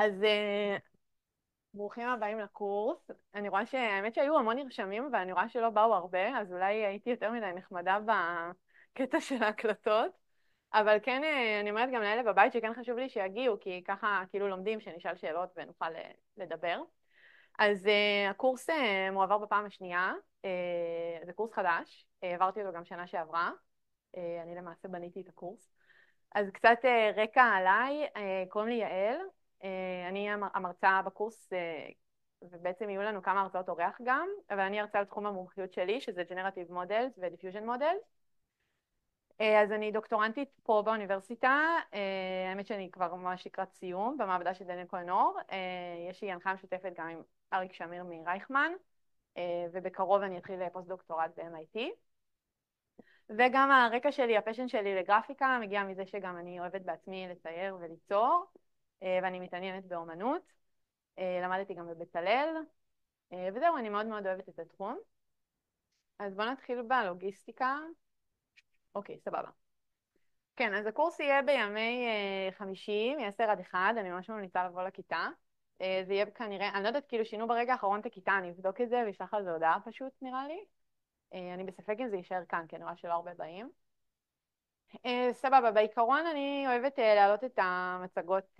אז ברוכים הבאים לקורס. אני רואה שהאמת שהיו המון נרשמים, ואני רואה שלא באו הרבה, אז אולי הייתי יותר מדי נחמדה בקטע של ההקלטות. אבל כן, אני אומרת גם לאלה בבית שכן חשוב לי שיגיעו, כי ככה כאילו לומדים שנשאל שאלות ונוכל לדבר. אז הקורס מועבר בפעם השנייה, זה קורס חדש, העברתי אותו גם שנה שעברה, אני למעשה בניתי את הקורס. אז קצת רקע עליי, קוראים לי יעל, אני המרצה בקורס, ובעצם יהיו לנו כמה הרצאות אורח גם, אבל אני ארצה על תחום המומחיות שלי, שזה Generative Models ו-Diffusion Models. אז אני דוקטורנטית פה באוניברסיטה, האמת שאני כבר ממש לקראת סיום במעבדה של דניאל כהן-אור, יש לי הנחייה משותפת גם עם אריק שמיר מרייכמן, ובקרוב אני אתחיל פוסט דוקטורט ב-MIT. וגם הרקע שלי, הפשן שלי לגרפיקה, מגיע מזה שגם אני אוהבת בעצמי לצייר וליצור, ואני מתעניינת באומנות. למדתי גם בבצלאל, וזהו, אני מאוד מאוד אוהבת את התחום. אז בואו נתחיל בלוגיסטיקה. אוקיי, סבבה. כן, אז הקורס יהיה בימי חמישי, מ-10 עד 1, אני ממש ממליצה לבוא לכיתה. זה יהיה כנראה, אני לא יודעת, כאילו שינו ברגע האחרון את הכיתה, אני אבדוק את זה ואשלח על זה הודעה פשוט, נראה לי. אני בספק אם זה יישאר כאן, כי אני רואה שלא הרבה באים. סבבה, בעיקרון אני אוהבת להעלות את המצגות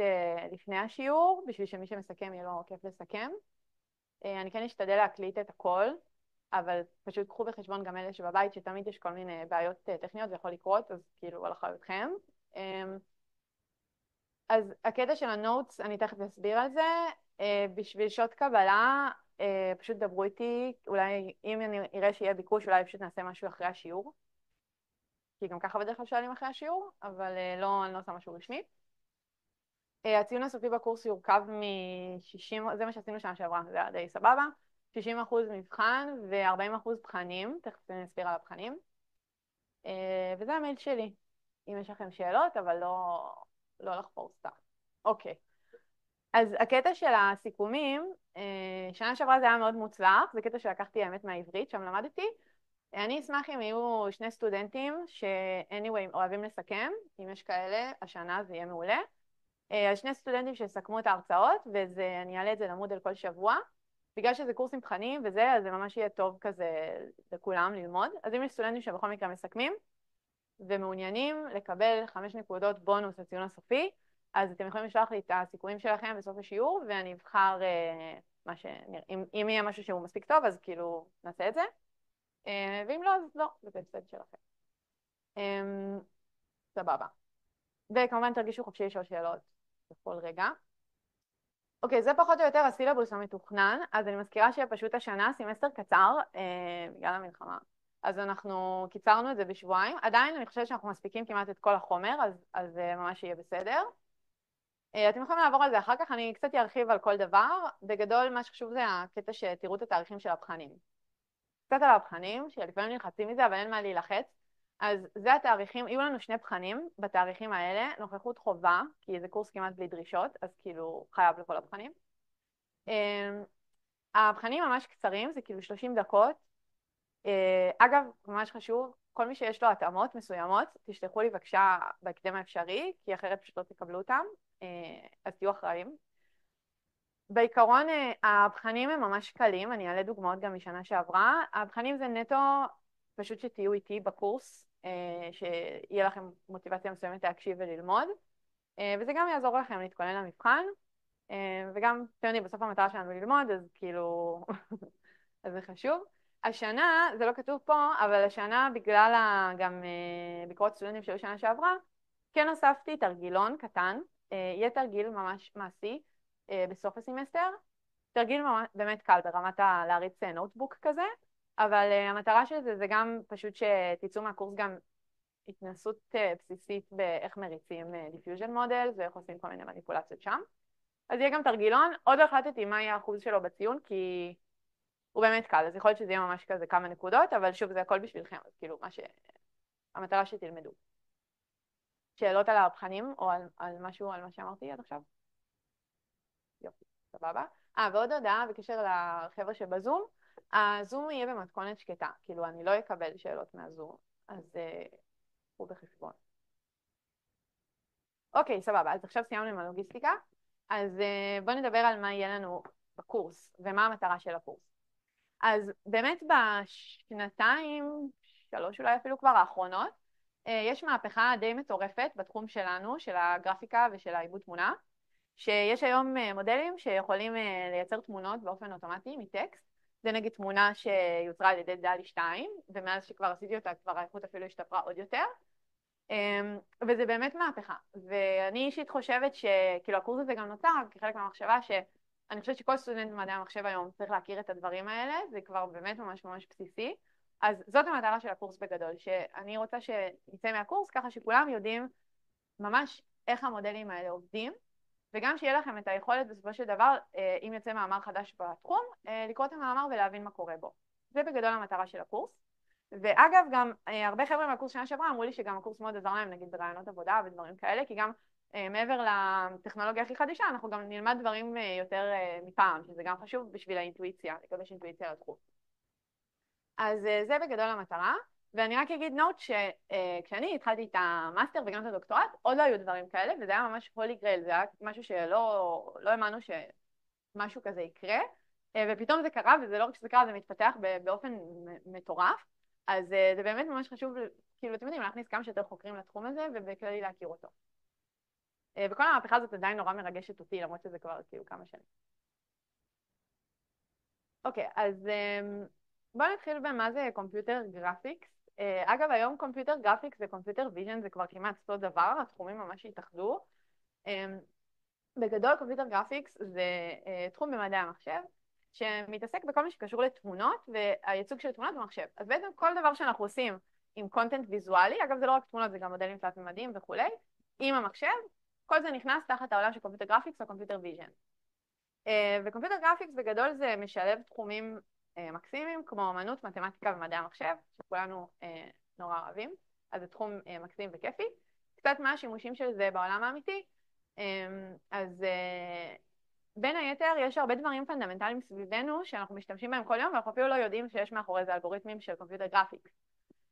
לפני השיעור, בשביל שמי שמסכם יהיה לו כיף לסכם. אני כן אשתדל להקליט את הכל, אבל פשוט קחו בחשבון גם אלה שבבית, שתמיד יש כל מיני בעיות טכניות, זה יכול לקרות, אז כאילו על אחריותכם. אז הקטע של הנוטס, אני תכף אסביר על זה. בשביל שעות קבלה, פשוט דברו איתי, אולי אם אני אראה שיהיה ביקוש, אולי פשוט נעשה משהו אחרי השיעור. כי גם ככה בדרך כלל שואלים אחרי השיעור, אבל לא, אני לא עושה משהו רשמי. הציון הסופי בקורס יורכב מ-60, זה מה שעשינו שנה שעברה, זה היה די סבבה, 60% מבחן ו-40% בחנים, תכף אני אסביר על הבחנים. וזה המייל שלי, אם יש לכם שאלות, אבל לא לחפור סתם. אוקיי, אז הקטע של הסיכומים, שנה שעברה זה היה מאוד מוצלח, זה קטע שלקחתי האמת מהעברית, שם למדתי. אני אשמח אם יהיו שני סטודנטים ש-anyway אוהבים לסכם, אם יש כאלה, השנה זה יהיה מעולה. אז שני סטודנטים שיסכמו את ההרצאות, ואני אעלה את זה למודל כל שבוע. בגלל שזה קורס מבחנים וזה, אז זה ממש יהיה טוב כזה לכולם ללמוד. אז אם יש סטודנטים שבכל מקרה מסכמים, ומעוניינים לקבל 5 נקודות בונוס לציון הסופי, אז אתם יכולים לשלוח לי את הסיכומים שלכם בסוף השיעור, ואני אבחר אם יהיה משהו שהוא מספיק טוב, אז כאילו נעשה את זה. ואם לא, אז לא, זה בהפסד שלכם. סבבה. וכמובן תרגישו חופשי לשאול שאלות בכל רגע. אוקיי, זה פחות או יותר הסילבוס המתוכנן, אז אני מזכירה שפשוט השנה סמסטר קצר, בגלל המלחמה. אז אנחנו קיצרנו את זה בשבועיים. עדיין אני חושבת שאנחנו מספיקים כמעט את כל החומר, אז ממש יהיה בסדר. אתם יכולים לעבור על זה אחר כך, אני קצת ארחיב על כל דבר. בגדול מה שחשוב זה הקטע שתראו את התאריכים של הבחנים. קצת על הבחנים, שלפעמים נלחצים מזה, אבל אין מה להילחץ. אז זה התאריכים, יהיו לנו שני בחנים בתאריכים האלה, נוכחות חובה, כי זה קורס כמעט בלי דרישות, אז כאילו חייב לכל הבחנים. הבחנים ממש קצרים, זה כאילו 30 דקות. אגב, ממש חשוב, כל מי שיש לו התאמות מסוימות, תשלחו לי בבקשה בהקדם האפשרי, כי אחרת פשוט לא תקבלו אותם, אז תהיו אחראים. בעיקרון הבחנים הם ממש קלים, אני אעלה דוגמאות גם משנה שעברה. הבחנים זה נטו פשוט שתהיו איתי בקורס, שיהיה לכם מוטיבציה מסוימת להקשיב וללמוד, וזה גם יעזור לכם להתכונן למבחן, וגם, אתם יודעים, בסוף המטרה שלנו ללמוד, אז כאילו, אז זה חשוב. השנה, זה לא כתוב פה, אבל השנה בגלל גם ביקורות סטודנטים שהיו שנה שעברה, כן הוספתי תרגילון קטן, יהיה תרגיל ממש מעשי בסוף הסמסטר, תרגיל באמת קל ברמת להריץ נוטבוק כזה, אבל המטרה של זה גם פשוט שתצאו מהקורס גם התנסות בסיסית באיך מריצים diffusion models ואיך עושים כל מיני מניפולציות שם. אז יהיה גם תרגילון, עוד לא החלטתי מה יהיה האחוז שלו בציון, כי הוא באמת קל, אז יכול להיות שזה יהיה ממש כזה כמה נקודות, אבל שוב זה הכל בשבילכם, אז כאילו המטרה שתלמדו. שאלות על הבחנים או על משהו, על מה שאמרתי עד עכשיו? יופי, סבבה. ועוד הודעה בקשר לחבר'ה שבזום, הזום יהיה במתכונת שקטה, כאילו אני לא אקבל שאלות מהזום, אז קחו בחשבון. אוקיי, סבבה, אז עכשיו סיימנו עם הלוגיסטיקה. אז בואו נדבר על מה יהיה לנו בקורס ומה המטרה של הקורס. אז באמת בשנתיים, שלוש אולי אפילו כבר האחרונות, יש מהפכה די מטורפת בתחום שלנו, של הגרפיקה ושל העיבוד תמונה, שיש היום מודלים שיכולים לייצר תמונות באופן אוטומטי מטקסט. זה נגיד תמונה שיוצרה על ידי דלי 2, ומאז שכבר עשיתי אותה כבר האיכות אפילו השתפרה עוד יותר. וזה באמת מהפכה. ואני אישית חושבת שכאילו הקורס הזה גם נוצר כחלק מהמחשבה שאני חושבת שכל סטודנט במדעי המחשב היום צריך להכיר את הדברים האלה, זה כבר באמת ממש ממש בסיסי. אז זאת המטרה של הקורס בגדול, שאני רוצה שנצא מהקורס ככה שכולם יודעים ממש איך המודלים האלה עובדים, וגם שיהיה לכם את היכולת בסופו של דבר, אם יוצא מאמר חדש בתחום, לקרוא את המאמר ולהבין מה קורה בו. זה בגדול המטרה של הקורס. ואגב, גם הרבה חבר'ה מהקורס שנה שעברה אמרו לי שגם הקורס מאוד עזר להם, נגיד ברעיונות עבודה ודברים כאלה, כי גם מעבר לטכנולוגיה הכי חדישה, אנחנו גם נלמד דברים יותר מפעם, שזה גם חשוב בשביל האינטואיציה, לגבש אינטואיציה לתחום. אז זה בגדול המטרה. ואני רק אגיד נוט שכשאני התחלתי את המאסטר וגם את הדוקטורט, עוד לא היו דברים כאלה, וזה היה ממש הולי גרייל, זה היה משהו שלא האמנו שמשהו כזה יקרה, ופתאום זה קרה, וזה לא רק שזה קרה, זה מתפתח באופן מטורף, אז זה באמת ממש חשוב, כאילו, אתם יודעים, להכניס כמה שיותר חוקרים לתחום הזה, ובכללי להכיר אותו. וכל המהפכה הזאת עדיין נורא מרגשת אותי, למרות שזה כבר כאילו כמה שנים. אוקיי, אז בואו נתחיל במה זה קומפיוטר גרפיקס. אגב, היום קומפיוטר גרפיקס וקומפיוטר ויז'ן זה כבר כמעט אותו דבר, התחומים ממש התאחדו. בגדול קומפיוטר גרפיקס זה תחום במדעי המחשב, שמתעסק בכל מה שקשור לתמונות והייצוג של תמונות במחשב. אז בעצם כל דבר שאנחנו עושים עם קונטנט ויזואלי, אגב זה לא רק תמונות, זה גם מודלים תלת-ממדיים וכולי, עם המחשב, כל זה נכנס תחת העולם של קומפיוטר גרפיקס או קומפיוטר ויז'ן. וקומפיוטר גרפיקס בגדול זה משלב תחומים מקסימיים, כמו אמנות, מתמטיקה ומדעי המחשב, שכולנו נורא אוהבים, אז זה תחום מקסים וכיפי. קצת מה השימושים של זה בעולם האמיתי, אז בין היתר יש הרבה דברים פונדמנטליים סביבנו שאנחנו משתמשים בהם כל יום, ואנחנו אפילו לא יודעים שיש מאחורי זה אלגוריתמים של קומפיוטר גרפיקס.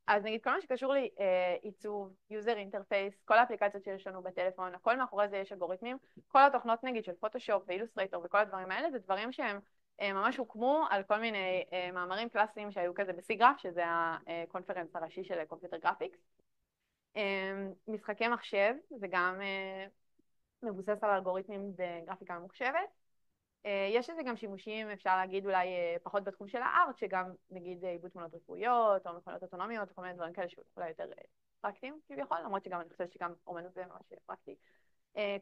אז נגיד כל מה שקשור לעיצוב, יוזר אינטרפייס, כל האפליקציות שיש לנו בטלפון, הכל מאחורי זה יש אלגוריתמים, כל התוכנות נגיד של פוטושופ ואילוסטרייטור וכל הדברים האלה, זה דברים שהם ממש הוקמו על כל מיני מאמרים קלאסיים שהיו כזה בסיגרף, שזה הקונפרנס הראשי של קומפיוטר גרפיקס. משחקי מחשב, זה גם מבוסס על אלגוריתמים בגרפיקה ממוחשבת. יש לזה גם שימושים, אפשר להגיד אולי פחות בתחום של הארט, שגם נגיד עיבוד תמונות רפואיות או מכונות אוטונומיות, כל מיני דברים כאלה שאולי יותר פרקטיים כביכול, למרות שגם אני חושבת שגם אומנות זה ממש פרקטי.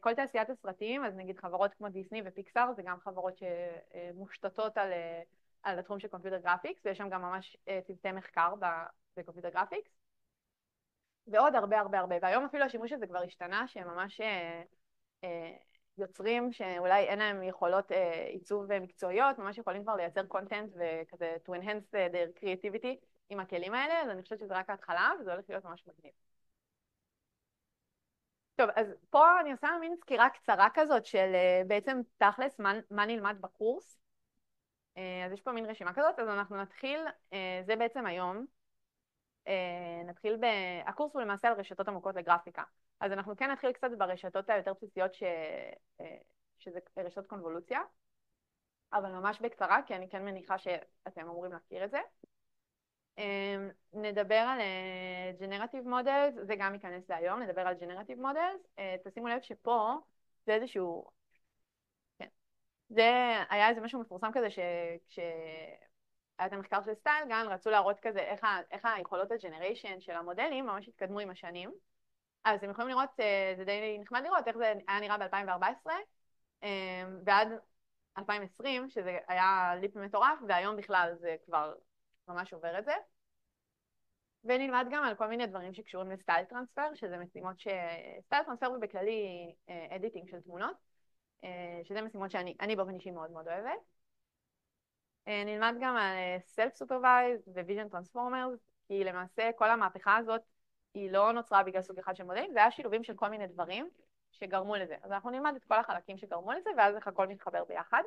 כל תעשיית הסרטים, אז נגיד חברות כמו דיסני ופיקסאר, זה גם חברות שמושתתות על התחום של קומפיוטר גרפיקס, ויש שם גם ממש צוותי מחקר בקומפיוטר גרפיקס. ועוד הרבה הרבה הרבה, והיום אפילו השימוש הזה כבר השתנה, שהם ממש יוצרים שאולי אין להם יכולות עיצוב מקצועיות, ממש יכולים כבר לייצר קונטנט וכזה to enhance their creativity עם הכלים האלה, אז אני חושבת שזה רק ההתחלה וזה הולך להיות ממש מגניב. טוב, אז פה אני עושה מין סקירה קצרה כזאת של בעצם תכלס מה נלמד בקורס. אז יש פה מין רשימה כזאת, אז אנחנו נתחיל, זה בעצם היום, נתחיל הקורס הוא למעשה על רשתות עמוקות לגרפיקה. אז אנחנו כן נתחיל קצת ברשתות היותר בסיסיות שזה רשתות קונבולוציה, אבל ממש בקצרה, כי אני כן מניחה שאתם אמורים להכיר את זה. נדבר על Generative Models, זה גם ייכנס להיום, נדבר על Generative Models. תשימו לב שפה זה איזשהו, כן, זה היה איזה משהו מפורסם כזה היה את המחקר של סטייל, גם רצו להראות כזה איך היכולות הג'נריישן של המודלים ממש התקדמו עם השנים. אז אתם יכולים לראות, זה די נחמד לראות איך זה היה נראה ב-2014 ועד 2020, שזה היה ליפ מטורף, והיום בכלל זה כבר ממש עובר את זה. ונלמד גם על כל מיני דברים שקשורים לסטייל טרנספר, שזה משימות סטייל טרנספר ובכללי אדיטינג של תמונות, שזה משימות שאני באופן אישי מאוד מאוד אוהבת. נלמד גם על Self-Supervised ו-Vision Transformers, כי למעשה כל המהפכה הזאת היא לא נוצרה בגלל סוג אחד של מודלים, זה היה שילובים של כל מיני דברים שגרמו לזה. אז אנחנו נלמד את כל החלקים שגרמו לזה, ואז איך הכל מתחבר ביחד.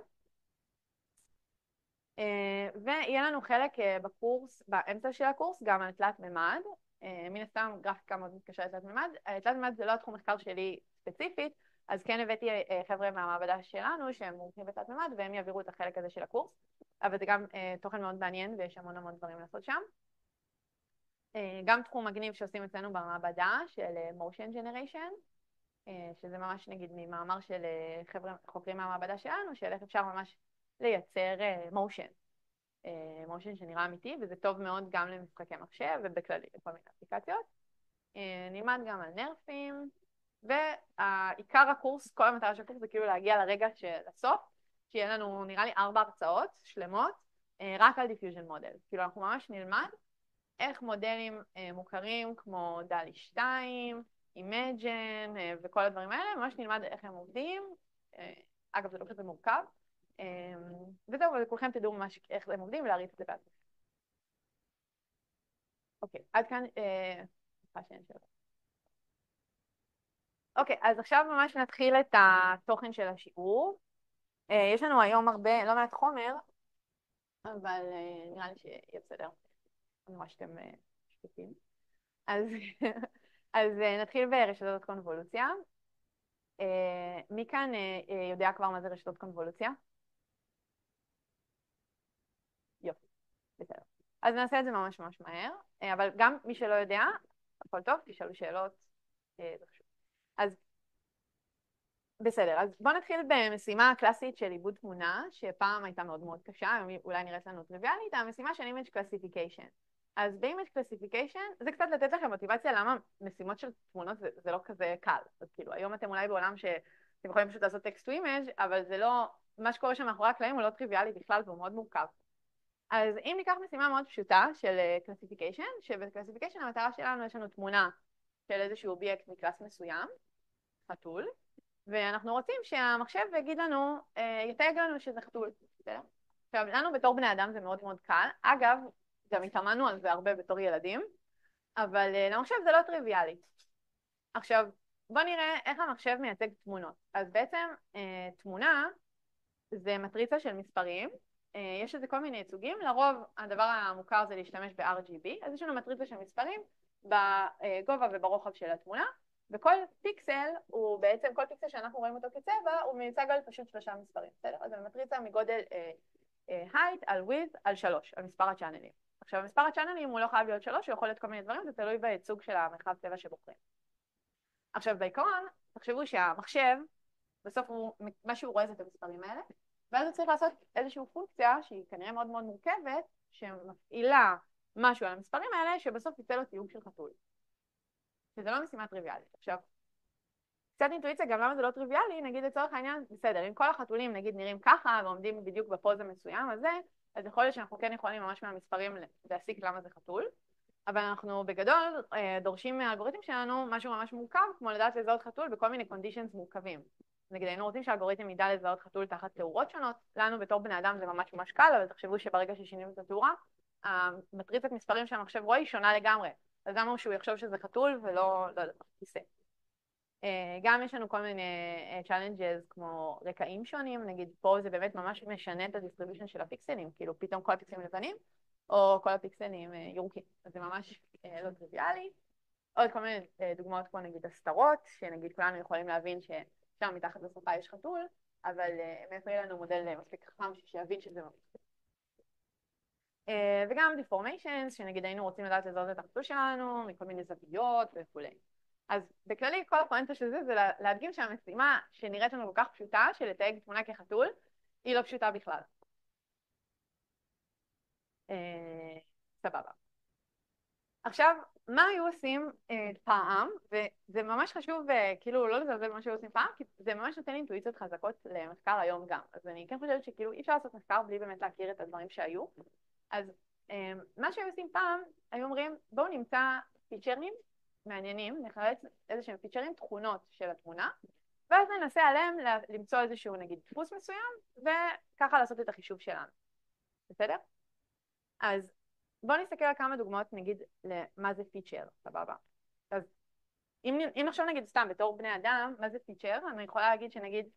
ויהיה לנו חלק בקורס, באמצע של הקורס, גם על תלת ממד. מן הסתם גרפיקה מאוד מתקשרת לתלת ממד. תלת ממד זה לא התחום מחקר שלי ספציפית, אז כן הבאתי חבר'ה מהמעבדה שלנו שהם מומחים בתת מימד והם יעבירו את החלק הזה של הקורס, אבל זה גם תוכן מאוד מעניין ויש המון המון דברים לעשות שם. גם תחום מגניב שעושים אצלנו במעבדה של motion generation, שזה ממש נגיד ממאמר של חבר'ה חוקרים מהמעבדה שלנו, של איך אפשר ממש לייצר motion שנראה אמיתי, וזה טוב מאוד גם למשחקי מחשב ובכללי לכל מיני אפליקציות. נלמד גם על נרפים, ועיקר הקורס, כל המטרה של הקורס זה כאילו להגיע לרגע של הסוף, שיהיה לנו נראה לי 4 הרצאות שלמות, רק על דיפיוז'ן מודל. כאילו אנחנו ממש נלמד איך מודלים מוכרים כמו דלי 2, אימג'ן וכל הדברים האלה, ממש נלמד איך הם עובדים. אגב זה לא כזה מורכב, וזהו, וכולכם תדעו ממש איך הם עובדים ולהריץ את זה בעצמכם. אוקיי, עד כאן, אוקיי, אז עכשיו ממש נתחיל את התוכן של השיעור. יש לנו היום לא מעט חומר, אבל נראה לי שיהיה בסדר. אני רואה שאתם שקטים. אז נתחיל ברשתות קונבולוציה. מי כאן יודע כבר מה זה רשתות קונבולוציה? יופי, בסדר. אז נעשה את זה ממש ממש מהר, אבל גם מי שלא יודע, הכל טוב, תשאלו שאלות. אז בסדר, אז בואו נתחיל במשימה קלאסית של עיבוד תמונה, שפעם הייתה מאוד מאוד קשה, היום אולי נראית לנו טריוויאלית, המשימה של Image Classification. אז ב-Image Classification, זה קצת לתת לכם מוטיבציה למה משימות של תמונות זה לא כזה קל. אז כאילו, היום אתם אולי בעולם שאתם יכולים פשוט לעשות text to image, אבל זה לא, מה שקורה שם מאחורי הקלעים הוא לא טריוויאלי בכלל והוא מאוד מורכב. אז אם ניקח משימה מאוד פשוטה של Classification, שב-Classification המטרה שלנו יש לנו תמונה של איזשהו אובייקט מקלאס מסוים, חתול, ואנחנו רוצים שהמחשב יגיד לנו, יתייג לנו שזה חתול. עכשיו, לנו בתור בני אדם זה מאוד מאוד קל. אגב, גם התאמנו על זה הרבה בתור ילדים, אבל למחשב זה לא טריוויאלי. עכשיו, בואו נראה איך המחשב מייצג תמונות. אז בעצם תמונה זה מטריצה של מספרים, יש לזה כל מיני ייצוגים, לרוב הדבר המוכר זה להשתמש ב-RGB, אז יש לנו מטריצה של מספרים בגובה וברוחב של התמונה, וכל פיקסל הוא בעצם, כל פיקסל שאנחנו רואים אותו כצבע, הוא מיוצג על פשוט 3 מספרים, בסדר? אז זה מטריצה מגודל height על width על 3, על מספר הצ'אנלים. עכשיו, מספר הצ'אנלים הוא לא חייב להיות 3, הוא יכול להיות כל מיני דברים, זה תלוי בייצוג של המרחב צבע שבוחרים. עכשיו, בעיקרון, תחשבו שהמחשב, בסוף מה שהוא רואה זה את המספרים האלה, ואז הוא צריך לעשות איזושהי פונקציה שהיא כנראה מאוד מאוד מורכבת, שמפעילה משהו על המספרים האלה, שבסוף יצא לו תיוג של חתול. שזה לא משימה טריוויאלית. עכשיו, קצת אינטואיציה, גם למה זה לא טריוויאלי, נגיד לצורך העניין, בסדר, אם כל החתולים נגיד נראים ככה, ועומדים בדיוק בפוזה מסוים הזה, אז יכול להיות שאנחנו כן יכולים ממש מהמספרים להסיק למה זה חתול, אבל אנחנו בגדול דורשים מהאלגוריתם שלנו משהו ממש מורכב, כמו לדעת לזהות חתול בכל מיני conditions מורכבים. נגיד, היינו רוצים שהאלגוריתם ידע לזהות חתול תחת תאורות שונות, לנו בתור בני אדם זה ממש ממש קל, אבל תחשבו שברגע ששינינו את התאורה, המטריצת מספרים שהמחשב רואה היא שונה לגמרי. אז למה שהוא יחשוב שזה חתול ולא כיסא. גם יש לנו כל מיני challenges כמו רקעים שונים, נגיד פה זה באמת ממש משנה את הדיסטריביושן של הפיקסלים, כאילו פתאום כל הפיקסלים לבנים, או כל הפיקסלים ירוקים, אז זה ממש לא טריוויאלי. עוד כל מיני דוגמאות כמו נגיד הסתרות, שנגיד כולנו יכולים להבין ששם מתחת לשפה יש חתול, אבל מאיפה יהיה לנו מודל מספיק חכם שיבין שזה ממש. וגם deformations, שנגיד היינו רוצים לדעת לזהות את החתול שלנו, מכל מיני זוויות וכו'. אז בכללי כל הפואנטה של זה להדגים שהמשימה שנראית לנו כל כך פשוטה, של לתייג תמונה כחתול, היא לא פשוטה בכלל. סבבה. עכשיו, מה היו עושים פעם, וזה ממש חשוב כאילו לא לזלזל במה שהיו עושים פעם, כי זה ממש נותן אינטואיציות חזקות למחקר היום גם. אז אני כן חושבת שכאילו אי אפשר לעשות מחקר בלי באמת להכיר את הדברים שהיו. אז מה שהיו עושים פעם, היו אומרים בואו נמצא פיצ'רים מעניינים, נחלץ איזה שהם פיצ'רים, תכונות של התמונה, ואז ננסה עליהם למצוא איזשהו נגיד דפוס מסוים, וככה לעשות את החישוב שלנו. בסדר? אז בואו נסתכל על כמה דוגמאות נגיד למה זה פיצ'ר, סבבה. אז אם נחשוב נגיד סתם בתור בני אדם, מה זה פיצ'ר? אני יכולה להגיד שנגיד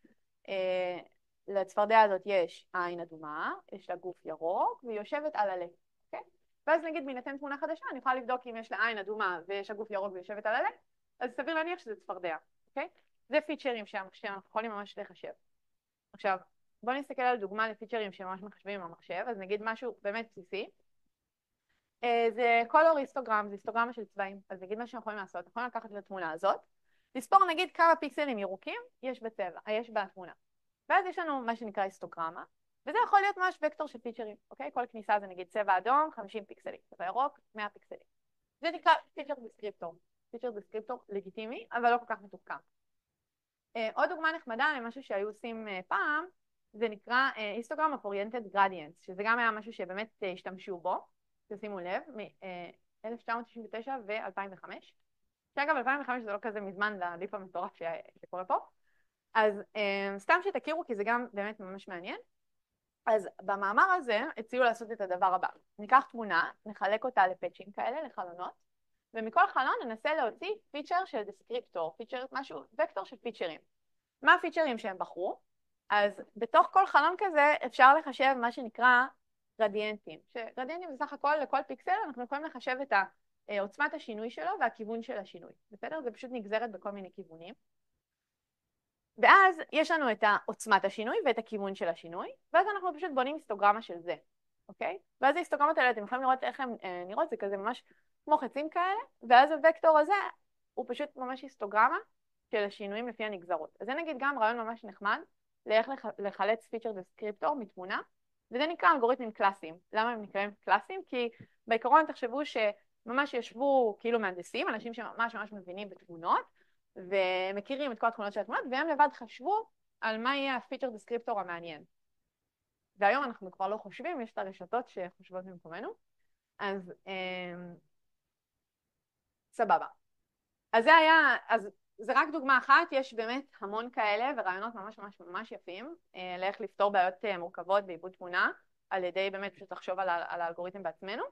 לצפרדע הזאת יש עין אדומה, יש לה גוף ירוק, והיא יושבת על עלה, אוקיי? ואז נגיד בהינתן תמונה חדשה, אני יכולה לבדוק אם יש לה עין אדומה ויש לה גוף ירוק ויושבת על עלה, אז סביר להניח שזה צפרדע, אוקיי? זה פיצ'רים שאנחנו יכולים ממש לחשב. עכשיו, בואו נסתכל על דוגמה לפיצ'רים שממש מחשבים עם המחשב, אז נגיד משהו באמת בסיסי. זה color histogram, זה היסטוגרמה של צבעים. אז נגיד מה שאנחנו יכולים לעשות, אנחנו יכולים לקחת את התמונה הזאת, לספור נגיד כמה פיקסלים ירוקים יש בצבע, יש בתמונה. ואז יש לנו מה שנקרא היסטוגרמה, וזה יכול להיות ממש וקטור של פיצ'רים, אוקיי? כל כניסה זה נגיד צבע אדום, 50 פיקסלים, צבע ירוק, 100 פיקסלים. זה נקרא פיצ'ר דסקריפטור. פיצ'ר דסקריפטור לגיטימי, אבל לא כל כך מתוחכם. עוד דוגמה נחמדה למשהו שהיו עושים פעם, זה נקרא Histogram of Oriented Gradients, שזה גם היה משהו שבאמת השתמשו בו, תשימו לב, מ-1999 ו-2005. שאגב, 2005 זה לא כזה מזמן לליפ המטורף שקורה פה. אז סתם שתכירו, כי זה גם באמת ממש מעניין. אז במאמר הזה הציעו לעשות את הדבר הבא. ניקח תמונה, נחלק אותה לפאצ'ים כאלה, לחלונות, ומכל חלון ננסה להוציא פיצ'ר של דסקריפטור, פיצ'ר משהו, וקטור של פיצ'רים. מה הפיצ'רים שהם בחרו? אז בתוך כל חלון כזה אפשר לחשב מה שנקרא גרדיאנטים. שגרדיאנטים בסך הכל לכל פיקסל אנחנו יכולים לחשב את עוצמת השינוי שלו והכיוון של השינוי. בסדר? זה פשוט נגזרת בכל מיני כיוונים. ואז יש לנו את עוצמת השינוי ואת הכיוון של השינוי, ואז אנחנו פשוט בונים היסטוגרמה של זה, אוקיי? ואז ההיסטוגרמות האלה, אתם יכולים לראות איך הן נראות, זה כזה ממש כמו חצים כאלה, ואז הוקטור הזה הוא פשוט ממש היסטוגרמה של השינויים לפי הנגזרות. אז זה נגיד גם רעיון ממש נחמד, לאיך לחלץ פיצ'ר דסקריפטור מתמונה, וזה נקרא אלגוריתמים קלאסיים. למה הם נקראים קלאסיים? כי בעיקרון תחשבו שממש ישבו כאילו מהנדסים, אנשים שממש ממש מבינים בתמונות, ומכירים את כל התכונות של התמונות, והם לבד חשבו על מה יהיה הפיצ'ר דסקריפטור המעניין. והיום אנחנו כבר לא חושבים, יש את הרשתות שחושבות במקומנו, אז סבבה. אז זה רק דוגמה אחת, יש באמת המון כאלה ורעיונות ממש ממש ממש יפים לאיך לפתור בעיות מורכבות בעיבוד תמונה, על ידי באמת פשוט לחשוב על האלגוריתם בעצמנו.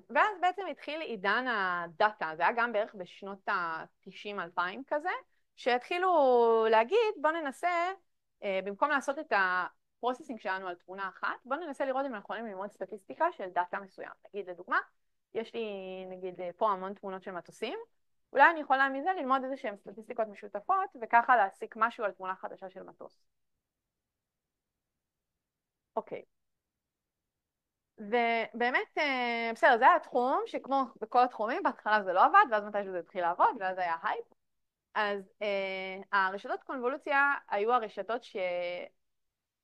ואז בעצם התחיל עידן הדאטה, זה היה גם בערך בשנות ה-90-2000 כזה, שהתחילו להגיד בוא ננסה, במקום לעשות את הפרוססינג שלנו על תמונה אחת, בוא ננסה לראות אם אנחנו יכולים ללמוד סטטיסטיקה של דאטה מסוים. נגיד לדוגמה, יש לי נגיד פה המון תמונות של מטוסים, אולי אני יכולה מזה ללמוד איזה שהן סטטיסטיקות משותפות, וככה להסיק משהו על תמונה חדשה של מטוס. אוקיי. ובאמת, בסדר, זה היה תחום שכמו בכל התחומים, בהתחלה זה לא עבד, ואז מתישהו זה התחיל לעבוד, ואז היה הייפ. אז הרשתות קונבולוציה היו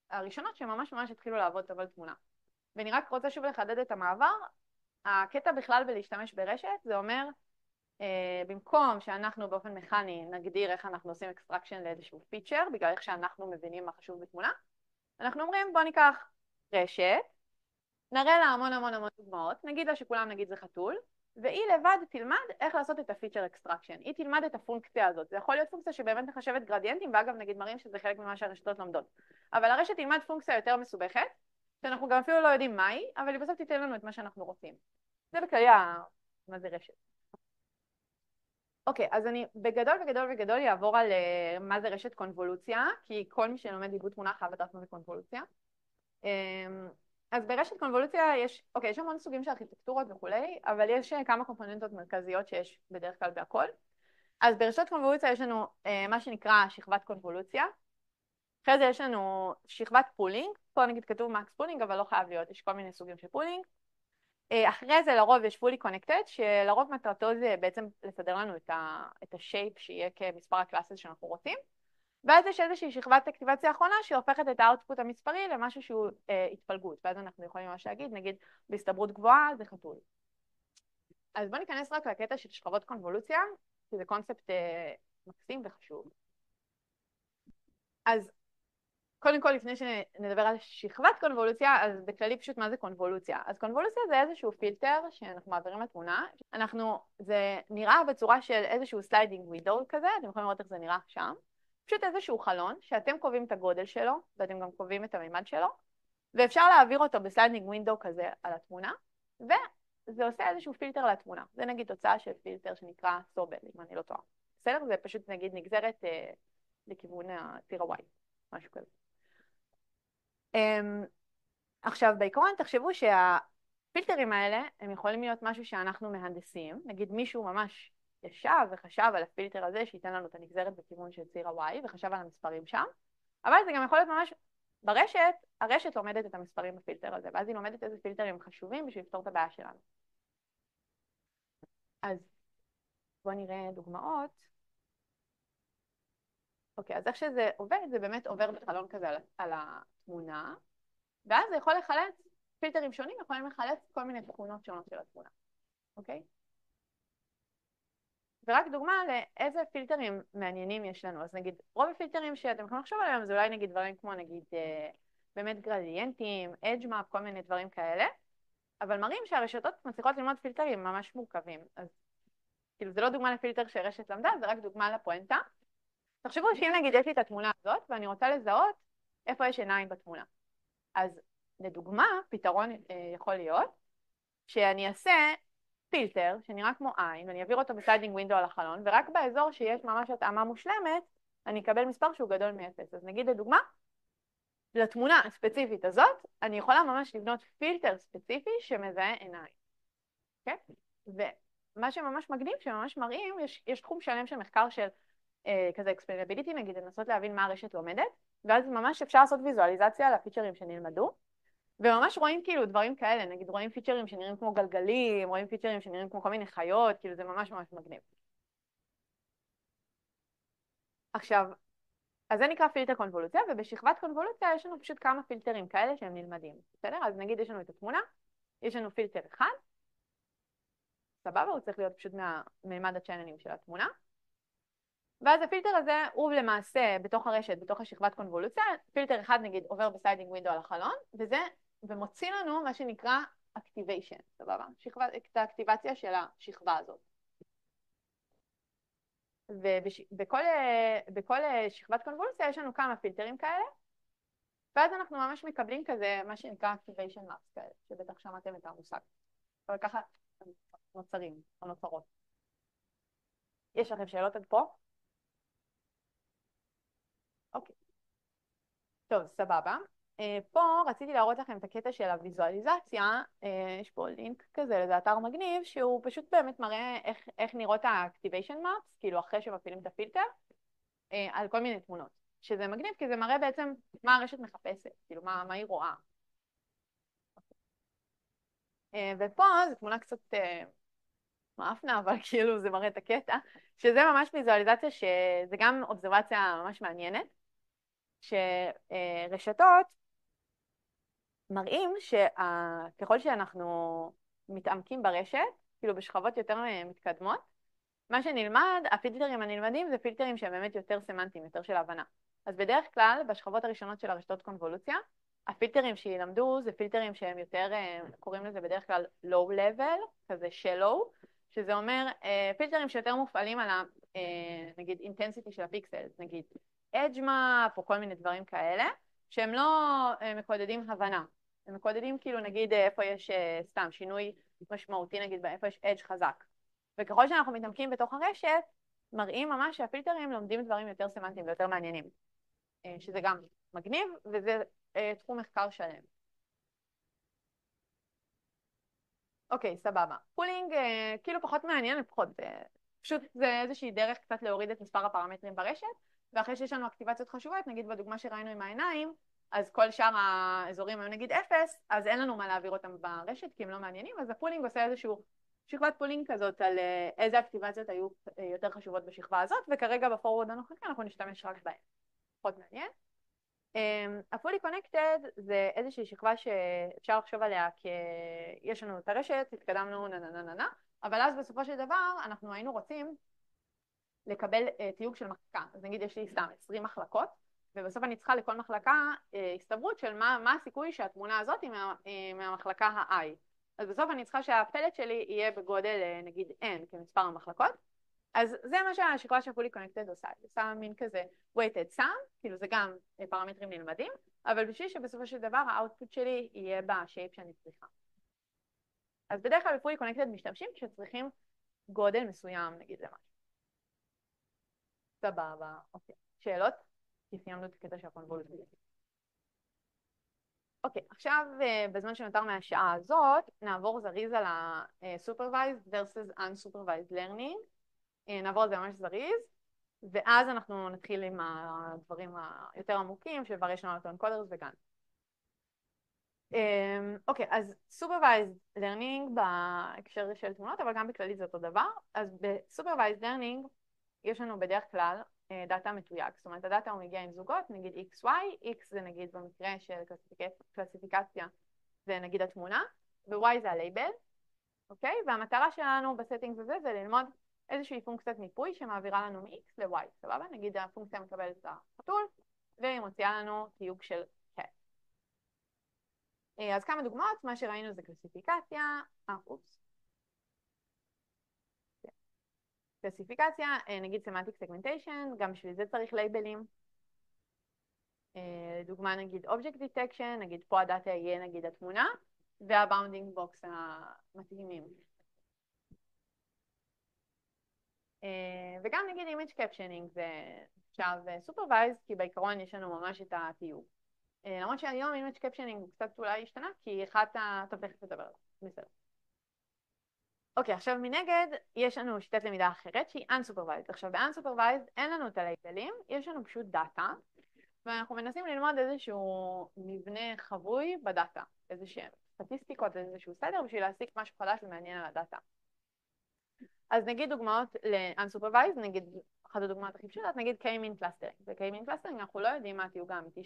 הראשונות שממש ממש התחילו לעבוד טוב על תמונה. ואני רק רוצה שוב לחדד את המעבר. הקטע בכלל בלהשתמש ברשת, זה אומר, במקום שאנחנו באופן מכני נגדיר איך אנחנו עושים אקסטרקשן לאיזשהו פיצ'ר, בגלל איך שאנחנו מבינים מה חשוב בתמונה, אנחנו אומרים בוא ניקח רשת, נראה לה המון המון המון דוגמאות, נגיד לה שכולם נגיד זה חתול, והיא לבד תלמד איך לעשות את הפיצ'ר אקסטרקשן, היא תלמד את הפונקציה הזאת, זה יכול להיות פונקציה שבאמת מחשבת גרדיאנטים, ואגב נגיד מראים שזה חלק ממה שהרשתות לומדות, אבל הרשת תלמד פונקציה יותר מסובכת, שאנחנו גם אפילו לא יודעים מה היא, אבל היא בסוף תיתן לנו את מה שאנחנו רוצים. זה בכללי מה זה רשת. אוקיי, אז אני בגדול וגדול וגדול יעבור על מה זה רשת קונבולוציה, כי כל מי שלומד עיבוד תמונה חייב לדעת מה זה קונבולוציה. אז ברשת קונבולוציה יש המון סוגים של ארכיטקטורות וכולי, אבל יש כמה קומפוננטות מרכזיות שיש בדרך כלל בהכל. אז ברשת קונבולוציה יש לנו מה שנקרא שכבת קונבולוציה. אחרי זה יש לנו שכבת פולינג, פה נגיד כתוב מקס פולינג, אבל לא חייב להיות, יש כל מיני סוגים של פולינג. אחרי זה לרוב יש fully connected, שלרוב מטרתו זה בעצם לסדר לנו את השייפ שיהיה כמספר הקלאסס שאנחנו רוצים. ואז יש איזושהי שכבת אקטיבציה האחרונה שהופכת את האוטפוט המספרי למשהו שהוא התפלגות, ואז אנחנו יכולים ממש להגיד, נגיד בהסתברות גבוהה זה חתול. אז בואו ניכנס רק לקטע של שכבות קונבולוציה, כי זה קונספט מקסים וחשוב. אז קודם כל, לפני שנדבר על שכבת קונבולוציה, אז בכללי פשוט מה זה קונבולוציה? אז קונבולוציה זה איזשהו פילטר שאנחנו מעבירים לתמונה. זה נראה בצורה של איזשהו סליידינג ווידאו כזה, אתם יכולים לראות איך זה נראה שם. פשוט איזשהו חלון שאתם קובעים את הגודל שלו, ואתם גם קובעים את המימד שלו, ואפשר להעביר אותו בסליידינג ווידאו כזה על התמונה, וזה עושה איזשהו פילטר לתמונה. זה נגיד תוצאה של פילטר שנקרא סובל, אם אני לא טועה. בסדר? זה פשוט נגיד נגזרת לכיוון ציר ה-Y, משהו כזה. עכשיו בעיקרון תחשבו שהפילטרים האלה הם יכולים להיות משהו שאנחנו מהנדסים, נגיד מישהו ממש ישב וחשב על הפילטר הזה שייתן לנו את הנגזרת בכיוון של ציר ה-y, וחשב על המספרים שם, אבל זה גם יכול להיות ממש ברשת, הרשת לומדת את המספרים בפילטר הזה, ואז היא לומדת איזה פילטרים חשובים בשביל לפתור את הבעיה שלנו. אז בואו נראה דוגמאות. אוקיי, אז איך שזה עובד, זה באמת עובר בחלון כזה על התמונה, ואז זה יכול לחלץ, פילטרים שונים יכולים לחלץ כל מיני תכונות שונות של התמונה, אוקיי? ורק דוגמה לאיזה פילטרים מעניינים יש לנו. אז נגיד, רוב הפילטרים שאתם יכולים לחשוב עליהם, זה אולי נגיד דברים כמו נגיד באמת גרדיאנטים, edge map, כל מיני דברים כאלה, אבל מראים שהרשתות מצליחות ללמוד פילטרים ממש מורכבים. אז כאילו זה לא דוגמה לפילטר שרשת למדה, זה רק דוגמה לפואנטה. תחשבו שאם נגיד יש לי את התמונה הזאת, ואני רוצה לזהות איפה יש עיניים בתמונה. אז לדוגמה, פתרון יכול להיות שאני אעשה פילטר שנראה כמו עין, ואני אעביר אותו בסליידינג ווינדו על החלון, ורק באזור שיש ממש התאמה מושלמת, אני אקבל מספר שהוא גדול מ-0. אז נגיד לדוגמה, לתמונה הספציפית הזאת, אני יכולה ממש לבנות פילטר ספציפי שמזהה עיניים. כן? ומה שממש מגניב, שממש מראים, יש תחום שלם של מחקר של כזה explainability, נגיד, לנסות להבין מה הרשת לומדת, ואז ממש אפשר לעשות ויזואליזציה לפיצ'רים שנלמדו, וממש רואים כאילו דברים כאלה, נגיד רואים פיצ'רים שנראים כמו גלגלים, רואים פיצ'רים שנראים כמו כל מיני חיות, כאילו זה ממש ממש מגניב. עכשיו, אז זה נקרא פילטר קונבולוציה, ובשכבת קונבולוציה יש לנו פשוט כמה פילטרים כאלה שהם נלמדים, בסדר? אז נגיד יש לנו את התמונה, יש לנו פילטר אחד, סבבה, הוא צריך להיות פשוט מהמימד הצ'אנלים של התמונה, ואז הפילטר הזה הוא למעשה בתוך הרשת, בתוך השכבת קונבולוציה, פילטר אחד נגיד עובר בסליידינג ווינדו על החלון, ומוציא לנו מה שנקרא activation, סבבה? את האקטיבציה של השכבה הזאת. ובכל שכבת קונבולוציה יש לנו כמה פילטרים כאלה, ואז אנחנו ממש מקבלים כזה מה שנקרא activation maps כאלה, שבטח שמעתם את המושג. אבל ככה נוצרים או נוצרות. יש לכם שאלות עד פה? אוקיי. טוב, סבבה. פה רציתי להראות לכם את הקטע של הוויזואליזציה, יש פה לינק כזה לאיזה אתר מגניב, שהוא פשוט באמת מראה איך נראות ה-Activation Maps, כאילו אחרי שמפעילים את הפילטר, על כל מיני תמונות. שזה מגניב כי זה מראה בעצם מה הרשת מחפשת, כאילו מה היא רואה. ופה זו תמונה קצת מאפנה, אבל כאילו זה מראה את הקטע, שזה ממש ויזואליזציה שזה גם אובזרבציה ממש מעניינת, שרשתות מראים שככל שאנחנו מתעמקים ברשת, כאילו בשכבות יותר מתקדמות, מה שנלמד, הפילטרים הנלמדים זה פילטרים שהם באמת יותר סמנטיים, יותר של הבנה. אז בדרך כלל, בשכבות הראשונות של הרשתות קונבולוציה, הפילטרים שילמדו זה פילטרים שהם יותר, קוראים לזה בדרך כלל low level, כזה shallow, שזה אומר פילטרים שיותר מופעלים על נגיד intensity של הפיקסל, נגיד edge map או כל מיני דברים כאלה, שהם לא מקודדים הבנה. הם מקודדים כאילו נגיד איפה יש סתם שינוי משמעותי, נגיד איפה יש edge חזק. וככל שאנחנו מתעמקים בתוך הרשת, מראים ממש שהפילטרים לומדים דברים יותר סמנטיים ויותר מעניינים, שזה גם מגניב, וזה תחום מחקר שלם. אוקיי, סבבה. פולינג כאילו פחות מעניין, לפחות פשוט זה איזושהי דרך קצת להוריד את מספר הפרמטרים ברשת, ואחרי שיש לנו אקטיבציות חשובות, נגיד בדוגמה שראינו עם העיניים, אז כל שאר האזורים היו נגיד 0, אז אין לנו מה להעביר אותם ברשת, כי הם לא מעניינים, אז הפולינג עושה איזשהו שכבת פולינג כזאת על איזה אקטיבציות היו יותר חשובות בשכבה הזאת, וכרגע בפורוורד הנוכחי אנחנו נשתמש רק בהן. פחות מעניין. ה-Fully Connected זה איזושהי שכבה שאפשר לחשוב עליה כי יש לנו את הרשת, התקדמנו ננננננה, אבל אז בסופו של דבר אנחנו היינו רוצים לקבל תיוג של מחלקה. אז נגיד יש לי סתם 20 מחלקות, ובסוף אני צריכה לכל מחלקה הסתברות של מה הסיכוי שהתמונה הזאת היא מהמחלקה ה-I. אז בסוף אני צריכה שהפלט שלי יהיה בגודל נגיד N כמספר המחלקות, אז זה מה שהשכבה של Fully Connected עושה, היא עושה מין כזה weighted sum, כאילו זה גם פרמטרים נלמדים, אבל בשביל שבסופו של דבר האוטפוט שלי יהיה בשייפ שאני צריכה. אז בדרך כלל ב-Fully Connected משתמשים כשצריכים גודל מסוים, נגיד זה משהו. סבבה, אוקיי. שאלות? כי סיימנו את הקטע של הקונבולוציה. אוקיי, עכשיו בזמן שנותר מהשעה הזאת, נעבור זריז על ה-Supervised versus Unsupervised Learning. נעבור על זה ממש זריז, ואז אנחנו נתחיל עם הדברים היותר עמוקים, שכבר יש לנו אוטו-אנקודרס וגם. אוקיי, אז Supervised Learning בהקשר של תמונות, אבל גם בכללי זה אותו דבר. אז ב-Supervised Learning יש לנו בדרך כלל דאטה מתויג, זאת אומרת הדאטה הוא מגיע עם זוגות, נגיד XY, X זה נגיד במקרה של קלסיפיקציה זה נגיד התמונה, ו-Y זה הלייבל, אוקיי? והמטרה שלנו בסטינגס הזה זה ללמוד איזושהי פונקציית מיפוי שמעבירה לנו מ-X ל-Y, סבבה? נגיד הפונקציה מקבלת את החתול, והיא מוציאה לנו תיוג של cat. אז כמה דוגמאות, מה שראינו זה קלסיפיקציה, קלסיפיקציה, נגיד סמנטיק סגמנטיישן, גם בשביל זה צריך לייבלים. דוגמה נגיד Object Detection, נגיד פה הדאטה יהיה נגיד התמונה, והבאונדינג בוקס המתאימים. וגם נגיד Image Captioning זה עכשיו Supervised, כי בעיקרון יש לנו ממש את התיוג. למרות שהיום Image Captioning הוא קצת אולי השתנה, כי טוב, תכף נדבר עליו, בסדר. אוקיי, עכשיו מנגד יש לנו שיטת למידה אחרת שהיא Unsupervised. עכשיו ב-Unsupervised אין לנו את הלייבלים, יש לנו פשוט דאטה, ואנחנו מנסים ללמוד איזשהו מבנה חבוי בדאטה, איזשהם סטטיסטיקות, איזשהו סדר, בשביל להסיק משהו חדש ומעניין על הדאטה. אז נגיד דוגמאות ל-Unsupervised, נגיד אחת הדוגמאות הכי פשוטות, נגיד K-mean clustering. ב-K-mean clustering אנחנו לא יודעים מה התיוג האמיתי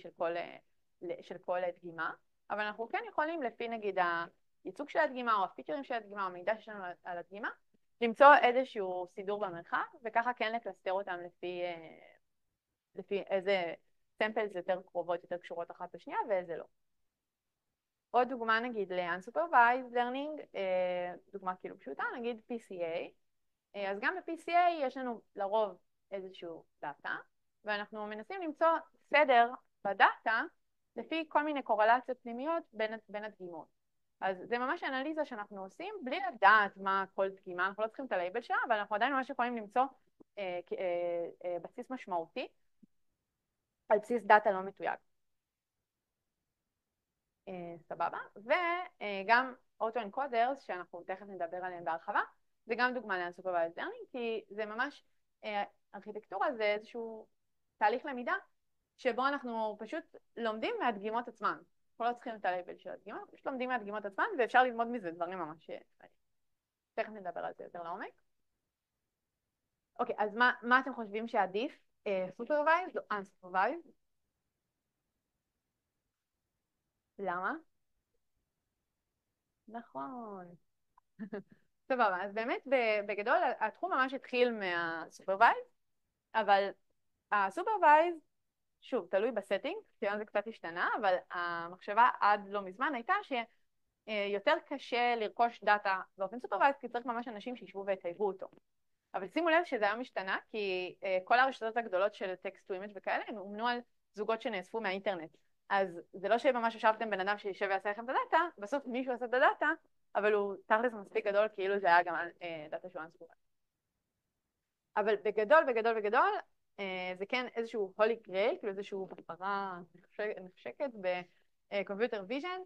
של כל דגימה, אבל אנחנו כן יכולים לפי נגיד הייצוג של הדגימה או הפיצ'רים של הדגימה או המידע שיש לנו על הדגימה, למצוא איזשהו סידור במרחב, וככה כן לקלסטר אותם לפי איזה סמפלס יותר קרובות, יותר קשורות אחת לשנייה ואיזה לא. עוד דוגמה נגיד ל-Unsupervised Learning, דוגמה כאילו פשוטה, נגיד PCA. אז גם ב-PCA יש לנו לרוב איזשהו דאטה, ואנחנו מנסים למצוא סדר בדאטה לפי כל מיני קורלציות פנימיות בין הדגימות. אז זה ממש אנליזה שאנחנו עושים בלי לדעת מה כל דגימה, אנחנו לא צריכים את הלייבל שלה, אבל אנחנו עדיין ממש יכולים למצוא בסיס משמעותי על בסיס דאטה לא מתויג. סבבה, וגם אוטו-אנקודרס שאנחנו תכף נדבר עליהם בהרחבה, זה גם דוגמה ל-Unsupervised Learning, כי זה ממש, ארכיטקטורה זה איזשהו תהליך למידה, שבו אנחנו פשוט לומדים מהדגימות עצמן. אנחנו לא צריכים את הלייבל של הדגימה, פשוט לומדים מהדגימות עצמן, ואפשר ללמוד מזה דברים ממש... תכף נדבר על זה יותר לעומק. אוקיי, אז מה אתם חושבים שעדיף? Supervised או Unsupervised? למה? נכון. סבבה, אז באמת בגדול התחום ממש התחיל מהסופרוויז, אבל הסופרוויז, שוב, תלוי בסטינג, היום זה קצת השתנה, אבל המחשבה עד לא מזמן הייתה שיותר קשה לרכוש דאטה באופן סופרוויז, כי צריך ממש אנשים שישבו ויטייבו אותו. אבל שימו לב שזה היום השתנה, כי כל הרשתות הגדולות של טקסט טו אימג' וכאלה, הם אומנו על זוגות שנאספו מהאינטרנט. אז זה לא שממש ישבתם בן אדם שישב ויעשה לכם את הדאטה, בסוף מישהו עשה את הדאטה, אבל הוא תכלס מספיק גדול, כאילו זה היה גם דאטה שהוא אנספורט. אבל בגדול, זה כן איזשהו הולי גרייל, כאילו איזשהו פרה נחשקת בקומפיוטר ויז'ן,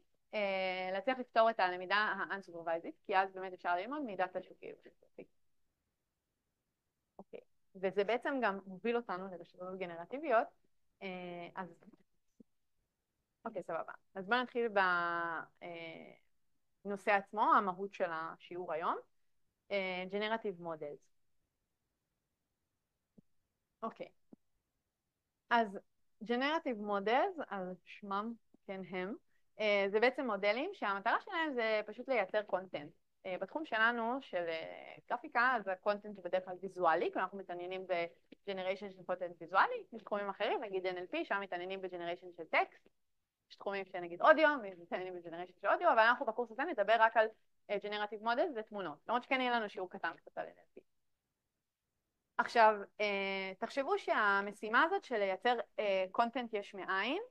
להצליח לפתור את הלמידה האנסופרוויזית, כי אז באמת אפשר ללמוד מדאטה שהוא כאילו ספציפי. אוקיי, וזה בעצם גם מוביל אותנו לרשתות גנרטיביות, אז... אוקיי, סבבה. אז בואו נתחיל בנושא עצמו, המהות של השיעור היום. Generative Models. אוקיי. אז Generative Models, על שמם, כן הם, זה בעצם מודלים שהמטרה שלהם זה פשוט לייצר קונטנט. בתחום שלנו, של גרפיקה, אז הקונטנט הוא בדרך כלל ויזואלי, כי אנחנו מתעניינים ב-Generation של קונטנט ויזואלי, יש תחומים אחרים, נגיד NLP, שם מתעניינים ב-Generation של טקסט, יש תחומים שנגיד אודיו, מתעניינים ב-Generation של אודיו, אבל אנחנו בקורס הזה נדבר רק על Generative Models ותמונות, למרות שכן יהיה לנו שיעור קטן קצת על NLP. עכשיו, תחשבו שהמשימה הזאת של לייצר קונטנט יש מאין,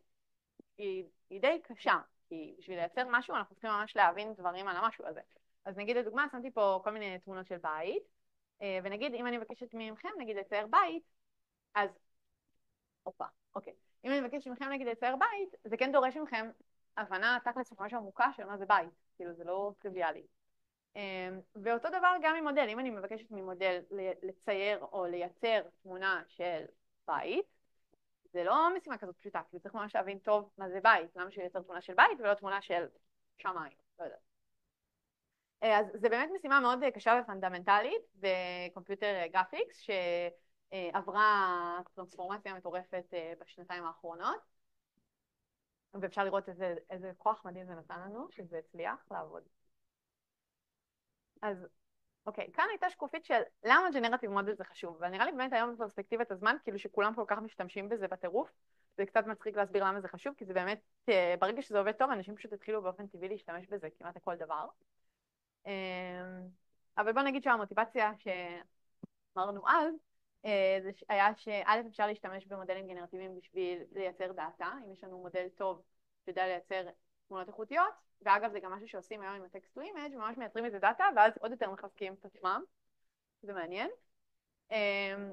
היא די קשה, כי בשביל לייצר משהו אנחנו צריכים ממש להבין דברים על המשהו הזה. אז נגיד לדוגמה, שמתי פה כל מיני תמונות של בית, ונגיד אם אני מבקשת מכם, נגיד לצייר בית, אז... אוקיי. אם אני מבקשת מכם נגיד לצייר בית, זה כן דורש מכם הבנה תכלס ממש עמוקה של מה זה בית, כאילו זה לא טריוויאלי. ואותו דבר גם עם מודל, אם אני מבקשת ממודל לצייר או לייצר תמונה של בית, זה לא משימה כזאת פשוטה, כי צריך ממש להבין טוב מה זה בית, למה שהוא ייצר תמונה של בית ולא תמונה של שמיים, לא יודעת. אז זה באמת משימה מאוד קשה ופונדמנטלית בקומפיוטר גרפיקס, שעברה טרנספורמציה מטורפת בשנתיים האחרונות, ואפשר לראות איזה כוח מדהים זה נתן לנו, שזה הצליח לעבוד. אז אוקיי, כאן הייתה שקופית של למה ג'נרטיב מודל זה חשוב, אבל נראה לי באמת היום בפרספקטיבת הזמן, כאילו שכולם כל כך משתמשים בזה בטירוף, זה קצת מצחיק להסביר למה זה חשוב, כי זה באמת, ברגע שזה עובד טוב, אנשים פשוט התחילו באופן טבעי להשתמש בזה כמעט לכל דבר. אבל בוא נגיד שהמוטיבציה שאמרנו אז, זה היה שא' אפשר להשתמש במודלים גנרטיביים בשביל לייצר דאטה, אם יש לנו מודל טוב שיודע לייצר תמונות איכותיות, ואגב זה גם משהו שעושים היום עם הטקסט טו אימג', ממש מייצרים איזה דאטה ואז עוד יותר מחזקים את עצמם, זה מעניין.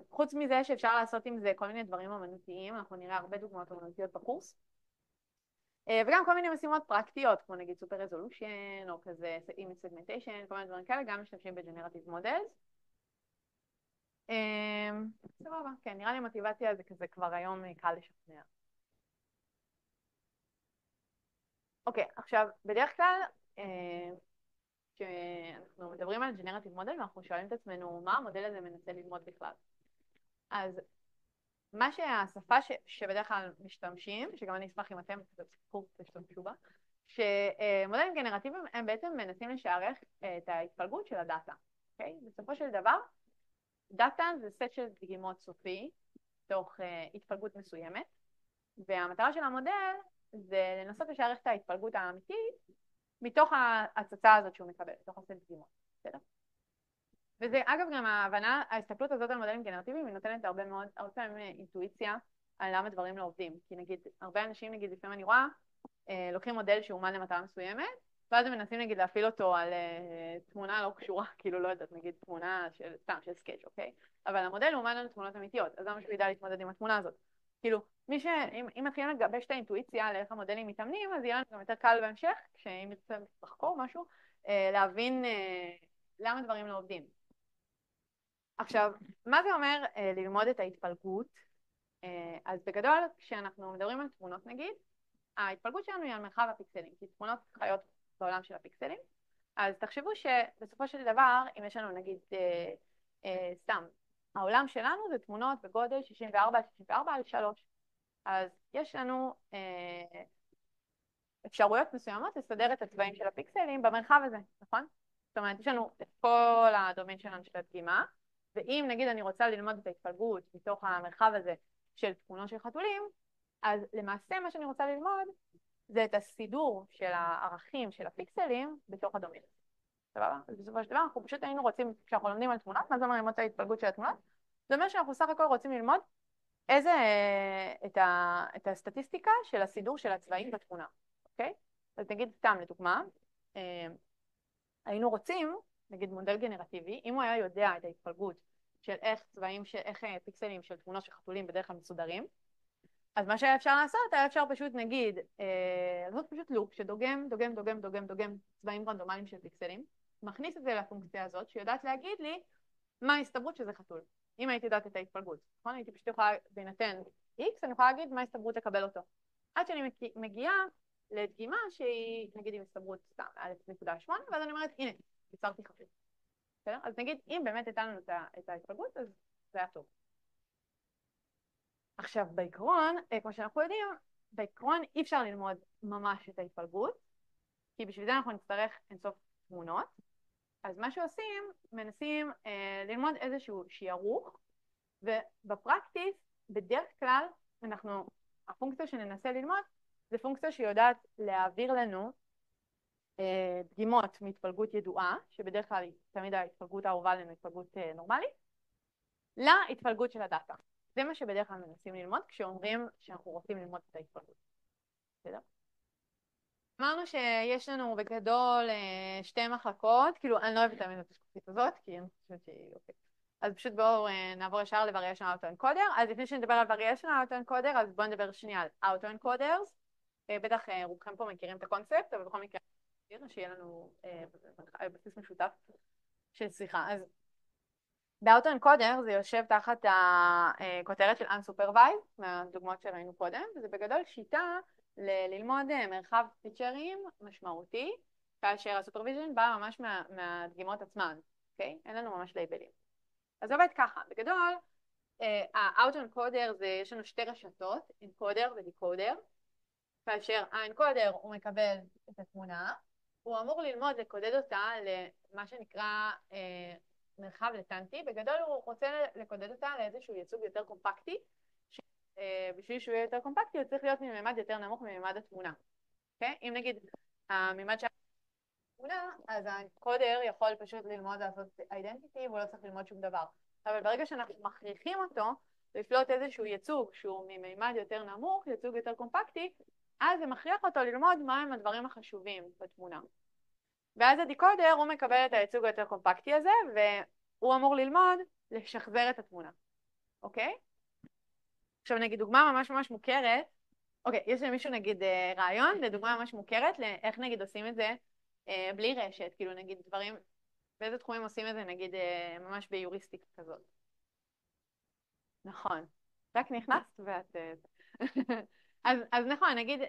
חוץ מזה שאפשר לעשות עם זה כל מיני דברים אמנותיים, אנחנו נראה הרבה דוגמאות אמנותיות בקורס, וגם כל מיני משימות פרקטיות, כמו נגיד סופר רזולושן, או כזה אימג' סגמנטיישן, כל מיני דברים כאלה, גם משתמשים בג'נרטיב מודלס. סבבה, כן, נראה לי מוטיבציה זה כזה כבר היום קל לשכנע. אוקיי, עכשיו, בדרך כלל, כשאנחנו מדברים על ג'נרטיב מודל, ואנחנו שואלים את עצמנו מה המודל הזה מנסה ללמוד בכלל. אז מה שהשפה שבדרך כלל משתמשים, שגם אני אשמח אם אתם תשתמשו בה, שמודלים גנרטיביים הם בעצם מנסים לשערך את ההתפלגות של הדאטה, אוקיי? בסופו של דבר, דאטה זה סט של דגימות סופי, תוך התפלגות מסוימת, והמטרה של המודל זה לנסות לשערך את ההתפלגות האמיתית מתוך ההצצה הזאת שהוא מקבל, מתוך הסט דגימות, בסדר? וזה אגב גם ההבנה, ההסתכלות הזאת על מודלים גנרטיביים היא נותנת הרבה פעמים אינטואיציה על למה דברים לא עובדים, כי נגיד הרבה אנשים נגיד לפעמים אני רואה לוקחים מודל שאומן למטרה מסוימת ואז הם מנסים נגיד להפעיל אותו על תמונה לא קשורה, כאילו לא יודעת, נגיד תמונה של סתם של סקייץ', אוקיי? אבל המודל הוא אומן על תמונות אמיתיות, אז למה שהוא ידע להתמודד עם התמונה הזאת? כאילו, אם מתחילים לגבש את האינטואיציה לאיך המודלים מתאמנים, אז יהיה לנו גם יותר קל בהמשך, כשאם נרצה לחקור משהו, להבין למה דברים לא עובדים. עכשיו, מה זה אומר ללמוד את ההתפלגות? אז בגדול, כשאנחנו מדברים על תמונות נגיד, ההתפלגות שלנו היא על מרחב הפיקסלים, כי תמונות חיות בעולם של הפיקסלים, אז תחשבו שבסופו של דבר, אם יש לנו נגיד, סתם, העולם שלנו זה תמונות בגודל 64 על 64 על 3, אז יש לנו אפשרויות מסוימות לסדר את הצבעים של הפיקסלים במרחב הזה, נכון? זאת אומרת, יש לנו את כל הדומיין שלנו של הדגימה, ואם נגיד אני רוצה ללמוד את ההתפלגות מתוך המרחב הזה של תמונות של חתולים, אז למעשה מה שאני רוצה ללמוד זה את הסידור של הערכים של הפיקסלים בתוך הדומיין. סבבה? אז בסופו של דבר אנחנו פשוט היינו רוצים, כשאנחנו לומדים על תמונות, מה זה אומר ללמוד את ההתפלגות של התמונות? זה אומר שאנחנו סך הכל רוצים ללמוד את הסטטיסטיקה של הסידור של הצבעים בתמונה, אוקיי? אז נגיד סתם לדוגמה, היינו רוצים, נגיד מודל גנרטיבי, אם הוא היה יודע את ההתפלגות של איך צבעים, איך פיקסלים של תמונות של חתולים בדרך כלל מסודרים, אז מה שהיה אפשר לעשות, היה אפשר פשוט נגיד, לעשות פשוט לופ שדוגם, דוגם צבעים רנדומליים של פיקסלים, מכניס את זה לפונקציה הזאת שיודעת להגיד לי מה ההסתברות שזה חתול, אם הייתי יודעת את ההתפלגות, נכון? הייתי פשוט יכולה, בהינתן X, אני יכולה להגיד מה ההסתברות לקבל אותו. עד שאני מגיעה לדגימה שהיא, נגיד עם הסתברות סתם, 0.8, ואז אני אומרת, הנה, יצרתי חתול. בסדר? אז נגיד, אם באמת הייתה לנו את ההתפלגות, אז זה היה טוב. עכשיו, בעיקרון, כמו שאנחנו יודעים, בעיקרון אי אפשר ללמוד ממש את ההתפלגות, כי בשביל זה אנחנו נצטרך אינסוף תמונות, אז מה שעושים, מנסים ללמוד איזשהו שיערוך, ובפרקטיס, בדרך כלל, הפונקציה שננסה ללמוד, זה פונקציה שיודעת להעביר לנו דגימות מהתפלגות ידועה, שבדרך כלל תמיד ההתפלגות האהובה לנו התפלגות נורמלית, להתפלגות של הדאטה. זה מה שבדרך כלל מנסים ללמוד כשאומרים שאנחנו רוצים ללמוד את ההתפלגות. בסדר? אמרנו שיש לנו בגדול שתי מחלקות, כאילו אני לא אוהבת תמיד את השקופית הזאת, כי אני חושבת שהיא אוקיי. אז פשוט בואו נעבור ישר ל-Variation Autoencoder. אז לפני שנדבר על Variation Autoencoder, אז בואו נדבר שנייה על Autoencoders. בטח רובכם פה מכירים את הקונספט, אבל בכל מקרה שיהיה לנו בסיס משותף של שיחה. אז באוטו-אנקודר זה יושב תחת הכותרת של Unsupervised, מהדוגמאות שראינו קודם, וזה בגדול שיטה ללמוד מרחב פיצ'רים משמעותי, כאשר הסופרוויז'ן בא ממש מהדגימות עצמן, אוקיי? אין לנו ממש לייבלים. אז זה עובד ככה, בגדול, האוטו-אנקודר זה, יש לנו שתי רשתות, אנקודר ודיקודר, כאשר האנקודר הוא מקבל את התמונה, הוא אמור ללמוד לקודד אותה למה שנקרא מרחב לטנטי. בגדול הוא רוצה לקודד אותה לאיזשהו ייצוג יותר קומפקטי, בשביל שהוא יהיה יותר קומפקטי הוא צריך להיות מממד יותר נמוך מממד התמונה. Okay? אם נגיד הממד של התמונה, אז האנקודר יכול פשוט ללמוד לעשות אידנטיטי והוא לא צריך ללמוד שום דבר. אבל ברגע שאנחנו מכריחים אותו לפלוט איזשהו ייצוג שהוא מממד יותר נמוך, ייצוג יותר קומפקטי, אז זה מכריח אותו ללמוד מהם הדברים החשובים בתמונה. ואז הדיקודר הוא מקבל את הייצוג היותר קומפקטי הזה, והוא אמור ללמוד לשחזר את התמונה. אוקיי? עכשיו נגיד דוגמה ממש מוכרת, אוקיי, יש למישהו נגיד רעיון לדוגמה ממש מוכרת לאיך נגיד עושים את זה בלי רשת, כאילו נגיד דברים, באיזה תחומים עושים את זה נגיד ממש ביוריסטיקה כזאת. נכון, רק נכנסת ואת... אז נכון, נגיד,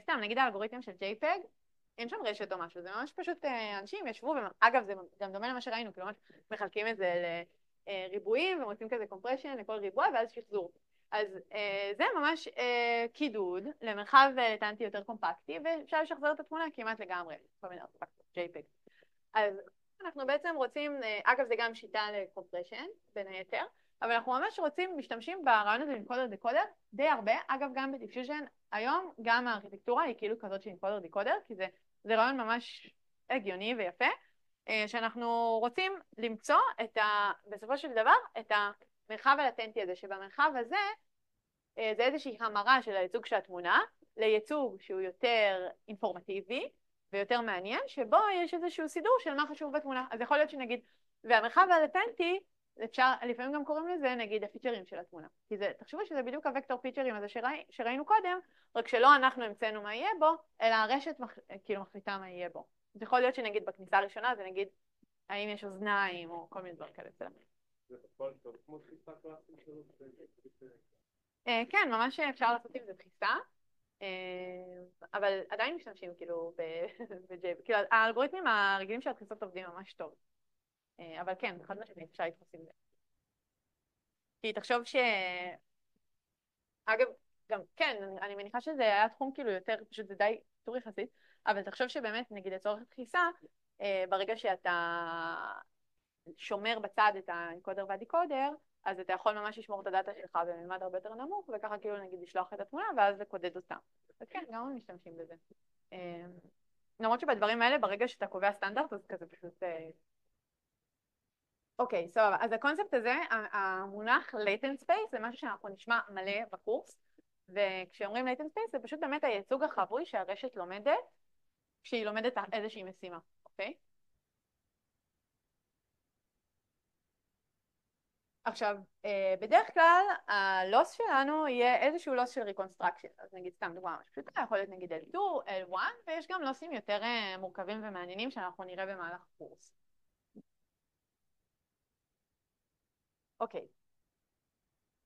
סתם, נגיד האלגוריתם של JPEG, אין שם רשת או משהו, זה ממש פשוט אנשים ישבו, אגב זה גם דומה למה שראינו, כאילו ממש מחלקים את זה לריבועים ומוצאים כזה קומפרשן לכל ריבוע ואז שחזור. אז זה ממש קידוד למרחב לטנטי יותר קומפקטי, ואפשר לשחזר את התמונה כמעט לגמרי, כל מיני ארטפקטים, JPEG. אז אנחנו בעצם רוצים, אגב זה גם שיטה לקומפרשן בין היתר, אבל אנחנו ממש רוצים, משתמשים ברעיון הזה אנקודר דקודר די הרבה, אגב גם בדיפיוז'ן, היום גם הארכיטקטורה היא כאילו כזאת של אנקודר דקודר, כי זה רעיון ממש הגיוני ויפה, שאנחנו רוצים למצוא בסופו של דבר את המרחב הלטנטי הזה, שבמרחב הזה זה איזושהי המרה של הייצוג של התמונה, לייצוג שהוא יותר אינפורמטיבי ויותר מעניין, שבו יש איזשהו סידור של מה חשוב בתמונה. אז יכול להיות שנגיד, והמרחב הלטנטי, אפשר, לפעמים גם קוראים לזה נגיד הפיצ'רים של התמונה. כי זה, תחשבו שזה בדיוק הוקטור פיצ'רים הזה שראינו קודם, רק שלא אנחנו המצאנו מה יהיה בו, אלא הרשת כאילו מחליטה מה יהיה בו. זה יכול להיות שנגיד בכניסה הראשונה זה נגיד האם יש אוזניים או כל מיני דברים כאלה. זה בכל זאת כמו תחיסה קלאסית שלו? כן, ממש אפשר לעשות עם זה תחיסה, אבל עדיין משתמשים כאילו ב-JPEG. כאילו האלגוריתמים הרגילים של התחיסות עובדים ממש טוב. אבל כן, אחד משמעית אפשר לתפוס עם זה. כי תחשוב אגב, גם כן, אני מניחה שזה היה תחום כאילו יותר, פשוט זה די טור יחסית, אבל תחשוב שבאמת, נגיד לצורך תחיסה, ברגע שאתה שומר בצד את האנקודר והדיקודר, אז אתה יכול ממש לשמור את הדאטה שלך בממד הרבה יותר נמוך, וככה כאילו נגיד לשלוח את התמונה ואז לקודד אותה. אז כן, גם הם משתמשים בזה. למרות שבדברים האלה, ברגע שאתה קובע סטנדרט, אז כזה פשוט... אוקיי, סבבה. אז הקונספט הזה, המונח latent space, זה משהו שאנחנו נשמע מלא בקורס, וכשאומרים latent space זה פשוט באמת הייצוג החבוי שהרשת לומדת, כשהיא לומדת איזושהי משימה, אוקיי? עכשיו, בדרך כלל הלוס שלנו יהיה איזשהו לוס של ריקונסטרקשן, אז נגיד סתם דוגמה ממש פשוטה, יכול להיות נגיד L2, L1, ויש גם לוסים יותר מורכבים ומעניינים שאנחנו נראה במהלך הקורס. אוקיי,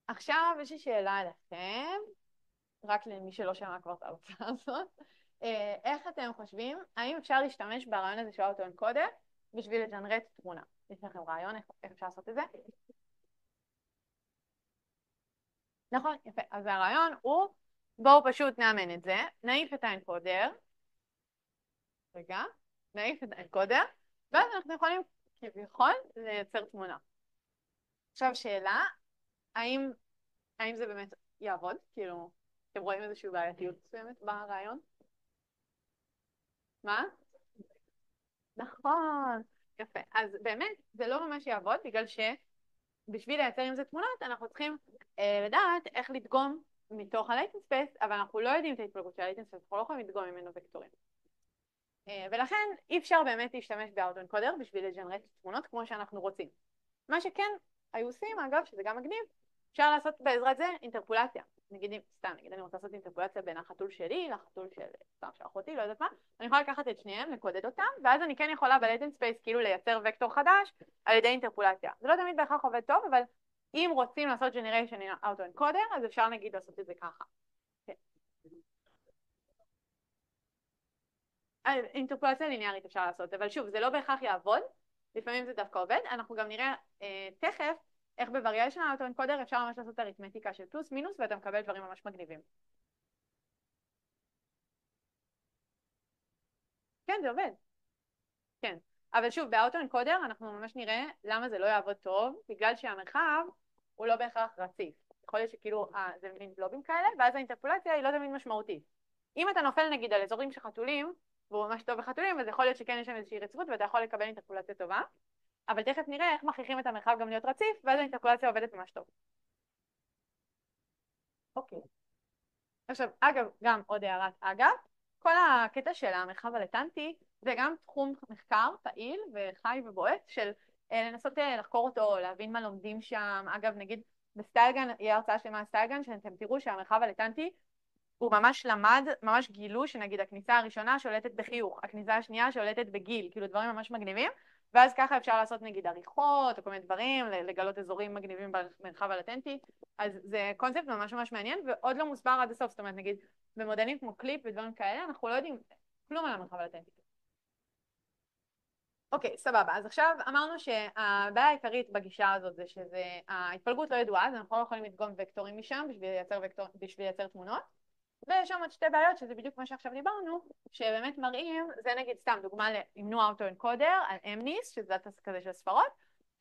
עכשיו יש לי שאלה אליכם, רק למי שלא שמע כבר את ההרצאה הזאת, איך אתם חושבים, האם אפשר להשתמש ברעיון הזה של האוטו-אנקודר בשביל לג'נרט תמונה? יש לכם רעיון איך אפשר לעשות את זה? נכון, יפה. אז הרעיון הוא, בואו פשוט נאמן את זה, נעיף את האנקודר, רגע, נעיף את האנקודר, ואז אנחנו יכולים כביכול לייצר תמונה. עכשיו שאלה, האם זה באמת יעבוד? כאילו, אתם רואים איזושהי בעייתיות מסוימת ברעיון? מה? נכון, יפה. אז באמת זה לא ממש יעבוד, בגלל שבשביל לייצר עם זה תמונות אנחנו צריכים לדעת איך לדגום מתוך ה-latent space, אבל אנחנו לא יודעים את ההתפלגות של ה-latent space, אנחנו לא יכולים לדגום ממנו וקטורים. ולכן אי אפשר באמת להשתמש באוטו-אנקודר בשביל לג'נרט תמונות כמו שאנחנו רוצים. מה שכן היו עושים, אגב, שזה גם מגניב, אפשר לעשות בעזרת זה אינטרפולציה. נגיד, סתם, נגיד אני רוצה לעשות אינטרפולציה בין החתול שלי לחתול של, סתם, של אחותי, לא יודעת מה, אני יכולה לקחת את שניהם, לקודד אותם, ואז אני כן יכולה ב-latent space כאילו לייצר וקטור חדש על ידי אינטרפולציה. זה לא תמיד בהכרח עובד טוב, אבל אם רוצים לעשות generation in autoencoder, אז אפשר נגיד לעשות את זה ככה. כן. אינטרפולציה ליניארית אפשר לעשות, אבל שוב, זה לא בהכרח יעבוד, לפעמים זה דווקא עובד, אנחנו גם נראה תכף איך ב-variation autoencoder אפשר ממש לעשות אריתמטיקה של פלוס מינוס, ואתה מקבל דברים ממש מגניבים. כן, זה עובד. כן, אבל שוב, באוטו-אנקודר אנחנו ממש נראה למה זה לא יעבוד טוב, בגלל שהמרחב הוא לא בהכרח רציף. יכול להיות שכאילו זה מין בלובים כאלה, ואז האינטרפולציה היא לא תמיד משמעותית. אם אתה נופל נגיד על אזורים של חתולים, והוא ממש טוב בחתולים, אז יכול להיות שכן יש שם איזושהי רציפות ואתה יכול לקבל אינטרפולציה טובה, אבל תכף נראה איך מכריחים את המרחב גם להיות רציף, ואז האינטרפולציה עובדת ממש טוב. אוקיי. עכשיו, אגב, גם עוד הערת אגב, כל הקטע של המרחב הלטנטי זה גם תחום מחקר פעיל וחי ובועט של לנסות לחקור אותו, להבין מה לומדים שם. אגב, נגיד בסטיילגן, יהיה הרצאה שלמה על סטיילגן, שאתם תראו שהמרחב הלטנטי הוא ממש למד, ממש גילו שנגיד הכניסה הראשונה שולטת בחיוך, הכניסה השנייה שולטת בגיל, כאילו דברים ממש מגניבים, ואז ככה אפשר לעשות נגיד עריכות או כל מיני דברים, לגלות אזורים מגניבים במרחב הלטנטי. אז זה קונספט ממש ממש מעניין ועוד לא מוסבר עד הסוף, זאת אומרת נגיד במודלים כמו קליפ ודברים כאלה אנחנו לא יודעים כלום על המרחב הלטנטי. אוקיי, סבבה, אז עכשיו אמרנו שהבעיה העיקרית בגישה הזאת זה שההתפלגות לא ידועה, אז אנחנו לא יכולים לדגום וקטורים משם בשביל לייצר תמונות, ויש שם עוד שתי בעיות שזה בדיוק מה שעכשיו דיברנו, שבאמת מראים, זה נגיד סתם דוגמה לאמנו אוטו-אנקודר על אמניס, שזה דאטה כזה של ספרות,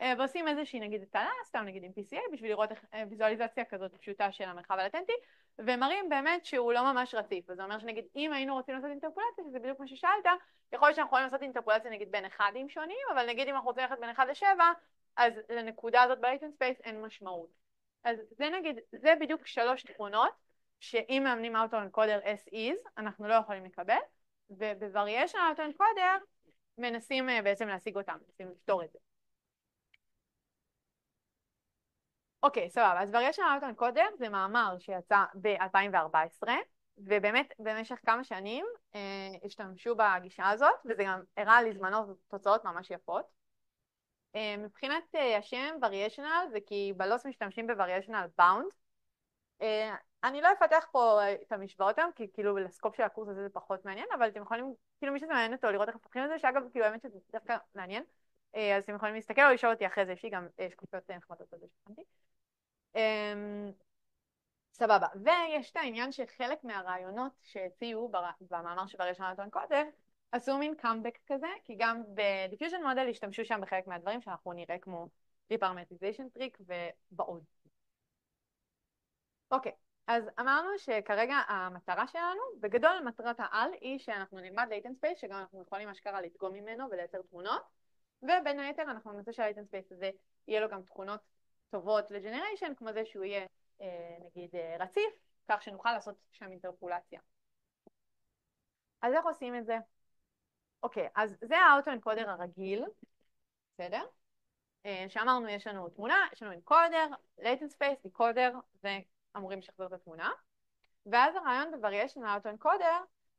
ועושים איזושהי נגיד הטלה, סתם נגיד עם PCA, בשביל לראות ויזואליזציה כזאת פשוטה של המרחב הלטנטי, ומראים באמת שהוא לא ממש רציף. וזה אומר שנגיד אם היינו רוצים לעשות אינטרפולציה, שזה בדיוק מה ששאלת, יכול להיות שאנחנו יכולים לעשות אינטרפולציה נגיד בין אחדים שונים, אבל נגיד אם אנחנו רוצים ללכת בין 1 ל-7, אז לנקודה הזאת ב-latent space אין משמעות. אז זה נגיד, זה בדיוק 3 תכונות שאם מאמנים אוטו-אנקודר as is, אנחנו לא יכולים לקבל, וב-variation אוטו-אנקודר מנסים בעצם להשיג אותם, מנסים לפתור את זה. אוקיי, סבבה, אז variation אוטו-אנקודר זה מאמר שיצא ב-2014, ובאמת במשך כמה שנים השתמשו בגישה הזאת, וזה גם הראה לזמנו תוצאות ממש יפות. מבחינת השם variational זה כי בלוס משתמשים ב-variational bound, אני לא אפתח פה את המשוואות היום, כי כאילו לסקופ של הקורס הזה זה פחות מעניין, אבל אתם יכולים, כאילו מי שזה מעניין אותו לראות איך מפתחים את זה, שאגב כאילו האמת שזה דווקא מעניין, אז אתם יכולים להסתכל או לשאול אותי אחרי זה, יש לי גם שקופיות נחמדות על זה שכנתי. סבבה, ויש את העניין שחלק מהרעיונות שהציעו במאמר שבריאשן אוטו-אנקודר, עשו מין קאמבק כזה, כי גם בדיפיוז'ן מודל השתמשו שם בחלק מהדברים שאנחנו נראה כמו ריפרמטיזיישן טריק ובעוד. אוקיי, אז אמרנו שכרגע המטרה שלנו, בגדול מטרת העל היא שאנחנו נלמד latent space, שגם אנחנו יכולים אשכרה לדגום ממנו ולייצר תמונות, ובין היתר אנחנו ננסה שה-latent space הזה יהיה לו גם תכונות טובות לג'נריישן, כמו זה שהוא יהיה נגיד רציף, כך שנוכל לעשות שם אינטרפולציה. אז איך עושים את זה? אוקיי, אז זה האוטו-אנקודר הרגיל, בסדר? שאמרנו יש לנו תמונה, יש לנו אנקודר, latent space, דיקודר, ואמורים לשחזר את התמונה. ואז הרעיון ב-variation אוטו-אנקודר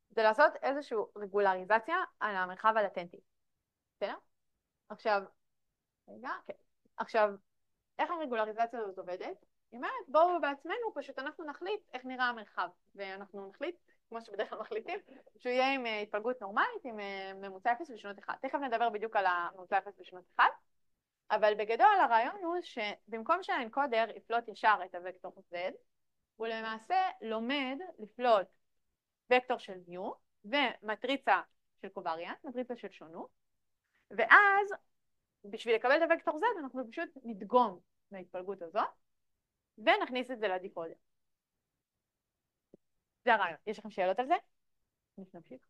זה לעשות איזושהי רגולריזציה על המרחב הלטנטי. בסדר? עכשיו, רגע, כן. עכשיו, איך הרגולריזציה הזאת עובדת? היא אומרת, בואו בעצמנו, פשוט אנחנו נחליט איך נראה המרחב. ואנחנו נחליט, כמו שבדרך כלל מחליטים, שהוא יהיה עם התפלגות נורמלית, עם ממוצע 0 ושנות 1. תכף נדבר בדיוק על הממוצע 0 ושנות 1. אבל בגדול הרעיון הוא שבמקום שהאנקודר יפלוט ישר את הוקטור Z, הוא למעשה לומד לפלוט וקטור של U ומטריצה של קובריאנט, מטריצה של שונות, ואז בשביל לקבל את הוקטור Z אנחנו פשוט נדגום מההתפלגות הזאת ונכניס את זה לדיקודר. זה הרעיון. יש לכם שאלות על זה? נמשיך.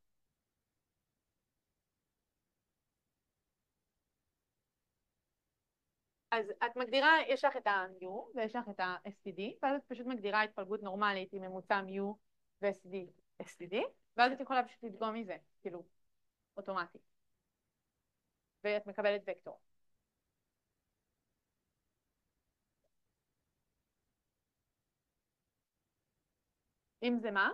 אז את מגדירה, יש לך את ה-U ויש לך את ה-STD, ואז את פשוט מגדירה התפלגות נורמלית עם ממוצע mu ו-STD, ואז את יכולה פשוט לדגום מזה, כאילו, אוטומטי. ואת מקבלת וקטור. אם זה מה?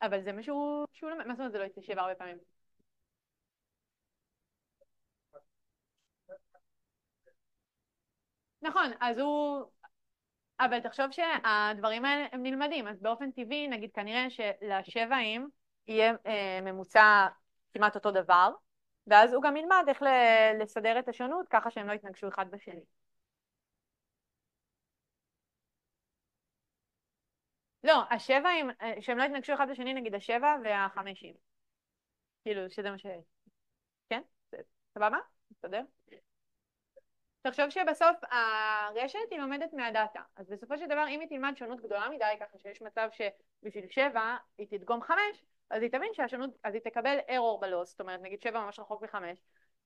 אבל זה משהו שהוא לא... מה זאת אומרת זה לא יתיישב הרבה פעמים? נכון, אז הוא... אבל תחשוב שהדברים האלה הם נלמדים, אז באופן טבעי, נגיד כנראה שלשבעים יהיה ממוצע כמעט אותו דבר, ואז הוא גם ילמד איך לסדר את השונות ככה שהם לא יתנגשו אחד בשני. לא, השבעים, שהם לא יתנגשו אחד בשני, נגיד השבע והחמישים. כאילו, שזה מה ש... כן? סבבה? מסתדר? תחשוב שבסוף הרשת היא לומדת מהדאטה, אז בסופו של דבר אם היא תלמד שונות גדולה מדי, ככה שיש מצב שבשביל 7 היא תדגום 5, אז היא תבין שהשונות, אז היא תקבל error בלוס, זאת אומרת נגיד 7 ממש רחוק מ5,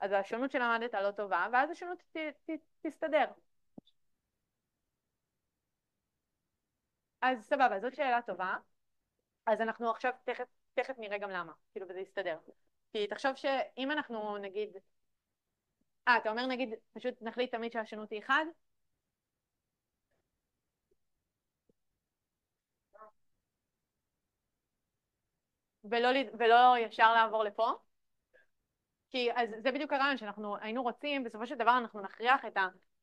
אז השונות שלמדת לא טובה, ואז השונות תסתדר. אז סבבה, זאת שאלה טובה, אז אנחנו עכשיו תכף נראה גם למה, כאילו וזה יסתדר. כי תחשוב שאם אנחנו נגיד, אתה אומר נגיד פשוט נחליט תמיד שהשונות היא 1, ולא ישר לעבור לפה, כי אז זה בדיוק הרעיון שאנחנו היינו רוצים, בסופו של דבר אנחנו נכריח את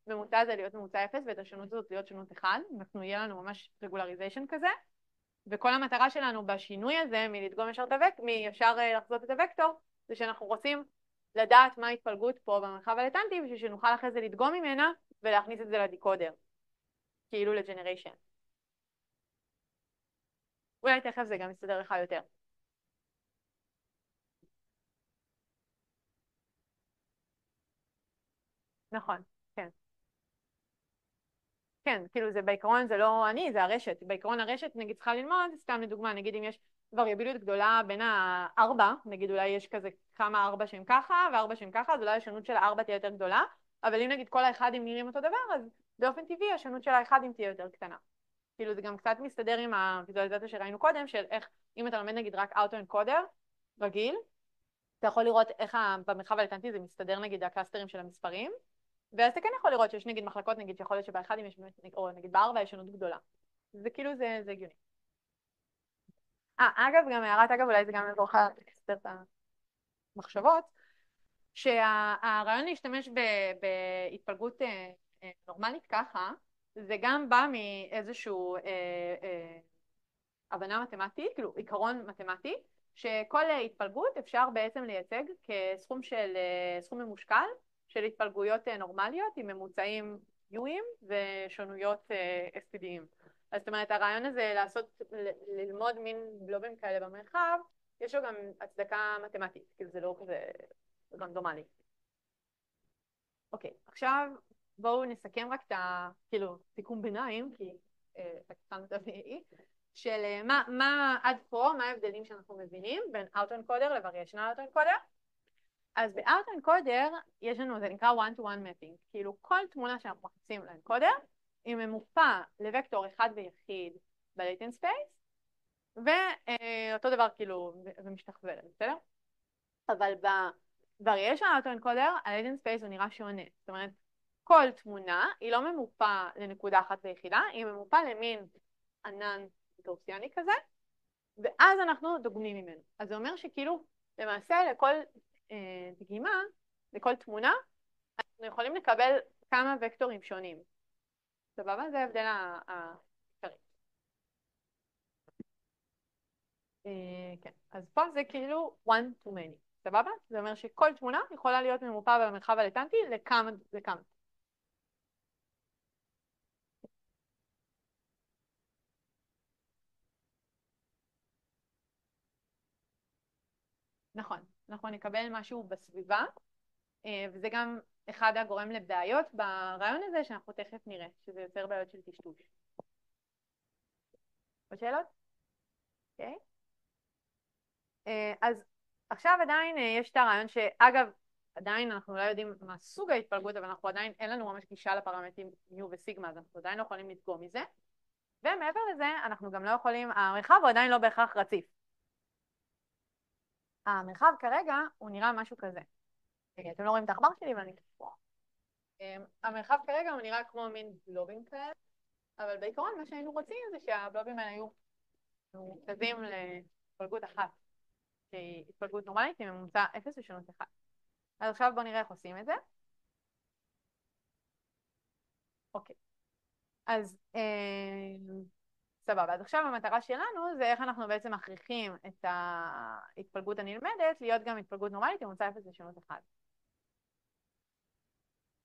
הממוצע הזה להיות ממוצע 0 ואת השונות הזאת להיות שונות 1, אנחנו יהיה לנו ממש רגולריזיישן כזה, וכל המטרה שלנו בשינוי הזה מלדגום ישר מישר לחזות את הוקטור, זה שאנחנו רוצים לדעת מה ההתפלגות פה במרחב הלטנטי, בשביל שנוכל אחרי זה לדגום ממנה ולהכניס את זה לדיקודר, כאילו לג'נריישן. אולי תכף זה גם יסתדר לך יותר. נכון, כן. כן, כאילו זה בעיקרון זה לא אני, זה הרשת. בעיקרון הרשת נגיד צריכה ללמוד, סתם לדוגמה, נגיד אם יש וריאביליות גדולה בין הארבע, נגיד אולי יש כזה כמה ארבע שהם ככה וארבע שהם ככה, אז אולי השונות של הארבע תהיה יותר גדולה, אבל אם נגיד כל האחדים נראים אותו דבר, אז באופן טבעי השונות של האחדים תהיה יותר קטנה. כאילו זה גם קצת מסתדר עם הוויזואליזציה שראינו קודם, של איך אם אתה לומד נגיד רק אוטו-אנקודר רגיל, אתה יכול לראות איך במרחב הלטנטי זה מסתדר נגיד הקלאסטרים של המספרים, ואז אתה כן יכול לראות שיש נגיד מחלקות נגיד שיכול להיות שבאחד יש באמת, או נגיד בארבע יש שונות גדולה. זה כאילו זה הגיוני. אגב, גם הערת אגב, אולי זה גם יעזור לך לסדר את המחשבות, שהרעיון להשתמש בהתפלגות נורמלית ככה, זה גם בא מאיזשהו הבנה מתמטית, כאילו עיקרון מתמטי, שכל התפלגות אפשר בעצם לייצג כסכום סכום ממושקל של התפלגויות נורמליות עם ממוצעים יויים ושונויות SPDיים. אז זאת אומרת הרעיון הזה ללמוד מין בלובים כאלה במרחב, יש לו גם הצדקה מתמטית, כאילו זה לא כזה רנדומלי. אוקיי, עכשיו בואו נסכם רק את כאילו סיכום ביניים, כי התחלנו את ה-VAE, של מה עד פה, מה ההבדלים שאנחנו מבינים בין אוטו-אנקודר ל-Variational אוטו-אנקודר. אז באוטו-אנקודר יש לנו, זה נקרא one-to-one mapping, כאילו כל תמונה שאנחנו מכניסים לאנקודר, היא ממופה לוקטור אחד ויחיד ב-latent space, ואותו דבר כאילו, ומשתחוורת, בסדר? אבל ב-Variational אוטו-אנקודר, ה-latent space הוא נראה שונה, זאת אומרת, כל תמונה היא לא ממופה לנקודה אחת ויחידה, היא ממופה למין ענן גאוסיאני כזה, ואז אנחנו דוגמים ממנו. אז זה אומר שכאילו, למעשה לכל דגימה, לכל תמונה, אנחנו יכולים לקבל כמה וקטורים שונים. סבבה? זה ההבדל העיקרי. כן, אז פה זה כאילו one to many. סבבה? זה אומר שכל תמונה יכולה להיות ממופה במרחב הלטנטי לכמה. נכון, אנחנו נקבל משהו בסביבה, וזה גם אחד הגורם לבעיות ברעיון הזה שאנחנו תכף נראה, שזה יותר בעיות של טשטוש. עוד שאלות? אוקיי. אז עכשיו עדיין יש את הרעיון שאגב, עדיין אנחנו לא יודעים מה סוג ההתפלגות, אבל אנחנו עדיין, אין לנו ממש גישה לפרמטרים ניו וסיגמה, אז אנחנו עדיין לא יכולים לדגום מזה. ומעבר לזה, אנחנו גם לא יכולים, המרחב הוא עדיין לא בהכרח רציף. המרחב כרגע הוא נראה משהו כזה. אתם לא רואים את העכבר שלי, אבל אני פה. המרחב כרגע הוא נראה כמו מין גלובים כאלה, אבל בעיקרון מה שהיינו רוצים זה שהבלובים האלה היו מרוכזים להתפלגות אחת, שהיא התפלגות נורמלית עם ממוצע 0 ושונות 1. אז עכשיו בואו נראה איך עושים את זה. אוקיי. אז סבבה, אז עכשיו המטרה שלנו זה איך אנחנו בעצם מכריחים את ההתפלגות הנלמדת להיות גם התפלגות נורמלית עם ממוצע 0 ושונות 1.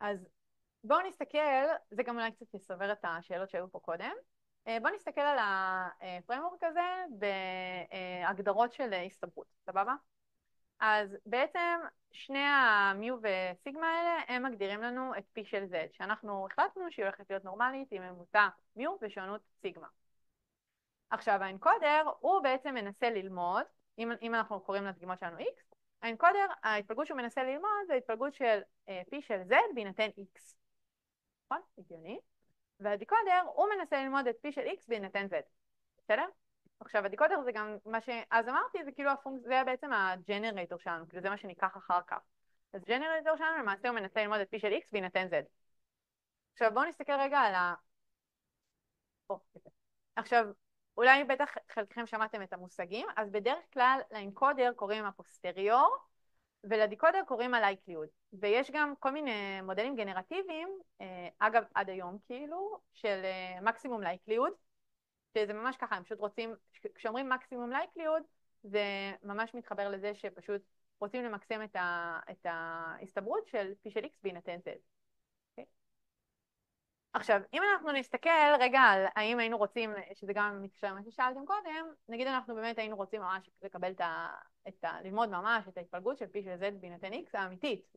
אז בואו נסתכל, זה גם אולי קצת יסבר את השאלות שהיו פה קודם. בואו נסתכל על הפריימוורק הזה בהגדרות של הסתברות, סבבה? אז בעצם שני המיו וסיגמה האלה הם מגדירים לנו את P של Z, שאנחנו החלטנו שהיא הולכת להיות נורמלית עם ממוצע מיו ושונות סיגמה. עכשיו האנקודר הוא בעצם מנסה ללמוד, אם אנחנו קוראים לדגימות שלנו X, האנקודר, ההתפלגות שהוא מנסה ללמוד זה התפלגות של P של Z בהינתן X. נכון? הגיוני. והדיקודר הוא מנסה ללמוד את P של X בהינתן Z. בסדר? עכשיו הדיקודר זה גם מה שאז אמרתי, זה כאילו זה בעצם הג'נרייטור שלנו, כאילו זה מה שניקח אחר כך. אז ג'נרייטור שלנו למעשה הוא מנסה ללמוד את P של X בהינתן Z. עכשיו בואו נסתכל רגע על עכשיו, אולי בטח חלקכם שמעתם את המושגים, אז בדרך כלל לאנקודר קוראים הפוסטריור, ולדיקודר קוראים הלייקליוד. ויש גם כל מיני מודלים גנרטיביים, אגב עד היום כאילו, של מקסימום לייקליוד, שזה ממש ככה, הם פשוט רוצים, כשאומרים מקסימום לייקליוד, זה ממש מתחבר לזה שפשוט רוצים למקסם את ההסתברות של P של X בהינתן Z. עכשיו, אם אנחנו נסתכל רגע על האם היינו רוצים, שזה גם מתקשר למה ששאלתם קודם, נגיד אנחנו באמת היינו רוצים ממש לקבל ללמוד ממש את ההתפלגות של P של Z בהינתן X האמיתית.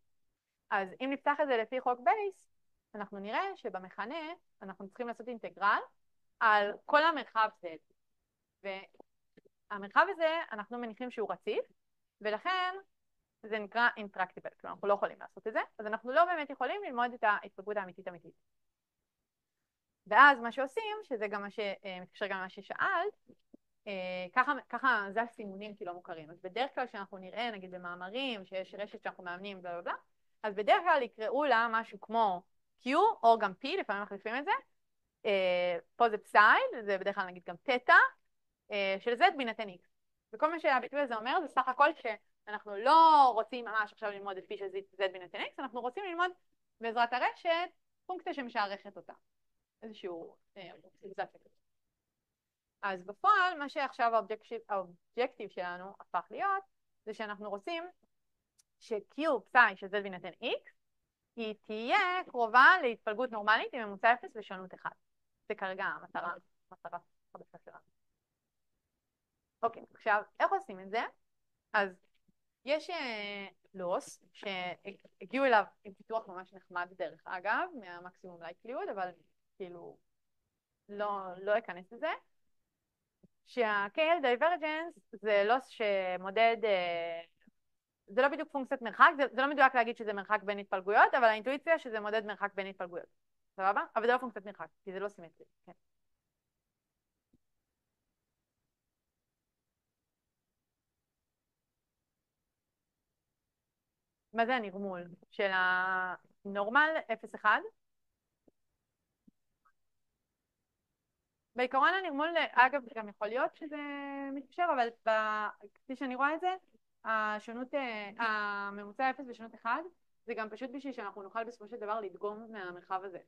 אז אם נפתח את זה לפי חוק בייס, אנחנו נראה שבמכנה אנחנו צריכים לעשות אינטגרל על כל המרחב Z. והמרחב הזה אנחנו מניחים שהוא רציף, ולכן זה נקרא intractable, כלומר אנחנו לא יכולים לעשות את זה, אז אנחנו לא באמת יכולים ללמוד את ההתפלגות האמיתית. ואז מה שעושים, שזה גם מה שמתקשר גם למה ששאלת, ככה זה הסימונים כי לא מוכרים. אז בדרך כלל כשאנחנו נראה, נגיד במאמרים, שיש רשת שאנחנו מאמנים בלה בלה בלה, אז בדרך כלל יקראו לה משהו כמו Q או גם P, לפעמים מחליפים את זה. פה זה פסייל, זה בדרך כלל נגיד גם תטא, של Z בהינתן X. וכל מה שהביטוי הזה אומר זה סך הכל שאנחנו לא רוצים ממש עכשיו ללמוד את P של Z בהינתן X, אנחנו רוצים ללמוד בעזרת הרשת פונקציה שמשערכת אותה. איזשהו אופטימיזציה כזאת. אז בפועל, מה שעכשיו האובג'קטיב שלנו הפך להיות, זה שאנחנו רוצים ש-Q פסאי של Z בהינתן X, היא תהיה קרובה להתפלגות נורמלית עם ממוצע 0 ושונות 1. זה כרגע המטרה חדשה שלנו. אוקיי, עכשיו, איך עושים את זה? אז יש לוס שהגיעו אליו עם פיתוח ממש נחמד דרך אגב, מהמקסימום לייקליוד, אבל כאילו לא אכנס לזה, שה-KL Divergence זה לוס שמודד, זה לא בדיוק פונקציית מרחק, זה לא מדויק להגיד שזה מרחק בין התפלגויות, אבל האינטואיציה שזה מודד מרחק בין התפלגויות, סבבה? אבל זה לא פונקציית מרחק, כי זה לא סימטרי, כן. מה זה הנרמול? של הנורמל 0-1? בעיקרון הנרמול, אגב, גם יכול להיות שזה מתקשר, אבל כפי שאני רואה את זה, הממוצע 0 ושונות 1, זה גם פשוט בשביל שאנחנו נוכל בסופו של דבר לדגום מהמרחב הזה.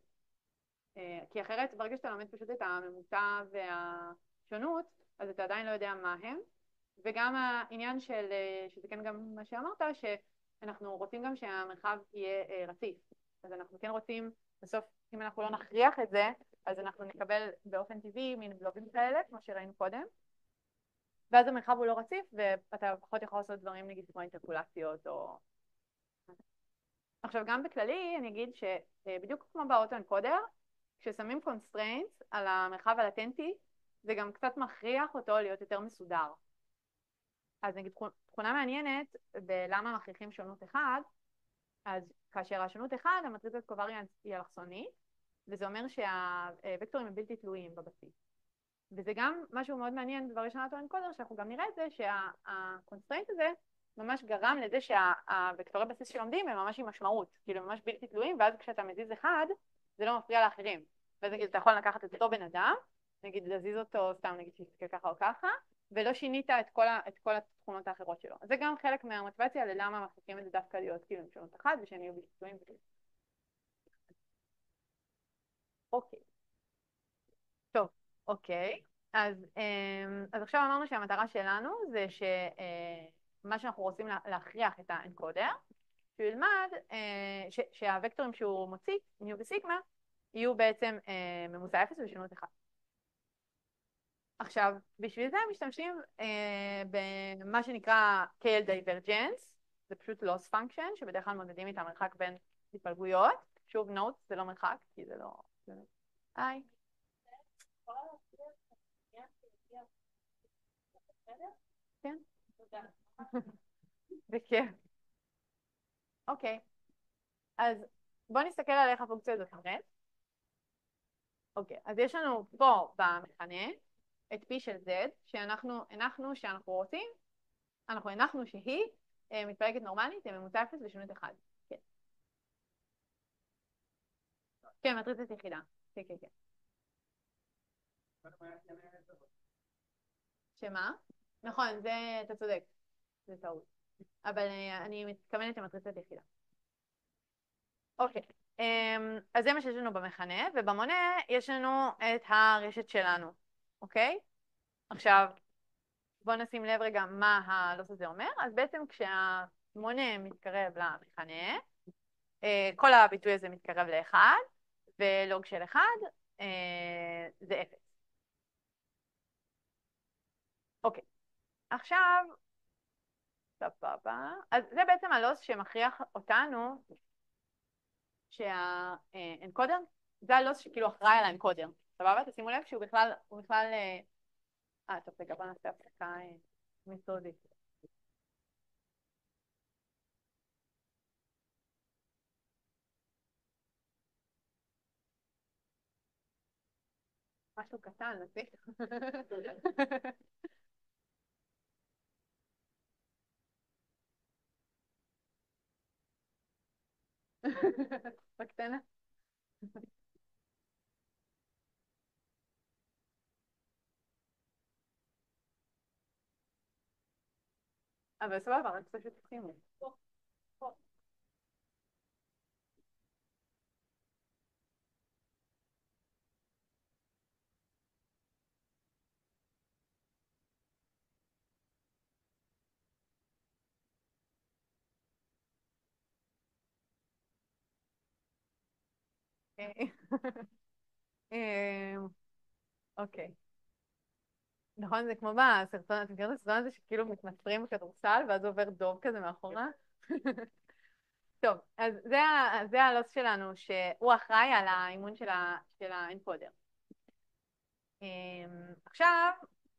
כי אחרת, ברגע שאתה לומד פשוט את הממוצע והשונות, אז אתה עדיין לא יודע מה הם. וגם העניין שזה כן גם מה שאמרת, שאנחנו רוצים גם שהמרחב יהיה רציף. אז אנחנו כן רוצים, בסוף, אם אנחנו לא נכריח את זה, אז אנחנו נקבל באופן טבעי מין בלובים כאלה, כמו שראינו קודם. ואז המרחב הוא לא רציף, ואתה פחות יכול לעשות דברים נגיד כמו אינטרפולציות או... עכשיו גם בכללי אני אגיד שבדיוק כמו באוטו-אנקודר, כששמים constraints על המרחב הלטנטי, זה גם קצת מכריח אותו להיות יותר מסודר. אז נגיד תכונה מעניינת בלמה מכריחים שונות אחד, אז כאשר השונות אחד, המטריצת קובריאנס היא אלכסונית, וזה אומר שהוקטורים הם בלתי תלויים בבסיס. וזה גם משהו מאוד מעניין בדבר ראשון האוטו-אנקודר, שאנחנו גם נראה את זה שהקונסטריינט הזה ממש גרם לזה שהוקטורי בסיס שלומדים הם ממש עם משמעות, כאילו ממש בלתי תלויים, ואז כשאתה מזיז אחד, זה לא מפריע לאחרים. ואז נגיד, אתה יכול לקחת את אותו בן אדם, נגיד, להזיז אותו, סתם נגיד, שיסתכל ככה או ככה, ולא שינית את כל התכונות האחרות שלו. זה גם חלק מהמוטיבציה ללמה מחליקים את זה דווקא להיות כאילו עם שונות אחת, ושהם יהיו ביצועים וכאילו. אוקיי. טוב, אוקיי. אז עכשיו אמרנו שהמטרה שלנו זה שמה שאנחנו רוצים להכריח את האנקודר, שהוא ילמד שהווקטורים שהוא מוציא, ניו וסיגמה, יהיו בעצם ממוצע 0 ושונות 1. עכשיו, בשביל זה משתמשים במה שנקרא KL Divergence, זה פשוט loss function, שבדרך כלל מודדים את המרחק בין התפלגויות. שוב, note, זה לא מרחק, כי זה לא... היי. כן. בכיף. אוקיי. אז בואו נסתכל על איך הפונקציה הזאת נראית. אוקיי, אז יש לנו פה במכנה את p של z, שאנחנו הנחנו שאנחנו רוצים, אנחנו הנחנו שהיא מתפלגת נורמלית עם ממוצע 0 ושונות 1. כן. כן, מטריצת יחידה. כן, כן, כן. שמה? נכון, זה, אתה צודק. זה טעות. אבל אני מתכוונת למטריצת יחידה. אוקיי. אז זה מה שיש לנו במכנה, ובמונה יש לנו את הרשת שלנו. אוקיי? עכשיו, בואו נשים לב רגע מה הלוס הזה אומר. אז בעצם כשהמונה מתקרב למכנה, כל הביטוי הזה מתקרב ל-1, ולוג של 1 זה 0. אוקיי, עכשיו, סבבה. אז זה בעצם הלוס שמכריח אותנו שהאנקודר, זה הלוס שכאילו אחראי על האנקודר. סבבה? תשימו לב שהוא בכלל, טוב, רגע, בוא נעשה הפסקה מסודית. משהו קטן, נסיך. בקטנה. אבל סבבה, רק פשוט תשימו. אוקיי. נכון, זה כמו בסרטון, אתם מכירים את הסרטון הזה שכאילו מתמסרים בכדורסל ואז עובר דוב כזה מאחורה? טוב, אז זה הלוס שלנו, שהוא אחראי על האימון של האנקודר. עכשיו,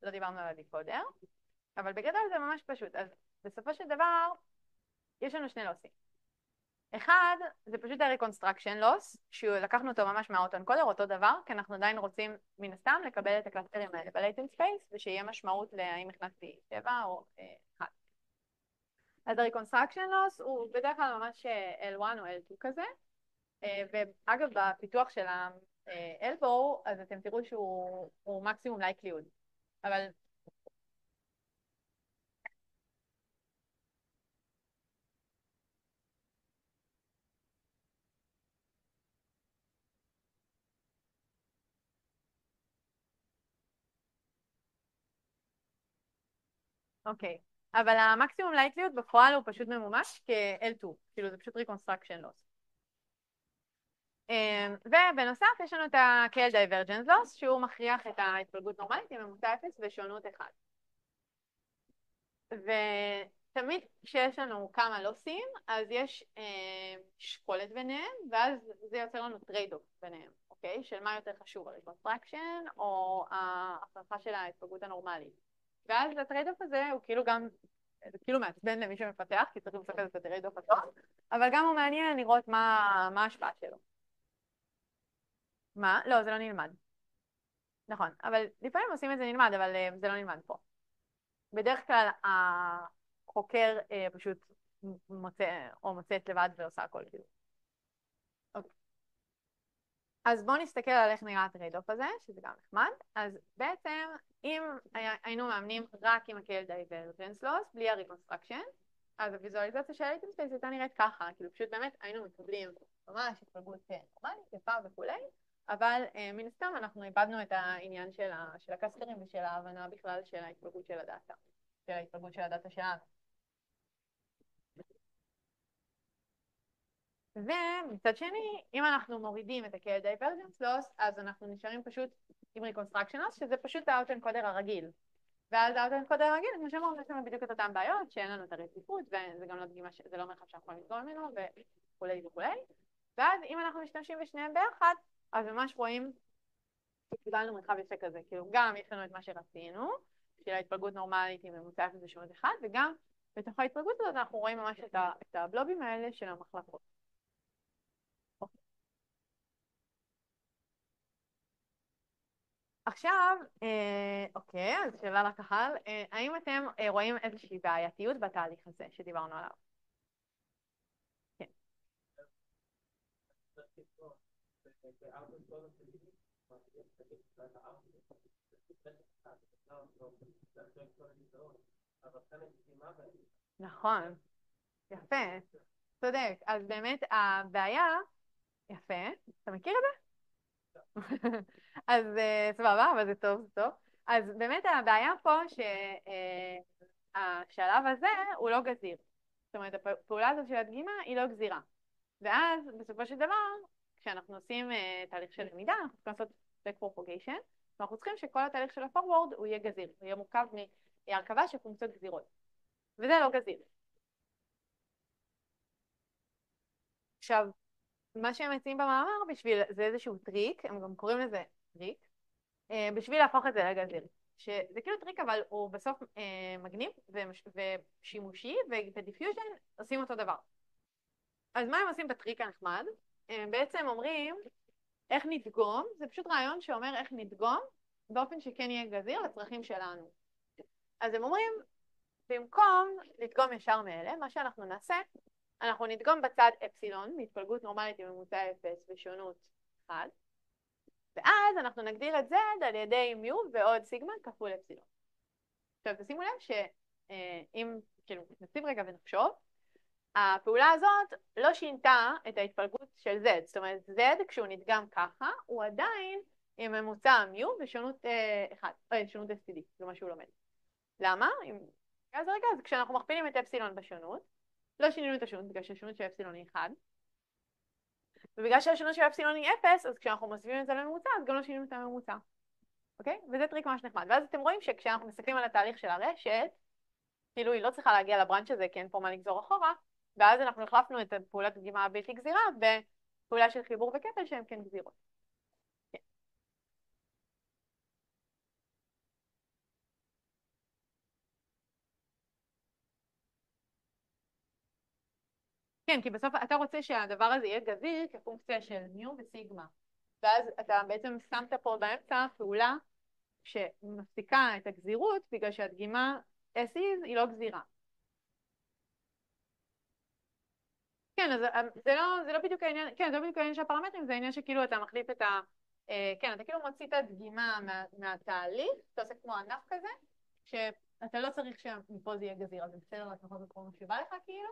לא דיברנו על הדיקודר, אבל בגדול זה ממש פשוט. אז בסופו של דבר, יש לנו שני לוסים. אחד, זה פשוט ה-reconstruction loss, שלקחנו אותו ממש מהאוטו-אנקודר, אותו דבר, כי אנחנו עדיין רוצים מן הסתם לקבל את הקלסטרים האלה ב-latent space, ושיהיה משמעות להאם הכנסתי 7 או 1. אז ה-reconstruction loss הוא בדרך כלל ממש L1 או L2 כזה, ואגב, בפיתוח של ה-elbow, אז אתם תראו שהוא מקסימום likelihood, אבל... אוקיי, אבל המקסימום likelihood בפועל הוא פשוט ממומש כ-L2, כאילו זה פשוט reconstruction loss. ובנוסף יש לנו את ה-KL Divergence Loss, שהוא מכריח את ההתפלגות נורמלית עם ממוצע 0 ושונות 1. ותמיד כשיש לנו כמה לוסים, אז יש שקולת ביניהם, ואז זה יוצר לנו טרייד-אוף ביניהם, אוקיי? של מה יותר חשוב, ה-reconstruction או ההפרחה של ההתפלגות הנורמלית. ואז הטרייד-אוף הזה הוא כאילו גם, זה כאילו מעצבן למי שמפתח, כי צריך לספר את הטרייד-אוף הטוב, אבל גם הוא מעניין לראות מה ההשפעה שלו. מה? לא, זה לא נלמד. נכון, אבל לפעמים עושים את זה נלמד, אבל זה לא נלמד פה. בדרך כלל החוקר פשוט מוצאת לבד ועושה הכל כאילו. אוקיי. אז בואו נסתכל על איך נראה הטרייד-אוף הזה, שזה גם נחמד. אז בעצם, אם היינו מאמנים רק עם ה-KL Divergence Loss, בלי ה-Reconstruction, אז הוויזואליזציה של ה-Latent Space הייתה נראית ככה, כאילו פשוט באמת היינו מקבלים ממש התפלגות נורמלית, יפה וכולי, אבל מן הסתם אנחנו איבדנו את העניין של הקסטרים ושל ההבנה בכלל של ההתפלגות של הדאטה, של ההתפלגות של הדאטה שלנו. ומצד שני, אם אנחנו מורידים את ה-KL Divergence Loss, אז אנחנו נשארים פשוט עם Reconstruction Loss, שזה פשוט ה-Autoencoder הרגיל. ואז ה-Autoencoder הרגיל, כמו שאמרנו, יש לנו בדיוק את אותן בעיות, שאין לנו את הרציפות, וזה גם לא דגימה, זה לא מרחב שאנחנו יכולים לדגום ממנו, וכולי וכולי. ואז אם אנחנו משתמשים בשניהם ביחד, אז ממש רואים שקיבלנו מרחב יפה כזה. כאילו גם יש לנו את מה שרצינו, של ההתפלגות נורמלית עם ממוצע 0.1, וגם בתוך ההתפלגות הזאת אנחנו רואים ממש את הבלובים האלה של המחלקות. עכשיו, אוקיי, אז שאלה לקהל, האם אתם רואים איזושהי בעייתיות בתהליך הזה שדיברנו עליו? כן. נכון, יפה, צודק. אז באמת הבעיה, יפה, אתה מכיר את זה? אז סבבה, אבל זה טוב, זה טוב. אז באמת הבעיה פה שהשלב הזה הוא לא גזיר. זאת אומרת, הפעולה הזאת של הדגימה היא לא גזירה. ואז בסופו של דבר, כשאנחנו עושים תהליך של למידה, אנחנו צריכים לעשות back propagation, ואנחנו צריכים שכל התהליך של ה-forward הוא יהיה גזיר, הוא יהיה מורכב מהרכבה של פונקציות גזירות. וזה לא גזיר. עכשיו, מה שהם מציעים במאמר זה איזשהו טריק, הם גם קוראים לזה טריק, בשביל להפוך את זה לגזיר. שזה כאילו טריק, אבל הוא בסוף מגניב ושימושי, ובדיפיוז'ן עושים אותו דבר. אז מה הם עושים בטריק הנחמד? הם בעצם אומרים איך נדגום, זה פשוט רעיון שאומר איך נדגום באופן שכן יהיה גזיר לצרכים שלנו. אז הם אומרים, במקום לדגום ישר מאלה, מה שאנחנו נעשה, אנחנו נדגום בצד אפסילון, בהתפלגות נורמלית עם ממוצע 0 ושונות 1, ואז אנחנו נגדיר את Z על ידי מיו ועוד סיגמה כפול אפסילון. עכשיו תשימו לב שאם כאילו נציב רגע ונחשוב, הפעולה הזאת לא שינתה את ההתפלגות של Z, זאת אומרת Z כשהוא נדגם ככה, הוא עדיין עם ממוצע מיו ושונות 1, שונות STD, זה מה שהוא לומד. למה? אז רגע, אז כשאנחנו מכפילים את אפסילון בשונות, לא שינינו את השונות בגלל שהשונות של אפסילון היא 1, ובגלל שהשונות של אפסילון היא 0, אז כשאנחנו מוסיפים את זה לממוצע, אז גם לא שינינו את הממוצע. אוקיי? וזה טריק ממש נחמד. ואז אתם רואים שכשאנחנו מסתכלים על התהליך של הרשת, כאילו היא לא צריכה להגיע לבראנץ' הזה, כי אין פה מה לגזור אחורה, ואז אנחנו החלפנו את פעולת דגימה הבלתי גזירה בפעולה של חיבור וכפל שהן כן גזירות. כן. כן, כי בסוף אתה רוצה שהדבר הזה יהיה גזיר כפונקציה של מיו וסיגמה. ואז אתה בעצם שמת פה באמצע פעולה שמפסיקה את הגזירות בגלל שהדגימה as is היא לא גזירה. כן, אז זה לא בדיוק העניין, כן, זה לא בדיוק העניין של הפרמטרים, זה העניין שכאילו אתה מחליף את ה... כן, אתה כאילו מוציא את הדגימה מהתהליך, אתה עושה כמו ענף כזה, שאתה לא צריך שמפה זה יהיה גזיר, אז זה בסדר לקחת את כל מה שבא לך כאילו,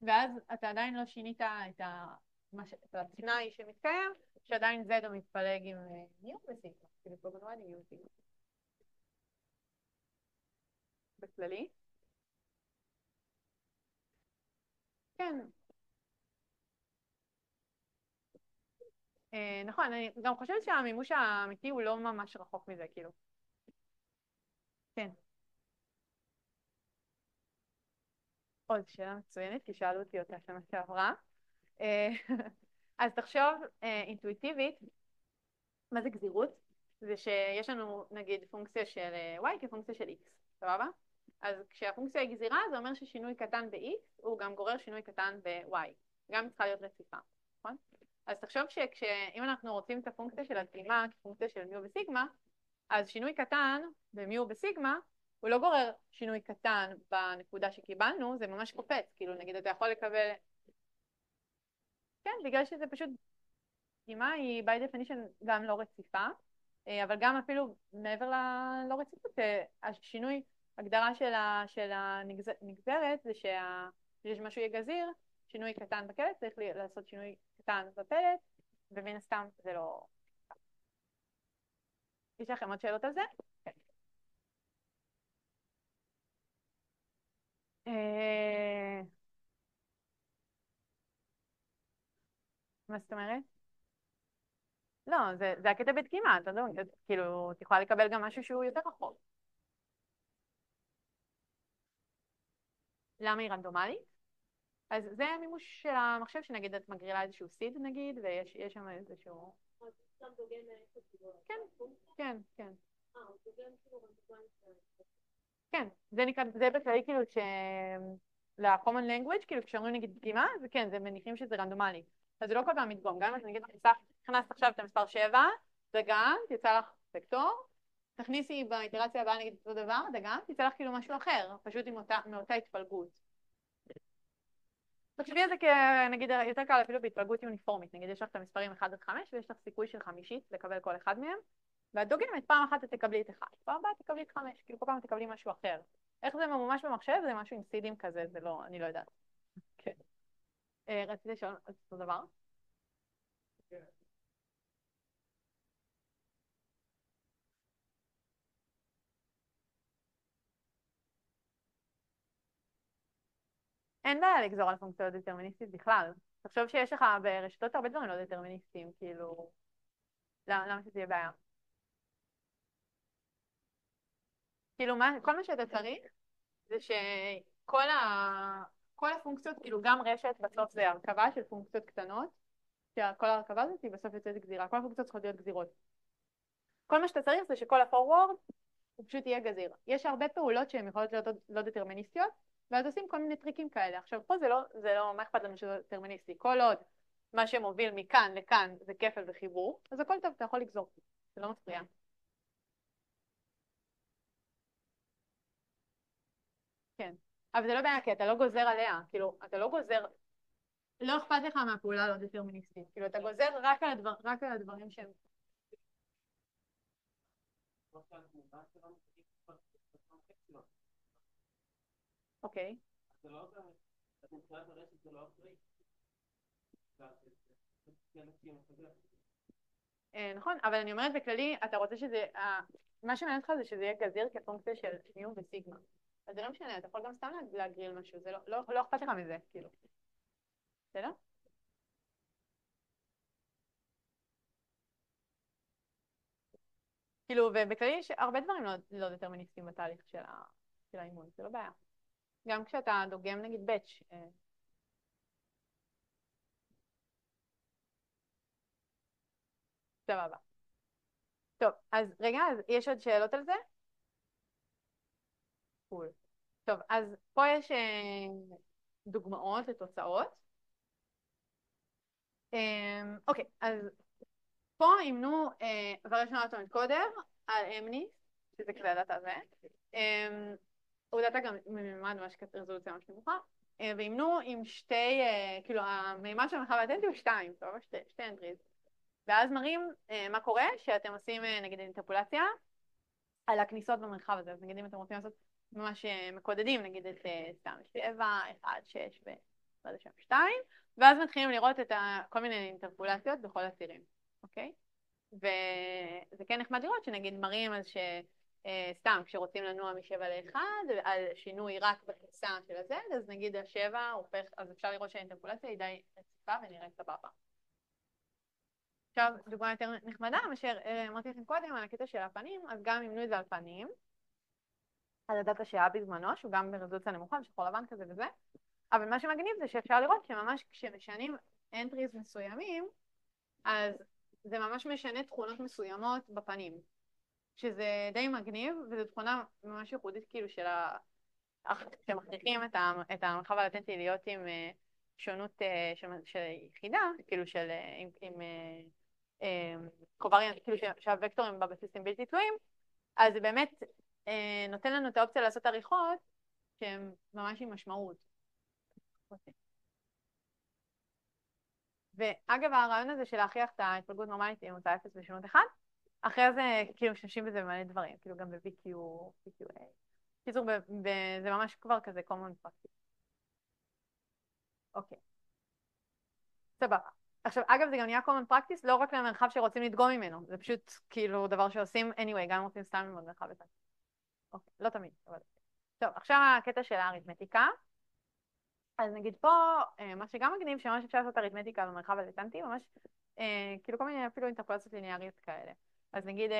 ואז אתה עדיין לא שינית את התנאי שמתקיים, שעדיין Z הוא מתפלג עם ניו וסיגמה, כאילו פה בנועד עם ניו וסיגמה. בכללי? כן. נכון, אני גם חושבת שהמימוש האמיתי הוא לא ממש רחוק מזה, כאילו. כן. עוד שאלה מצוינת, כי שאלו אותי אותה שנה שעברה. אז תחשוב אינטואיטיבית, מה זה גזירות? זה שיש לנו נגיד פונקציה של y כפונקציה של x, סבבה? אז כשהפונקציה היא גזירה, זה אומר ששינוי קטן ב-x הוא גם גורר שינוי קטן ב-y. גם צריכה להיות רציפה, נכון? אז תחשוב שאם אנחנו רוצים את הפונקציה של הדגימה כפונקציה של מיו וסיגמה, אז שינוי קטן במיו ובסיגמה, הוא לא גורר שינוי קטן בנקודה שקיבלנו, זה ממש קופץ, כאילו נגיד אתה יכול לקבל... כן, בגלל שזה פשוט... דגימה היא by definition גם לא רציפה, אבל גם אפילו מעבר ללא רציפות, השינוי, הגדרה של הנגזרת זה שיש משהו יהיה גזיר, שינוי קטן בקלט, צריך לעשות שינוי קטן בפלט, ומן הסתם זה לא... יש לכם עוד שאלות על זה? כן. מה זאת אומרת? לא, זה הקטע בדגימה, אתה יודע, כאילו, את יכולה לקבל גם משהו שהוא יותר רחוק. למה היא רנדומלית? אז זה המימוש של המחשב, שנגיד את מגרילה איזשהו סיד נגיד, ויש שם איזשהו... כן, כן, כן. כן, זה נקרא, זה בכללי כאילו ל-common language, כאילו כשאומרים נגיד דגימה, זה כן, זה מניחים שזה רנדומלי. אז זה לא כל פעם מדגום, גם אם את נגיד הכנסת עכשיו את המספר 7, דגם, תצא לך וקטור, תכניסי באיטרציה הבאה נגיד אותו דבר, דגם, תצא לך כאילו משהו אחר, פשוט מאותה התפלגות. תחשבי על זה כנגיד יותר קל אפילו בהתפלגות יוניפורמית, נגיד יש לך את המספרים 1 עד 5 ויש לך סיכוי של חמישית לקבל כל אחד מהם, ואת דוגמת פעם אחת את תקבלי את 1, פעם הבאה תקבלי את 5, כאילו כל פעם תקבלי משהו אחר. איך זה ממומש במחשב? זה משהו עם סידים כזה, זה לא, אני לא יודעת. כן. רציתי לשאול על אותו דבר? אין בעיה לגזור על פונקציה לא דטרמיניסטית בכלל. תחשוב שיש לך ברשתות הרבה דברים לא דטרמיניסטיים, כאילו... למה שזה יהיה בעיה? כאילו, כל מה שאתה צריך זה כל הפונקציות, כאילו גם רשת בסוף זה הרכבה של פונקציות קטנות, שכל ההרכבה הזאת היא בסוף יוצאת גזירה, כל הפונקציות צריכות להיות גזירות. כל מה שאתה צריך זה שכל הפורוורד הוא פשוט יהיה גזיר. יש הרבה פעולות שהן יכולות להיות לא דטרמיניסטיות, ואז עושים כל מיני טריקים כאלה. עכשיו פה זה לא מה אכפת לנו שזה דטרמיניסטי, כל עוד מה שמוביל מכאן לכאן זה כפל וחיבור, אז הכל טוב, אתה יכול לגזור, זה לא מפריע. כן, אבל זה לא בעיה, כי אתה לא גוזר עליה, כאילו, אתה לא גוזר, לא אכפת לך מהפעולה הלא דטרמיניסטית, כאילו, אתה גוזר רק על הדברים שהם... אוקיי. נכון, אבל אני אומרת בכללי, אתה רוצה שזה, מה שמעניין אותך זה שזה יהיה גזיר כפונקציה של מיו וסיגמה. אז זה לא משנה, אתה יכול גם סתם להגריל משהו, זה לא אכפת לך מזה, כאילו. בסדר? כאילו, ובכללי יש הרבה דברים לא דטרמיניסטיים בתהליך של האימון, זה לא בעיה. גם כשאתה דוגם נגיד בץ', סבבה. טוב, אז רגע, אז יש עוד שאלות על זה? קול. טוב, אז פה יש דוגמאות לתוצאות. אוקיי, אז פה אימנו וריאשנל אטומית קודר על אמניס, שזה כזה הדאטה הזה. הוא דאטה גם ממד ממש רזולוציה ממש נמוכה, ואימנו עם שתי, כאילו המימד של המרחב האטנטי הוא 2, טוב? שתי אנטריז. ואז מראים מה קורה שאתם עושים נגיד אינטרפולציה על הכניסות במרחב הזה. אז נגיד אם אתם רוצים לעשות ממש מקודדים, נגיד את סתם 7, 1, 6 ולא יודע שם 2, ואז מתחילים לראות את כל מיני אינטרפולציות בכל הצירים, אוקיי? וזה כן נחמד לראות שנגיד מראים על סתם כשרוצים לנוע מ7 ל1, על שינוי רק בכניסה של הזה, אז נגיד ה7 הופך, אז אפשר לראות שהאינטרפולציה היא די רציפה ונראית סבבה. עכשיו, דוגמה יותר נחמדה, מה שאמרתי לכם קודם על הקטע של הפנים, אז גם אימנו את זה על פנים, על הדאטה שהיה בזמנו, שהוא גם ברזולוציה נמוכה, שחור לבן כזה וזה, אבל מה שמגניב זה שאפשר לראות שממש כשמשנים entries מסוימים, אז זה ממש משנה תכונות מסוימות בפנים, שזה די מגניב, וזו תכונה ממש ייחודית כאילו שמכריחים את המרחב הלטנטי להיות עם שונות של יחידה, כאילו עם קובריאנט, כאילו שהווקטורים בבסיס הם בלתי תלויים, אז זה באמת נותן לנו את האופציה לעשות עריכות שהן ממש עם משמעות. ואגב, הרעיון הזה של להכריח את ההתפלגות נורמלית ממוצע 0 בשונות 1, אחרי זה כאילו משתמשים בזה במלא דברים, כאילו גם ב-BQ, BQA. קיצור, זה ממש כבר כזה common practice. אוקיי, סבבה. עכשיו, אגב, זה גם נהיה common practice לא רק למרחב שרוצים לדגום ממנו, זה פשוט כאילו דבר שעושים anyway, גם אם רוצים סתם ללמוד מרחב אחד. אוקיי, לא תמיד, אבל... טוב, עכשיו הקטע של האריתמטיקה. אז נגיד פה, מה שגם מגניב, שממש אפשר לעשות אריתמטיקה במרחב הלטנטי, ממש כאילו כל מיני אפילו אינטרפולציות ליניאריות כאלה. אז נגיד,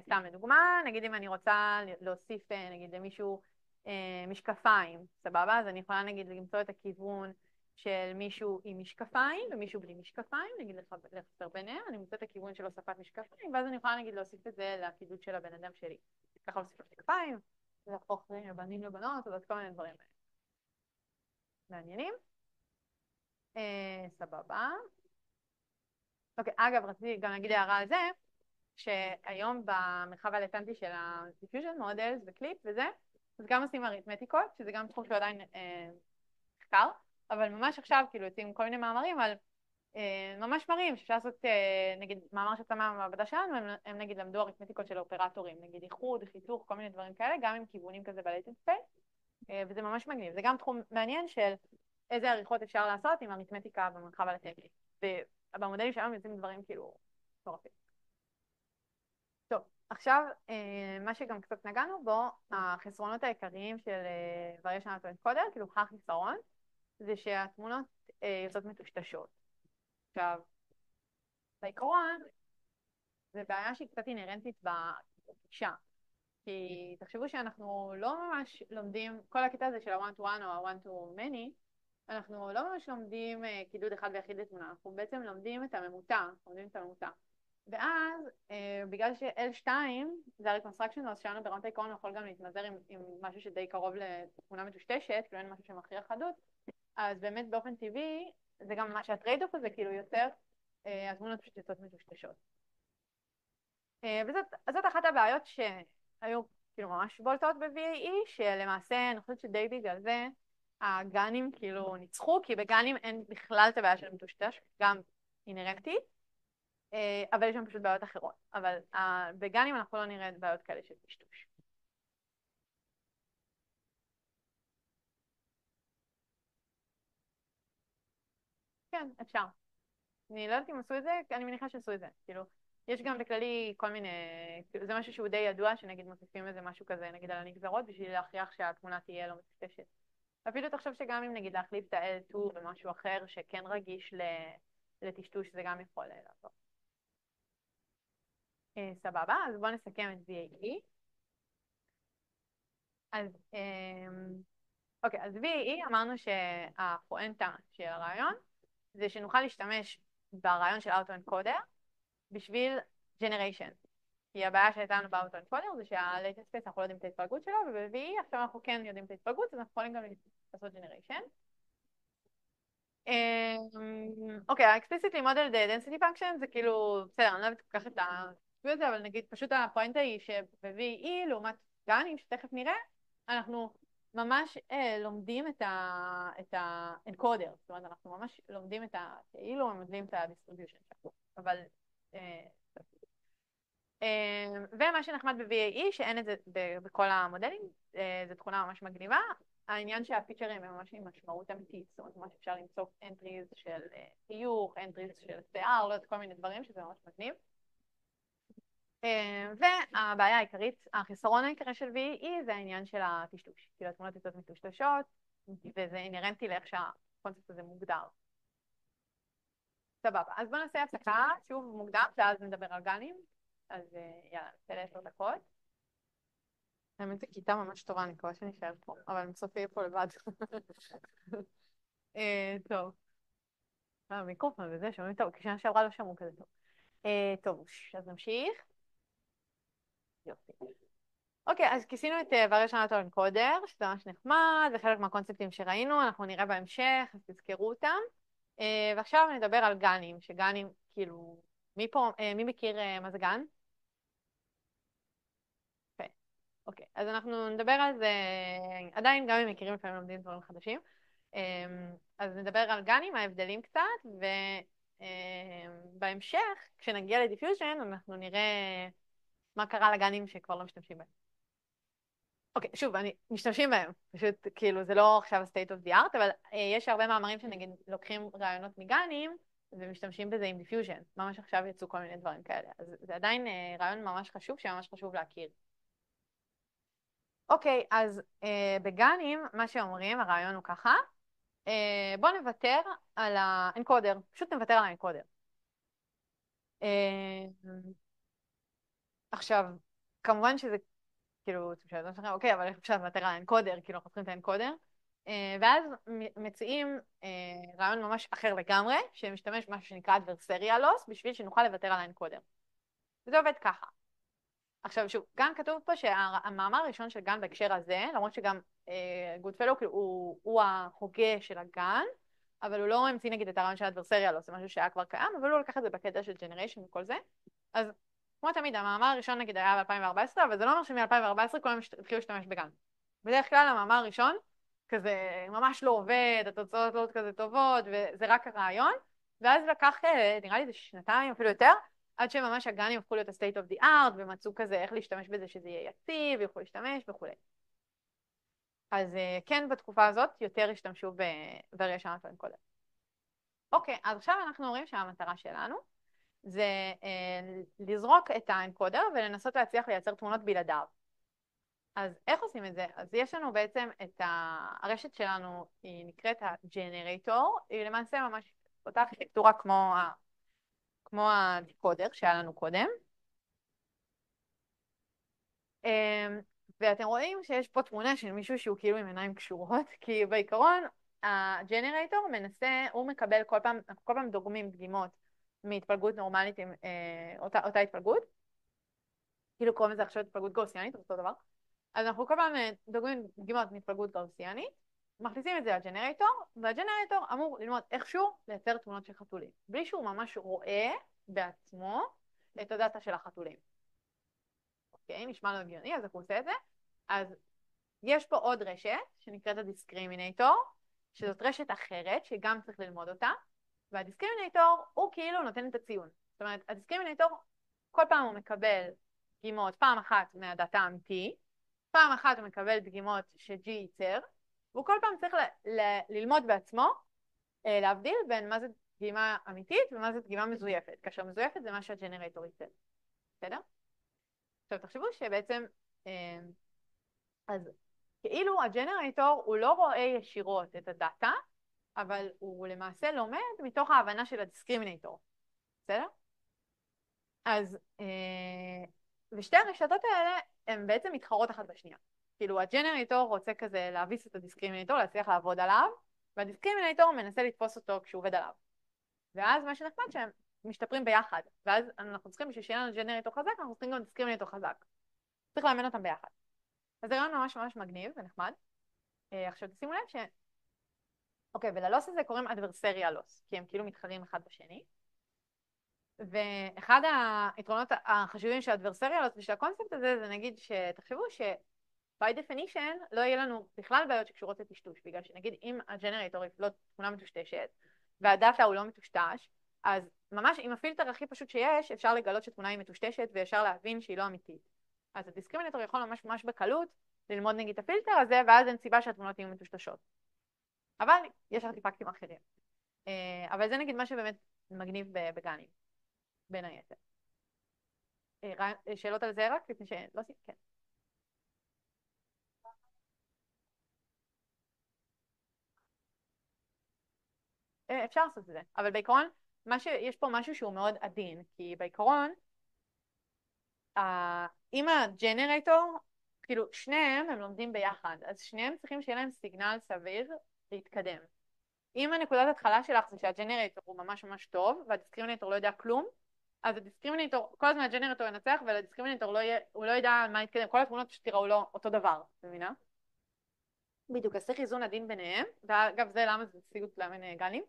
סתם לדוגמה, נגיד אם אני רוצה להוסיף נגיד למישהו משקפיים, סבבה? אז אני יכולה נגיד למצוא את הכיוון של מישהו עם משקפיים ומישהו בלי משקפיים, נגיד לחבר ביניהם, אני מוצא את הכיוון של הוספת משקפיים, ואז אני יכולה נגיד להוסיף את זה לקידוד של הבן אדם שלי. ככה להוסיף משקפיים, להפוך בנים לבנות, ועוד כל מיני דברים מעניינים. סבבה. אוקיי, אגב, רציתי גם להגיד הערה על זה, שהיום במרחב הלטנטי של ה-diffusion models וקליפ וזה, אז גם עושים אריתמטיקות, שזה גם תחום שהוא עדיין מחקר, אבל ממש עכשיו כאילו יוצאים כל מיני מאמרים על ממש מראים שאפשר לעשות, נגיד מאמר שיצא מהמעבדה שלנו, הם נגיד למדו אריתמטיקות של אופרטורים, נגיד איחוד, חיתוך, כל מיני דברים כאלה, גם עם כיוונים כזה ב-latent space, וזה ממש מגניב. זה גם תחום מעניין של איזה עריכות אפשר לעשות עם אריתמטיקה במרחב הלטנטי. ובמודלים שלנו יוצאים דברים כאילו מטורפים. טוב, עכשיו מה שגם קצת נגענו בו, החסרונות העיקריים של variation autoencoder, כאילו החיסרון, זה שהתמונות יוצאות מטושטשות. עכשיו, בעיקרון, זה בעיה שהיא קצת אינהרנטית בגישה. כי תחשבו שאנחנו לא ממש לומדים, כל הקטע הזה של ה-one to one או ה-one to many, אנחנו לא ממש לומדים קידוד אחד ויחיד לתמונה, אנחנו בעצם לומדים את הממוצע, ואז בגלל ש-L2 זה ה-reconstruction, אז שלנו ברמת העיקרון יכול גם להתמזר עם משהו שדי קרוב לתמונה מטושטשת, כאילו אין משהו שמכריח חדות, אז באמת באופן טבעי, זה גם מה שהטרייד-אוף הזה כאילו יותר, התמונות פשוט יוצאות מטושטשות. וזאת אחת הבעיות שהיו כאילו ממש בולטות ב-VAE, שלמעשה אני חושבת שדי בגלל זה הגנים כאילו ניצחו, כי בגנים אין בכלל את הבעיה של מטושטש, גם אינרנטית, אבל יש שם פשוט בעיות אחרות. אבל בגנים אנחנו לא נראה בעיות כאלה של טשטוש. כן, אפשר. אני לא יודעת אם עשו את זה, אני מניחה שעשו את זה. כאילו, יש גם בכללי כל מיני, כאילו, זה משהו שהוא די ידוע, שנגיד מוסיפים איזה משהו כזה, נגיד על הנגזרות, בשביל להכריח שהתמונה תהיה לא מטושטשת. אפילו תחשוב שגם אם נגיד להחליף את ה-L2 במשהו אחר שכן רגיש לטשטוש, זה גם יכול לעשות. סבבה, אז בואו נסכם את VAE. אז אוקיי, אז VAE אמרנו שהפואנטה של הרעיון זה שנוכל להשתמש ברעיון של אוטו-אנקודר בשביל generation. כי הבעיה שהייתה לנו באוטו-אנקודר זה שה-latent space אנחנו לא יודעים את ההתפלגות שלו, וב-VAE עכשיו אנחנו כן יודעים את ההתפלגות, אז אנחנו יכולים גם לעשות generation. אוקיי, ה-explicitly modeled density function זה כאילו, בסדר, אני לא יודעת כל כך את זה, אבל נגיד פשוט הפואנטה היא שב-VE לעומת גנים שתכף נראה, אנחנו ממש לומדים את ה-encoder, זאת אומרת אנחנו ממש לומדים את כאילו לומדים את ה-distribution, אבל ומה שנחמד ב-VAE שאין את זה בכל המודלים, זו תכונה ממש מגניבה, העניין שהפיצ'רים הם ממש עם משמעות אמיתית, זאת אומרת ממש אפשר למצוא entries של חיוך, entries של שיער, לא יודעת כל מיני דברים שזה ממש מגניב. והבעיה העיקרית, החיסרון העיקרי של VAE זה העניין של הטשטוש, כאילו התמונות יוצאות מטושטשות, וזה אינהרנטי לאיך שהקונספט הזה מוגדר. סבבה, אז בואו נעשה הפסקה, שוב מוקדם, ואז נדבר על גנים, אז יאללה, נצא ל10 דקות. האמת זו כיתה ממש טובה, אני מקווה שנשאר פה, אבל בסוף יהיה פה לבד. טוב. המיקרופון וזה, שומעים טוב, כי שנה שעברה לא שמעו כזה טוב. טוב, אז נמשיך. יופי. אוקיי, אז כיסינו את variation autoencoder, שזה ממש נחמד, זה חלק מהקונספטים שראינו, אנחנו נראה בהמשך, אז תזכרו אותם. ועכשיו נדבר על גנים, שגנים, כאילו, מי מכיר מה זה גן? אוקיי, אז אנחנו נדבר על זה, עדיין גם אם מכירים לפעמים לומדים דברים חדשים, אז נדבר על גנים, ההבדלים קצת, בהמשך, כשנגיע לדיפיוז'ן, אנחנו נראה מה קרה לגנים שכבר לא משתמשים בהם. אוקיי, שוב, משתמשים בהם, פשוט כאילו זה לא עכשיו ה-state of the art, אבל יש הרבה מאמרים שנגיד לוקחים רעיונות מגנים ומשתמשים בזה עם דיפיוז'ן. ממש עכשיו יצאו כל מיני דברים כאלה. אז זה עדיין רעיון ממש חשוב, שממש חשוב להכיר. אוקיי, אז בגנים, מה שאומרים, הרעיון הוא ככה, בואו נוותר על האנקודר, פשוט נוותר על האנקודר. עכשיו, כמובן שזה כאילו, אוקיי, אבל איך אפשר לוותר על האנקודר, כאילו אנחנו צריכים את האנקודר, ואז מציעים רעיון ממש אחר לגמרי, שמשתמש במשהו שנקרא adversarial loss, בשביל שנוכל לוותר על האנקודר. וזה עובד ככה. עכשיו שוב, גם כתוב פה שהמאמר הראשון של גן בהקשר הזה, למרות שגם גודפלו הוא ההוגה של הגן, אבל הוא לא המציא נגיד את הרעיון של adversarial loss, זה משהו שהיה כבר קיים, אבל הוא לקח את זה בקטע של generation וכל זה. אז כמו תמיד, המאמר הראשון נגיד היה ב-2014, אבל זה לא אומר שמ-2014 כולם התחילו להשתמש בגן. בדרך כלל המאמר הראשון כזה ממש לא עובד, התוצאות לא כזה טובות, וזה רק הרעיון, ואז לקח, נראה לי זה שנתיים אפילו יותר, עד שממש הגנים הפכו להיות ה-state of the art, ומצאו כזה איך להשתמש בזה שזה יהיה יציב, ויוכלו להשתמש וכו'. אז כן, בתקופה הזאת יותר השתמשו ברגע שאמרנו קודם. אוקיי, אז עכשיו אנחנו רואים שהמטרה שלנו זה לזרוק את האנקודר ולנסות להצליח לייצר תמונות בלעדיו. אז איך עושים את זה? אז יש לנו בעצם את הרשת שלנו, היא נקראת הג'נרייטור, היא למעשה ממש אותה ארכיטקטורה כמו הדיקודר שהיה לנו קודם. ואתם רואים שיש פה תמונה של מישהו שהוא כאילו עם עיניים קשורות, כי בעיקרון הג'נרייטור מנסה, הוא מקבל כל פעם דוגמים דגימות מהתפלגות נורמלית עם אותה התפלגות, כאילו קוראים לזה עכשיו התפלגות גאוסיאנית, אותו דבר. אז אנחנו כל פעם דוגמים דגימות מהתפלגות גאוסיאנית, מכניסים את זה לג'נרייטור, והג'נרייטור אמור ללמוד איכשהו לייצר תמונות של חתולים, בלי שהוא ממש רואה בעצמו את הדאטה של החתולים. אוקיי, נשמע לו הגיוני, אז איך הוא עושה את זה? אז יש פה עוד רשת שנקראת הדיסקרימינטור, שזאת רשת אחרת שגם צריך ללמוד אותה, והדיסקרימינטור הוא כאילו נותן את הציון. זאת אומרת, הדיסקרימינטור כל פעם הוא מקבל דגימות, פעם אחת מהדאטה האמיתי, פעם אחת הוא מקבל דגימות ש-G ייצר, והוא כל פעם צריך ללמוד בעצמו, להבדיל בין מה זה דגימה אמיתית ומה זה דגימה מזויפת, כאשר מזויפת זה מה שהג'נרייטור ייצר. בסדר? עכשיו תחשבו שבעצם, אז כאילו הג'נרייטור הוא לא רואה ישירות את הדאטה, אבל הוא למעשה לומד מתוך ההבנה של הדיסקרימינטור. בסדר? אז, ושתי הרשתות האלה הן בעצם מתחרות אחת בשנייה. כאילו הג'נרייטור רוצה כזה להביס את הדיסקרימינטור, להצליח לעבוד עליו, והדיסקרימינטור מנסה לתפוס אותו כשהוא עובד עליו. ואז מה שנחמד שהם משתפרים ביחד, ואז אנחנו צריכים, בשביל שיהיה לנו ג'נרייטור חזק, אנחנו צריכים גם דיסקרימינטור חזק. צריך לאמן אותם ביחד. אז זה רעיון ממש ממש מגניב ונחמד. עכשיו תשימו לב אוקיי, וללוס הזה קוראים adversarial loss, כי הם כאילו מתחרים אחד בשני. ואחד היתרונות החשובים של adversarial loss ושל הקונספט הזה, זה נגיד שתחשבו by definition לא יהיה לנו בכלל בעיות שקשורות לטשטוש, בגלל שנגיד אם הג'נרייטור יפלוט תמונה מטושטשת, והדאטה הוא לא מטושטש, אז ממש עם הפילטר הכי פשוט שיש, אפשר לגלות שתמונה היא מטושטשת ואפשר להבין שהיא לא אמיתית. אז הדיסקרימינטור יכול ממש ממש בקלות ללמוד נגיד את הפילטר הזה, ואז אין סיבה שהתמונות יהיו מטושטשות. אבל יש ארטיפקטים אחרים. אבל זה נגיד מה שבאמת מגניב בגנים, בין היתר. שאלות על זה רק? לפני שלא עושים? כן. אפשר לעשות את זה, אבל בעיקרון, יש פה משהו שהוא מאוד עדין, כי בעיקרון, אם הג'נרייטור, כאילו שניהם הם לומדים ביחד, אז שניהם צריכים שיהיה להם סיגנל סביר להתקדם. אם הנקודת התחלה שלך זה שהג'נרייטור הוא ממש ממש טוב, והדיסקרימינטור לא יודע כלום, אז הדיסקרימינטור, כל הזמן הג'נרייטור ינצח, ולדיסקרימינטור הוא לא ידע מה להתקדם, כל התמונות פשוט תראו לו אותו דבר, מבינה? בדיוק, אז צריך איזון עדין ביניהם, ואגב זה למה זה סיוט לאמן גנים,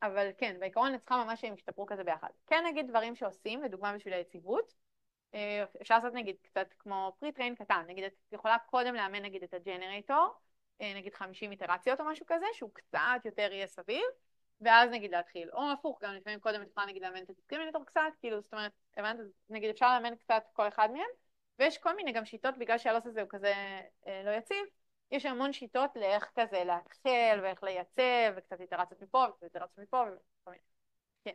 אבל כן, בעיקרון צריכה ממש שהם ישתפרו כזה ביחד. כן נגיד דברים שעושים, לדוגמה בשביל היציבות, אפשר לעשות נגיד קצת כמו פרי-טריין קטן, נגיד את יכולה קודם לאמן נגיד את הג'נרייטור, נגיד 50 איטרציות או משהו כזה, שהוא קצת יותר יהיה סביר, ואז נגיד להתחיל, או הפוך, גם לפעמים קודם צריכה נגיד לאמן את הדיסקרימינטור קצת, כאילו זאת אומרת, הבנת, נגיד אפשר לאמן קצת כל אחד מהם, ויש כל מיני גם שיטות, בגלל שהלוס הזה הוא כזה לא יציב, יש המון שיטות לאיך כזה להתחיל ואיך לייצב, וקצת איטרציות מפה וקצת איטרציות מפה וכל מיני. כן.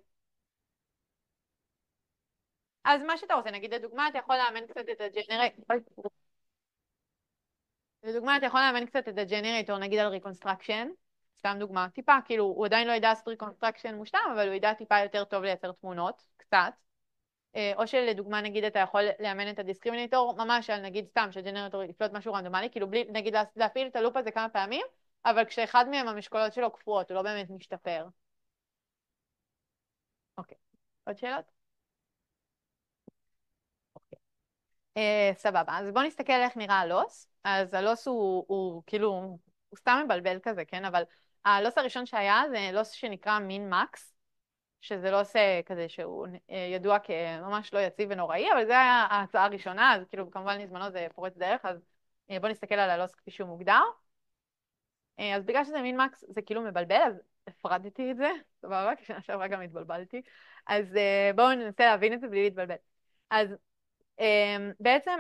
אז מה שאתה רוצה, נגיד לדוגמה, אתה יכול לאמן קצת את הג'נרייטור, לדוגמה, אתה יכול לאמן קצת את הג'נרייטור, נגיד על ריקונסטרקשן, סתם דוגמה, טיפה, כאילו, הוא עדיין לא ידע לעשות ריקונסטרקשן מושלם, אבל הוא ידע טיפה יותר טוב לייצר תמונות, קצת. או שלדוגמה, נגיד, אתה יכול לאמן את הדיסקרימינטור, ממש על נגיד סתם, שהג'נרייטור יפלוט משהו רנדומלי, כאילו, בלי, נגיד, להפעיל את הלופ הזה כמה פעמים, אבל כשאחד מהם המשקולות שלו קפואות, הוא לא באמת משתפר. אוקיי, עוד שאלות? אוקיי. סבבה, אז בואו נסתכל איך נראה הלוס. אז הלוס הוא כאילו, הוא סתם מבלבל כזה, כן? אבל הלוס הראשון שהיה זה לוס שנקרא מין מקס, שזה לוס כזה שהוא ידוע כממש לא יציב ונוראי, אבל זה היה ההצעה הראשונה, אז כאילו כמובן לזמנו זה פורץ דרך, אז בואו נסתכל על הלוס כפי שהוא מוגדר. אז בגלל שזה מין מקס זה כאילו מבלבל, אז הפרדתי את זה, סבבה, כי שנה שעברה גם התבלבלתי. אז בואו ננסה להבין את זה בלי להתבלבל. אז בעצם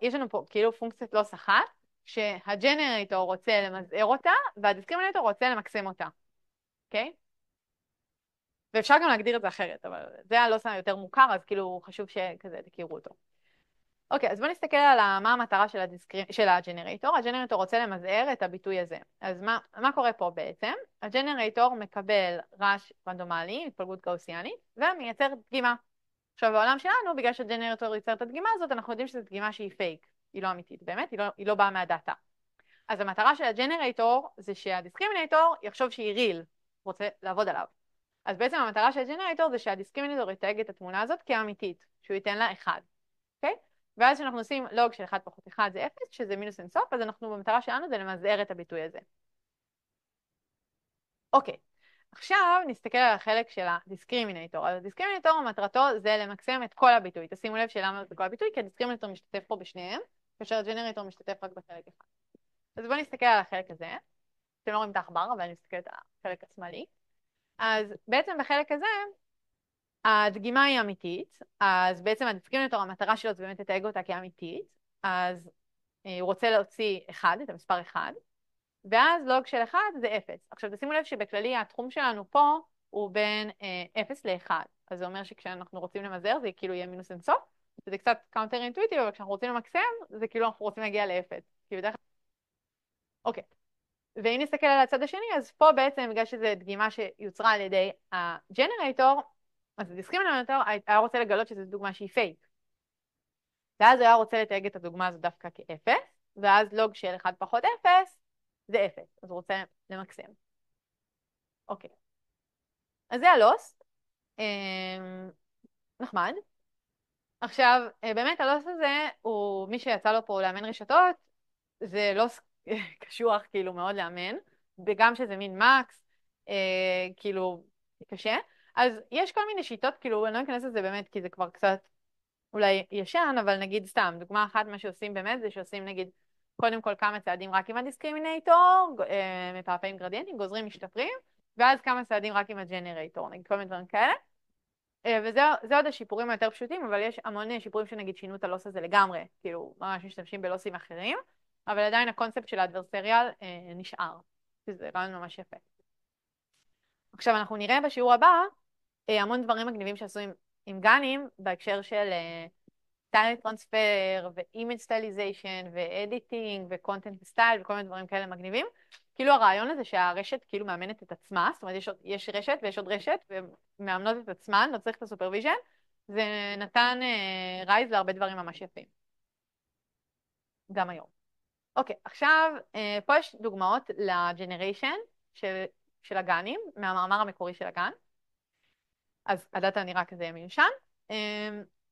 יש לנו פה כאילו פונקציית לוס אחת, שהג'נרייטור רוצה למזער אותה, והדיסקרימינטור רוצה למקסם אותה, אוקיי? ואפשר גם להגדיר את זה אחרת, אבל זה הלוס היותר מוכר, אז כאילו חשוב שכזה תכירו אותו. אוקיי, אז בואו נסתכל על מה המטרה של הג'נרייטור. הג'נרייטור רוצה למזער את הביטוי הזה. אז מה קורה פה בעצם? הג'נרייטור מקבל רעש רנדומלי, התפלגות גאוסיאנית, ומייצר דגימה. עכשיו בעולם שלנו, בגלל שהג'נרייטור ייצר את הדגימה הזאת, אנחנו יודעים שזו דגימה שהיא פייק, היא לא אמיתית, באמת, היא לא באה מהדאטה. אז המטרה של הג'נרייטור זה שהדיסקרימינטור יחשוב שהיא ריל, רוצה לעבוד עליו. אז בעצם המטרה של הג'נרייטור זה שהדיסקרימינטור יתייג את התמונה הזאת כאמיתית, שהוא ייתן לה 1, אוקיי? ואז כשאנחנו עושים לוג של 1 פחות 1 זה 0, שזה מינוס אינסוף, אז אנחנו במטרה שלנו זה למזער את הביטוי הזה. אוקיי. עכשיו נסתכל על החלק של הדיסקרימינטור. אז הדיסקרימינטור מטרתו זה למקסם את כל הביטוי. תשימו לב שלמה זה כל הביטוי, כי הדיסקרימינטור משתתף פה בשניהם, כאשר הג'נרייטור משתתף רק בחלק אחד. אז בואו נסתכל על החלק הזה. אתם לא רואים את העכבר, אבל אני מסתכלת על החלק השמאלי. אז בעצם בחלק הזה, הדגימה היא אמיתית, אז בעצם הדיסקרימינטור, המטרה שלו זה באמת לתייג אותה כאמיתית, אז הוא רוצה להוציא 1, את המספר 1, ואז לוג של 1 זה 0. עכשיו תשימו לב שבכללי התחום שלנו פה הוא בין 0 ל-1, אז זה אומר שכשאנחנו רוצים למזער זה כאילו יהיה מינוס אינסוף, זה קצת קאונטר אינטואיטיב, אבל כשאנחנו רוצים למקסם זה כאילו אנחנו רוצים להגיע ל-0. אוקיי, ואם נסתכל על הצד השני, אז פה בעצם בגלל שזו דגימה שיוצרה על ידי הג'נרייטור, אז הדיסקרימינטור היה רוצה לגלות שזו דוגמה שהיא פייק. ואז הוא היה רוצה לתייג את הדוגמה הזו דווקא כ-0, ואז לוג של 1 פחות 0 זה 0, אז הוא רוצה למקסם. אוקיי. אז זה הלוס. נחמד. עכשיו, באמת הלוס הזה, הוא מי שיצא לו פה לאמן רשתות, זה לוס קשוח כאילו מאוד לאמן, וגם שזה מין מקס, כאילו קשה. אז יש כל מיני שיטות, כאילו אני לא אכנס לזה באמת כי זה כבר קצת אולי ישן, אבל נגיד סתם, דוגמה אחת מה שעושים באמת זה שעושים נגיד קודם כל כמה צעדים רק עם הדיסקרימינטור, מפעפעים גרדיאנטים, גוזרים משתפרים, ואז כמה צעדים רק עם הג'נרייטור, נגיד כל מיני דברים כאלה. וזה עוד השיפורים היותר פשוטים, אבל יש המון שיפורים שנגיד שינו את הלוס הזה לגמרי, כאילו ממש משתמשים בלוסים אחרים, אבל עדיין הקונספט של האדברסריאל נשאר, שזה רעיון ממש יפה. עכשיו אנחנו נראה בשיעור הבא המון דברים מגניבים שעשו עם גנים בהקשר של סטייל טרנספר ואימג' סטייליזיישן ואדיטינג וקונטנט וסטייל וכל מיני דברים כאלה מגניבים. כאילו הרעיון הזה שהרשת כאילו מאמנת את עצמה, זאת אומרת יש רשת ויש עוד רשת ומאמנות את עצמן, לא צריך את הסופרוויז'ן, זה נתן רייז להרבה דברים ממש יפים. גם היום. אוקיי, עכשיו פה יש דוגמאות לג'נריישן של הגנים, מהמאמר המקורי של הגן. אז הדאטה נראה כזה מיושן.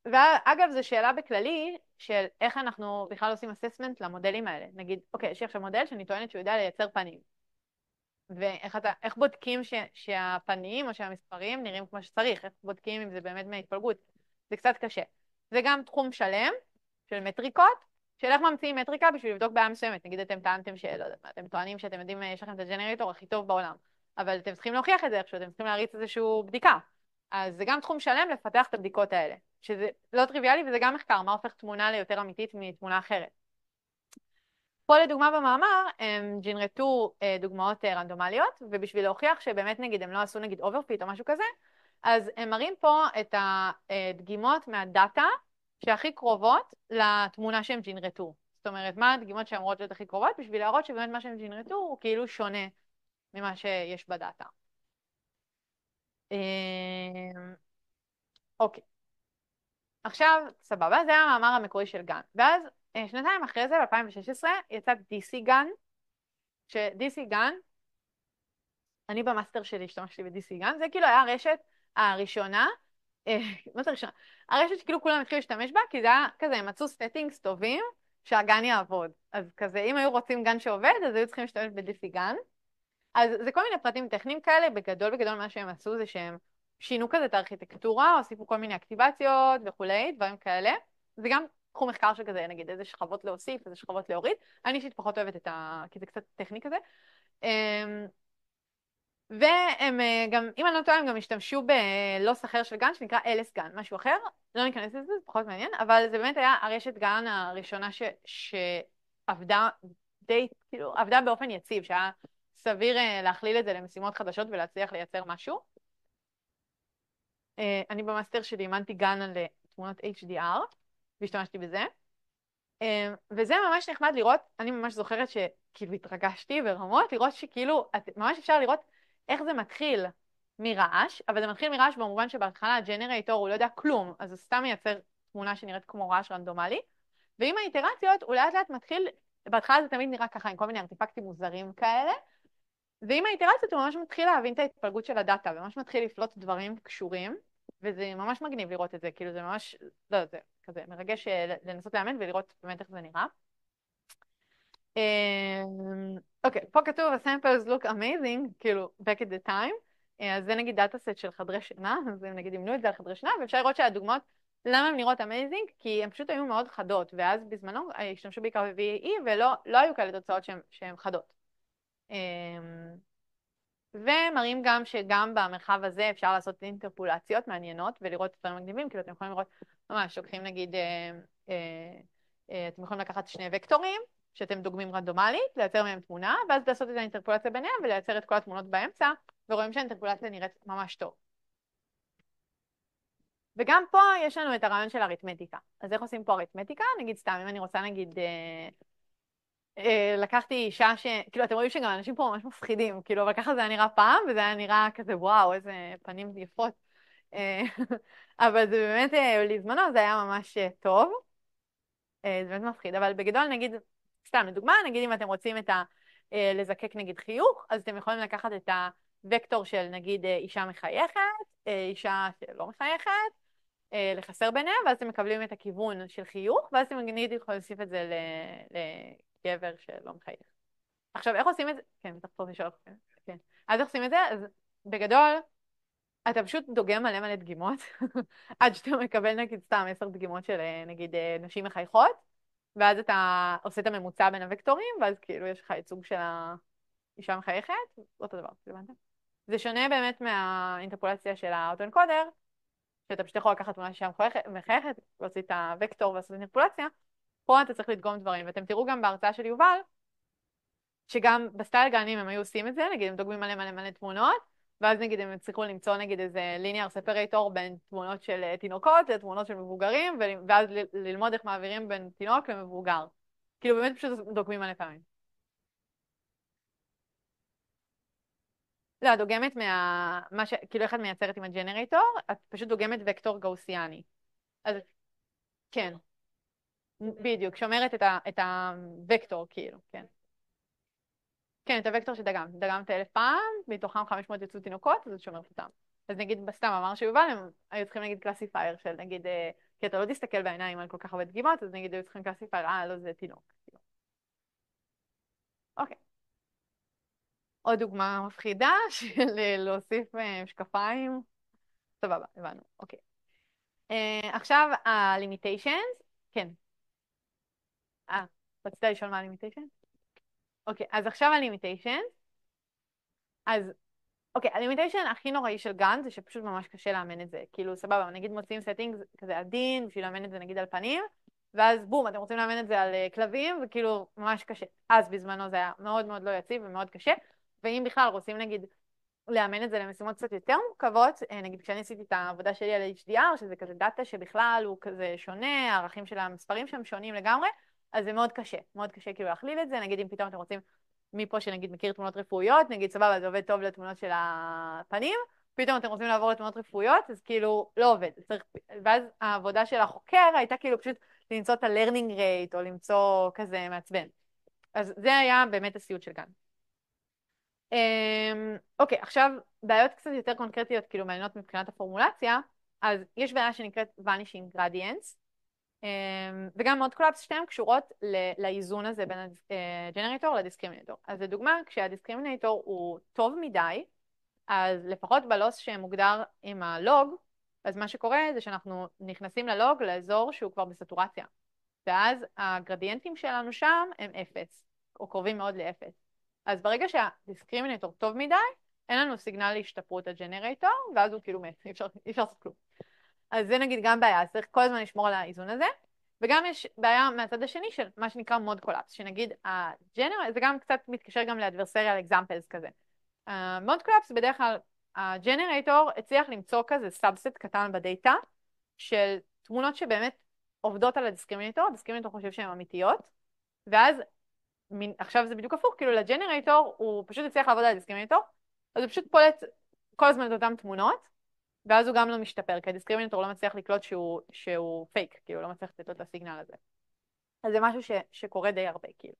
ואגב, זו שאלה בכללי של איך אנחנו בכלל עושים אססמנט למודלים האלה. נגיד, אוקיי, יש לי עכשיו מודל שאני טוענת שהוא יודע לייצר פנים. ואיך בודקים שהפנים או שהמספרים נראים כמו שצריך? איך בודקים אם זה באמת מהתפלגות? זה קצת קשה. זה גם תחום שלם של מטריקות, של איך ממציאים מטריקה בשביל לבדוק בעיה מסוימת. נגיד, אתם טענתם שלא יודעת מה, אתם טוענים שאתם יודעים, יש לכם את הג'נרייטור הכי טוב בעולם. אבל אתם צריכים להוכיח את זה איכשהו, אתם צריכים להריץ איזושהי בדיקה. אז זה גם תחום שלם לפתח את הבדיקות האלה, שזה לא טריוויאלי וזה גם מחקר, מה הופך תמונה ליותר אמיתית מתמונה אחרת. פה לדוגמה במאמר הם ג'נרטו דוגמאות רנדומליות, ובשביל להוכיח שבאמת נגיד הם לא עשו נגיד אוברפיט או משהו כזה, אז הם מראים פה את הדגימות מהדאטה שהכי קרובות לתמונה שהם ג'נרטו. זאת אומרת, מה הדגימות שאמורות להיות הכי קרובות, בשביל להראות שבאמת מה שהם ג'נרטו הוא כאילו שונה ממה שיש בדאטה. אוקיי. עכשיו, סבבה, זה היה המאמר המקורי של גן. ואז שנתיים אחרי זה, ב-2016, יצא DC גן, ש-DC גן, אני במאסטר שלי השתמשתי ב-DC גן, זה כאילו היה הרשת הראשונה, מה זה ראשונה? הרשת שכאילו כולם התחילו להשתמש בה, כי זה היה כזה, הם מצאו סטטינגס טובים שהגן יעבוד. אז כזה, אם היו רוצים גן שעובד, אז היו צריכים להשתמש ב-DC גן. אז זה כל מיני פרטים טכניים כאלה, בגדול מה שהם עשו זה שהם שינו כזה את הארכיטקטורה, הוסיפו כל מיני אקטיבציות וכולי, דברים כאלה. זה גם תחום מחקר שכזה, נגיד, איזה שכבות להוסיף, איזה שכבות להוריד. אני אישית פחות אוהבת את כי זה קצת טכני כזה. והם גם, אם אני לא טועה, הם גם השתמשו בלוס אחר של גן, שנקרא LS גן, משהו אחר. לא ניכנס לזה, זה פחות מעניין, אבל זה באמת היה הרשת גן הראשונה שעבדה די, כאילו, עבדה באופן יציב, שהיה סביר להכליל את זה למשימות חדשות ולהצליח לייצר משהו. אני במאסטר שלי אימנתי גן על תמונות HDR, והשתמשתי בזה. וזה ממש נחמד לראות, אני ממש זוכרת שכאילו התרגשתי ברמות, לראות שכאילו, ממש אפשר לראות איך זה מתחיל מרעש, אבל זה מתחיל מרעש במובן שבהתחלה הג'נרייטור הוא לא יודע כלום, אז הוא סתם מייצר תמונה שנראית כמו רעש רנדומלי, ועם האיטרציות הוא לאט לאט מתחיל, בהתחלה זה תמיד נראה ככה עם כל מיני ארטיפקטים מוזרים כאלה, ועם האיטרציות הוא ממש מתחיל להבין את ההתפלגות של הדאטה, וממש מתחיל לפלוט דברים קשורים, וזה ממש מגניב לראות את זה, כאילו זה ממש, לא, זה כזה מרגש לנסות לאמן ולראות באמת איך זה נראה. אוקיי, פה כתוב ה-samples look amazing, כאילו back at the time, אז זה נגיד דאטה סט של חדרי שינה, אז הם נגיד ימנו את זה על חדרי שינה, ואפשר לראות שהדוגמאות, למה הן נראות amazing? כי הן פשוט היו מאוד חדות, ואז בזמנו השתמשו בעיקר ב-VAE, ולא היו כאלה תוצאות שהן חדות. ומראים גם שגם במרחב הזה אפשר לעשות אינטרפולציות מעניינות ולראות דברים מגניבים, כאילו אתם יכולים לראות ממש, לוקחים נגיד, אתם יכולים לקחת שני וקטורים שאתם דוגמים רנדומלית, לייצר מהם תמונה, ואז לעשות את האינטרפולציה ביניהם ולייצר את כל התמונות באמצע, ורואים שהאינטרפולציה נראית ממש טוב. וגם פה יש לנו את הרעיון של אריתמטיקה. אז איך עושים פה אריתמטיקה? נגיד סתם, אם אני רוצה נגיד לקחתי אישה כאילו אתם רואים שגם אנשים פה ממש מפחידים, כאילו, אבל ככה זה היה נראה פעם, וזה היה נראה כזה וואו, איזה פנים יפות. אבל זה באמת, לזמנו זה היה ממש טוב, זה באמת מפחיד, אבל בגדול נגיד, סתם לדוגמה, נגיד אם אתם רוצים לזקק נגיד חיוך, אז אתם יכולים לקחת את הוקטור של נגיד אישה מחייכת, אישה שלא מחייכת, לחסר ביניהם, ואז אתם מקבלים את הכיוון של חיוך, ואז אתם נגיד יכולים להוסיף את זה לגבר שלא מחייך. עכשיו, איך עושים את זה? כן, בטח פה לשאול. כן. אז איך עושים את זה? אז בגדול, אתה פשוט דוגם מלא מלא דגימות, עד שאתה מקבל נגיד סתם 10 דגימות של נגיד נשים מחייכות, ואז אתה עושה את הממוצע בין הוקטורים, ואז כאילו יש לך ייצוג של האישה מחייכת, אותו דבר, הבנתם? זה שונה באמת מהאינטרפולציה של האוטואנקודר, שאתה פשוט יכול לקחת תמונה שאישה מחייכת, להוציא את הוקטור ולעשות אינטרפולציה, פה אתה צריך לדגום דברים, ואתם תראו גם בהרצאה של יובל, שגם בסטייל גנים הם היו עושים את זה, נגיד הם דוגמים מלא מלא מלא תמונות, ואז נגיד הם הצליחו למצוא נגיד איזה ליניאר ספרייטור בין תמונות של תינוקות לתמונות של מבוגרים, ואז ללמוד איך מעבירים בין תינוק למבוגר. כאילו באמת פשוט דוגמים מלא פעמים. לא, דוגמת כאילו איך את מייצרת עם הג'נרייטור, את פשוט דוגמת וקטור גאוסיאני. אז כן, בדיוק, שומרת את הוקטור כאילו, כן. כן, את הוקטור דגמת 1,000 פעם, מתוכם 500 יצאו תינוקות, אז את שומרת אותם. אז נגיד, בסתם אמר שיובל, הם היו צריכים נגיד קלאסיפייר של נגיד, כי אתה לא תסתכל בעיניים על כל כך הרבה דגימות, אז נגיד היו צריכים קלאסיפייר, לא, זה תינוק. אוקיי. עוד דוגמה מפחידה של להוסיף משקפיים. סבבה, הבנו, אוקיי. עכשיו ה-limitations, כן. רצית לשאול מה ה-limitations? אוקיי, אז עכשיו ה-limitations, אז אוקיי, הלימיטיישן הכי נוראי של גן זה שפשוט ממש קשה לאמן את זה. כאילו, סבבה, נגיד מוצאים סטינג כזה עדין, בשביל לאמן את זה נגיד על פנים, ואז בום, אתם רוצים לאמן את זה על כלבים, וכאילו, ממש קשה. אז בזמנו זה היה מאוד מאוד לא יציב ומאוד קשה, ואם בכלל רוצים נגיד לאמן את זה למשימות קצת יותר מורכבות, נגיד כשאני עשיתי את העבודה שלי על HDR, שזה כזה דאטה שבכלל הוא כזה שונה, הערכים של המספרים שם שונים לגמרי, אז זה מאוד קשה כאילו להכליל את זה, נגיד אם פתאום אתם רוצים מפה שנגיד מכיר תמונות רפואיות, נגיד סבבה זה עובד טוב לתמונות של הפנים, פתאום אתם רוצים לעבור לתמונות רפואיות, אז כאילו לא עובד, צריך... ואז העבודה של החוקר הייתה כאילו פשוט למצוא את ה-learning rate או למצוא כזה מעצבן. אז זה היה באמת הסיוט של גן. אוקיי, עכשיו בעיות קצת יותר קונקרטיות, כאילו מעניינות מבחינת הפורמולציה, אז יש בעיה שנקראת vanishing gradients, וגם מוד קולאפס שתיהן קשורות לאיזון הזה בין הג'נרטור לדיסקרימינטור. אז לדוגמה, כשהדיסקרימינטור הוא טוב מדי, אז לפחות בלוס שמוגדר עם הלוג, אז מה שקורה זה שאנחנו נכנסים ללוג לאזור שהוא כבר בסטורציה, ואז הגרדיאנטים שלנו שם הם 0, או קרובים מאוד ל-0. אז ברגע שהדיסקרימינטור טוב מדי, אין לנו סיגנל להשתפרות הג'נרטור, ואז הוא כאילו מת, אי אפשר לעשות כלום. אז זה נגיד גם בעיה, אז צריך כל הזמן לשמור על האיזון הזה, וגם יש בעיה מהצד השני של מה שנקרא מוד קולאפס, שנגיד זה גם קצת מתקשר גם לאדברסריאל אקזמפלס כזה. מוד קולאפס בדרך כלל הג'נרטור הצליח למצוא כזה סאבסט קטן בדאטה של תמונות שבאמת עובדות על הדיסקרימינטור, הדיסקרימינטור חושב שהן אמיתיות, ואז עכשיו זה בדיוק הפוך, כאילו לג'נרטור הוא פשוט הצליח לעבוד על הדיסקרימינטור, אז הוא פשוט פולט כל הזמן את אותן תמונות, ואז הוא גם לא משתפר, כי הדיסקרימינטור לא מצליח לקלוט שהוא פייק, כאילו לא מצליח לתת לו את הסיגנל הזה. אז זה משהו שקורה די הרבה, כאילו.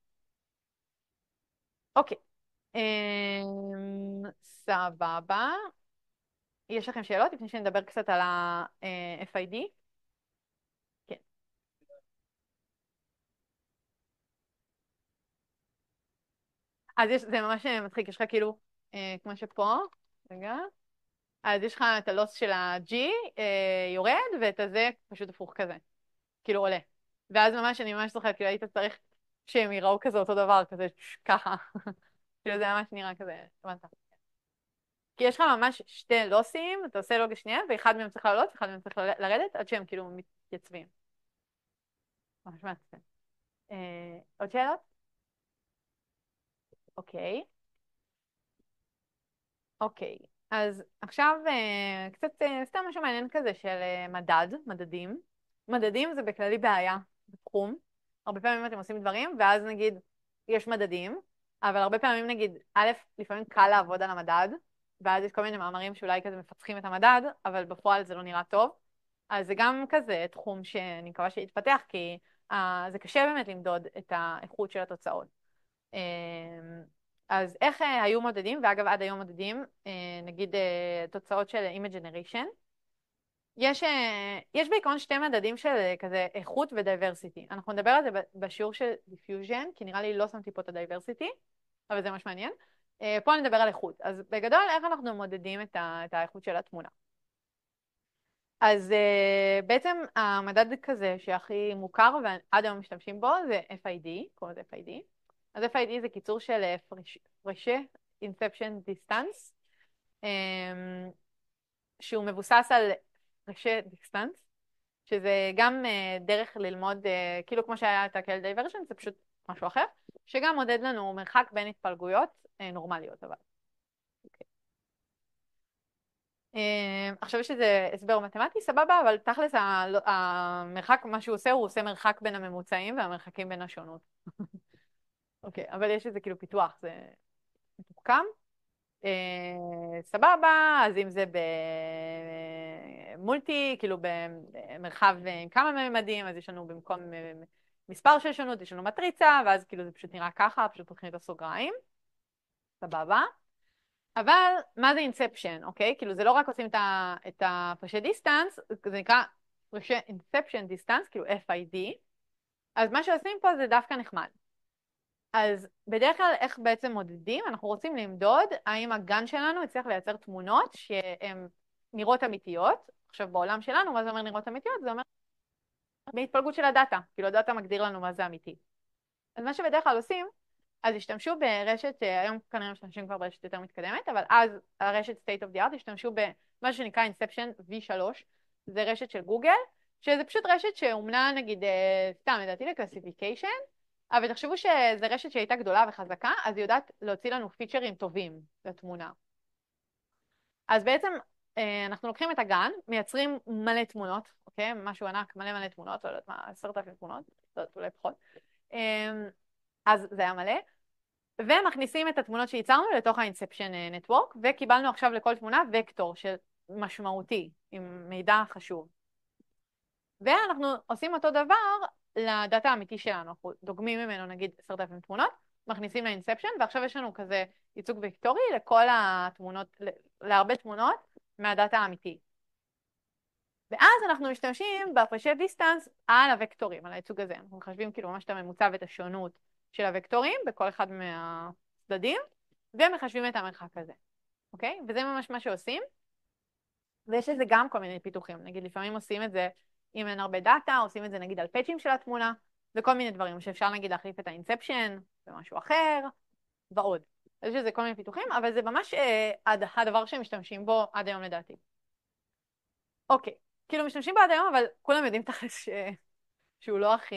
אוקיי. סבבה. יש לכם שאלות לפני שנדבר קצת על ה-FID? כן. אז זה ממש מצחיק, יש לך כאילו, כמו שפה, רגע, אז יש לך את הלוס של ה-G יורד, ואת הזה פשוט הפוך כזה, כאילו עולה. ואז ממש, אני ממש זוכרת, כאילו היית צריך שהם יראו כזה אותו דבר, כזה ככה. כאילו זה ממש נראה כזה, הבנת. כי יש לך ממש שתי לוסים, אתה עושה לוג השנייה, ואחד מהם צריך לעלות, אחד מהם צריך לרדת, עד שהם כאילו מתייצבים. ממש מעצבן. עוד שאלות? אוקיי. אוקיי. אז עכשיו קצת סתם משהו מעניין כזה של מדדים. מדדים זה בכללי בעיה בתחום. הרבה פעמים אתם עושים דברים, ואז נגיד יש מדדים, אבל הרבה פעמים נגיד, א', לפעמים קל לעבוד על המדד, ואז יש כל מיני מאמרים שאולי כזה מפצחים את המדד, אבל בפועל זה לא נראה טוב. אז זה גם כזה תחום שאני מקווה שיתפתח, כי זה קשה באמת למדוד את האיכות של התוצאות. אז איך היו מודדים, ואגב עד היום מודדים, נגיד תוצאות של image generation. יש בעיקרון שתי מדדים של כזה איכות ו-diversity. אנחנו נדבר על זה בשיעור של diffusion, כי נראה לי לא שמתי פה את ה-diversity, אבל זה ממש מעניין. פה נדבר על איכות. אז בגדול, איך אנחנו מודדים את האיכות של התמונה? אז בעצם המדד כזה שהכי מוכר ועד היום משתמשים בו זה FID, קוראים לזה FID. אז FID זה קיצור של פרשי Inception Distance, שהוא מבוסס על פרשי Distance, שזה גם דרך ללמוד, כאילו כמו שהיה את ה-Scale Diversion, זה פשוט משהו אחר, שגם מודד לנו מרחק בין התפלגויות נורמליות אבל. עכשיו יש איזה הסבר מתמטי, סבבה, אבל תכלס המרחק, מה שהוא עושה, הוא עושה מרחק בין הממוצעים והמרחקים בין השונות. אוקיי, אבל יש איזה כאילו פיתוח, זה מתוחכם. סבבה, אז אם זה במולטי, כאילו במרחב עם כמה ממדים, אז יש לנו במקום מספר של שונות, יש לנו מטריצה, ואז כאילו זה פשוט נראה ככה, פשוט פותחים את הסוגריים. סבבה. אבל מה זה אינספשן, אוקיי? כאילו זה לא רק עושים את הפרשי דיסטנס, זה נקרא פרשי אינספשן דיסטנס, כאילו FID, אז מה שעושים פה זה דווקא נחמד. אז בדרך כלל איך בעצם מודדים? אנחנו רוצים למדוד האם הגן שלנו הצליח לייצר תמונות שהן נראות אמיתיות. עכשיו בעולם שלנו, מה זה אומר נראות אמיתיות? זה אומר בהתפלגות של הדאטה, כאילו הדאטה מגדיר לנו מה זה אמיתי. אז מה שבדרך כלל עושים, אז השתמשו ברשת, היום כנראה משתמשים כבר ברשת יותר מתקדמת, אבל אז הרשת State of the Art השתמשו במה שנקרא Inception V3, זה רשת של גוגל, שזה פשוט רשת שאומנה נגיד, סתם לדעתי לקלסיפיקיישן, אבל תחשבו שזו רשת שהייתה גדולה וחזקה, אז היא יודעת להוציא לנו פיצ'רים טובים לתמונה. אז בעצם אנחנו לוקחים את הגן, מייצרים מלא תמונות, אוקיי? משהו ענק, מלא מלא תמונות, לא יודעת מה, 10,000 תמונות, לא יודעת, אולי פחות. אז זה היה מלא. ומכניסים את התמונות שייצרנו לתוך ה-Inception Network, וקיבלנו עכשיו לכל תמונה וקטור משמעותי, עם מידע חשוב. ואנחנו עושים אותו דבר לדאטה האמיתי שלנו, אנחנו דוגמים ממנו נגיד 10,000 תמונות, מכניסים ל-Inception, ועכשיו יש לנו כזה ייצוג וקטורי לכל התמונות, להרבה תמונות מהדאטה האמיתי. ואז אנחנו משתמשים בהפרשי דיסטנס על הוקטורים, על הייצוג הזה. אנחנו מחשבים כאילו ממש את הממוצע ואת השונות של הוקטורים בכל אחד מהצדדים, ומחשבים את המרחק הזה, אוקיי? וזה ממש מה שעושים. ויש לזה גם כל מיני פיתוחים. נגיד לפעמים עושים את זה אם אין הרבה דאטה, עושים את זה נגיד על פאצ'ים של התמונה, וכל מיני דברים שאפשר נגיד להחליף את האינספשן במשהו אחר, ועוד. אז יש לזה כל מיני פיתוחים, אבל זה ממש הדבר שהם משתמשים בו עד היום לדעתי. אוקיי, כאילו משתמשים בו עד היום, אבל כולם יודעים תכלס שהוא לא הכי...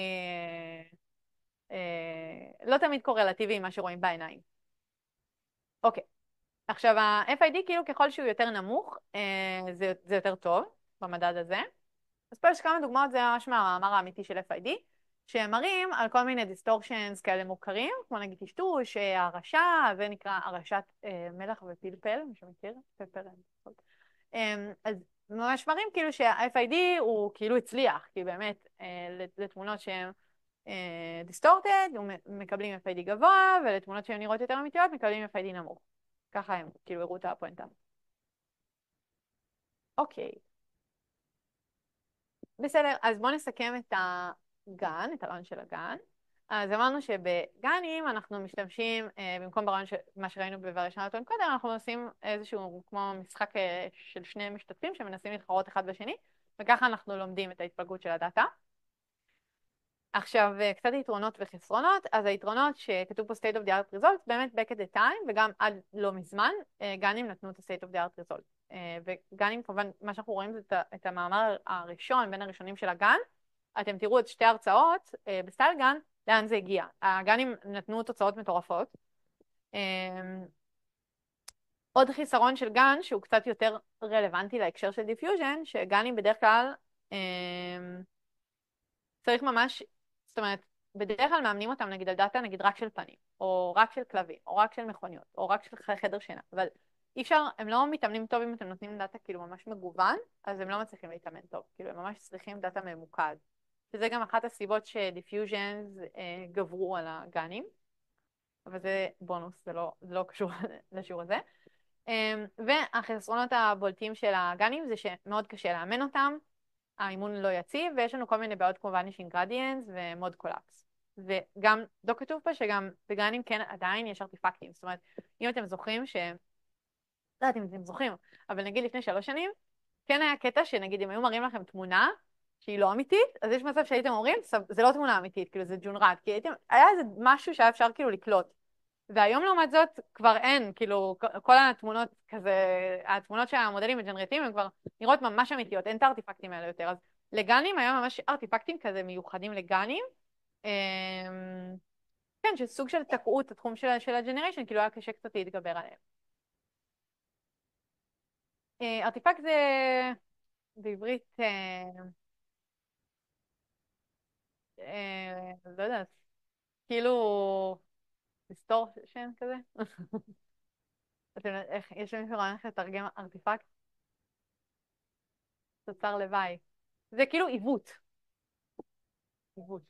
לא תמיד קורלטיבי עם מה שרואים בעיניים. אוקיי, עכשיו ה-FID כאילו ככל שהוא יותר נמוך, זה יותר טוב במדד הזה. אז פה יש כמה דוגמאות, זה ממש מהמאמר האמיתי של FID, שהם מראים על כל מיני דיסטורשנס כאלה מוכרים, כמו נגיד טשטוש, הרעשה, זה נקרא הרעשת מלח ופלפל, מי שמכיר? פפר. אז ממש מראים כאילו שה-FID הוא כאילו הצליח, כי באמת לתמונות שהן דיסטורטד, מקבלים FID גבוה, ולתמונות שהן נראות יותר אמיתיות, מקבלים FID נמוך. ככה הם כאילו הראו את הפואנטה. אוקיי. בסדר, אז בואו נסכם את הגן, את הרעיון של הגן. אז אמרנו שבגנים אנחנו משתמשים, במקום ברעיון מה שראינו בווריאשן קודם, אנחנו עושים איזשהו כמו משחק של שני משתתפים שמנסים להתחרות אחד בשני, וככה אנחנו לומדים את ההתפלגות של הדאטה. עכשיו, קצת יתרונות וחסרונות. אז היתרונות שכתוב פה State of the Art Result, באמת back at the time, וגם עד לא מזמן, גנים נתנו את ה-State of the Art Result. וגנים, כמובן, מה שאנחנו רואים זה את המאמר הראשון, בין הראשונים של הגן. אתם תראו את שתי הרצאות בסטייל גן, לאן זה הגיע. הגנים נתנו תוצאות מטורפות. עוד חיסרון של גן, שהוא קצת יותר רלוונטי להקשר של דיפיוז'ן, שגנים בדרך כלל צריך ממש, זאת אומרת, בדרך כלל מאמנים אותם נגיד על דאטה נגיד רק של פנים, או רק של כלבים, או רק של מכוניות, או רק של חדר שינה, אבל אי אפשר, הם לא מתאמנים טוב אם אתם נותנים דאטה כאילו ממש מגוון, אז הם לא מצליחים להתאמן טוב, כאילו הם ממש צריכים דאטה ממוקד. שזה גם אחת הסיבות שדיפיוז'נס גברו על הגנים, אבל זה בונוס, זה לא קשור לשיעור הזה. והחסרונות הבולטים של הגנים זה שמאוד קשה לאמן אותם, האימון לא יציב, ויש לנו כל מיני בעיות כמו vanishing gradients ומוד קולאפס. וגם, לא כתוב פה שגם בגנים כן עדיין יש ארטיפקטים, זאת אומרת, אם אתם זוכרים לא יודעת אם אתם זוכרים, אבל נגיד לפני 3 שנים, כן היה קטע שנגיד אם היו מראים לכם תמונה שהיא לא אמיתית, אז יש מצב שהייתם אומרים, זה לא תמונה אמיתית, כאילו זה ג'ונרד, כי היה איזה משהו שהיה אפשר כאילו לקלוט. והיום לעומת זאת כבר אין, כאילו כל התמונות כזה, התמונות של המודלים הג'נרטיביים הם כבר נראות ממש אמיתיות, אין את הארטיפקטים האלה יותר. אז לגנים היה ממש ארטיפקטים כזה מיוחדים לגנים, כן, שסוג של תקעו את התחום של הג'נריישן, כאילו היה קשה קצת להתגבר עליהם. ארטיפקט זה בעברית, לא יודעת, כאילו דיסטורשן כזה. יש למישהו רעיון איך לתרגם ארטיפקט? תוצר לוואי. זה כאילו עיוות. עיוות.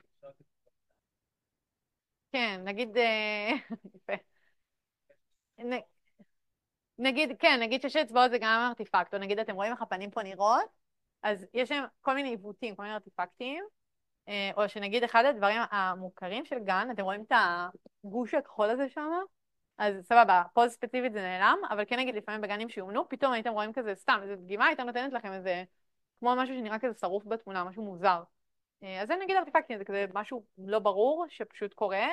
כן, נגיד, יפה. נגיד, כן, נגיד שש אצבעות זה גם ארטיפקט, או נגיד אתם רואים איך הפנים פה נראות, אז יש להם כל מיני עיוותים, כל מיני ארטיפקטים, או שנגיד אחד הדברים המוכרים של גן, אתם רואים את הגוש הכחול הזה שם? אז סבבה, פה ספציפית זה נעלם, אבל כן נגיד לפעמים בגנים שיומנו, פתאום הייתם רואים כזה סתם, איזו דגימה הייתה נותנת לכם איזה, כמו משהו שנראה כזה שרוף בתמונה, משהו מוזר. אז זה נגיד ארטיפקטים, זה כזה משהו לא ברור שפשוט קורה,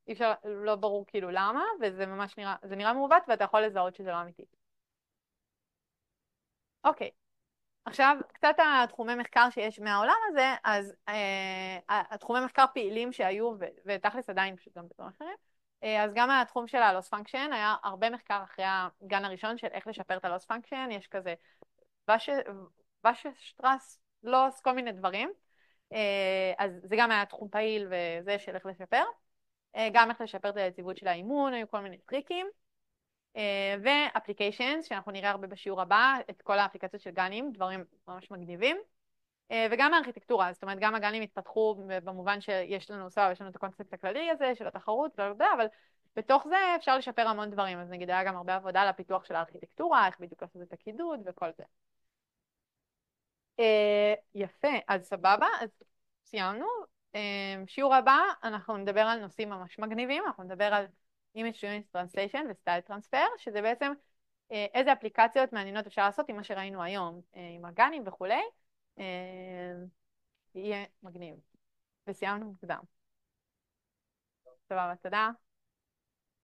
אי אפשר, לא ברור כאילו למה, וזה ממש נראה, זה נראה מעוות ואתה יכול לזהות שזה לא אמיתי. אוקיי, עכשיו קצת התחומי מחקר שיש מהעולם הזה, אז התחומי מחקר פעילים שהיו, ותכלס עדיין פשוט גם בתחומים אחרים, אז גם התחום של ה-loss function, היה הרבה מחקר אחרי הגן הראשון של איך לשפר את ה-loss function, יש כזה ושטרס, לוס, כל מיני דברים, אז זה גם היה תחום פעיל וזה של איך לשפר, גם איך לשפר את היציבות של האימון, היו כל מיני טריקים, ואפליקיישנס, שאנחנו נראה הרבה בשיעור הבא, את כל האפליקציות של גנים, דברים ממש מגניבים, וגם הארכיטקטורה, זאת אומרת גם הגנים התפתחו במובן שיש לנו סבבה, יש לנו את הקונספט הכללי הזה של התחרות, אבל בתוך זה אפשר לשפר המון דברים, אז נגיד היה גם הרבה עבודה על הפיתוח של הארכיטקטורה, איך בדיוק לעשות את הקידוד וכל זה. יפה, אז סבבה, אז סיימנו. שיעור הבא אנחנו נדבר על נושאים ממש מגניבים, אנחנו נדבר על Image to Image Translation ו-Style Transfer, שזה בעצם איזה אפליקציות מעניינות אפשר לעשות עם מה שראינו היום, עם הגנים וכולי, יהיה מגניב. וסיימנו מוקדם. סבבה, תודה.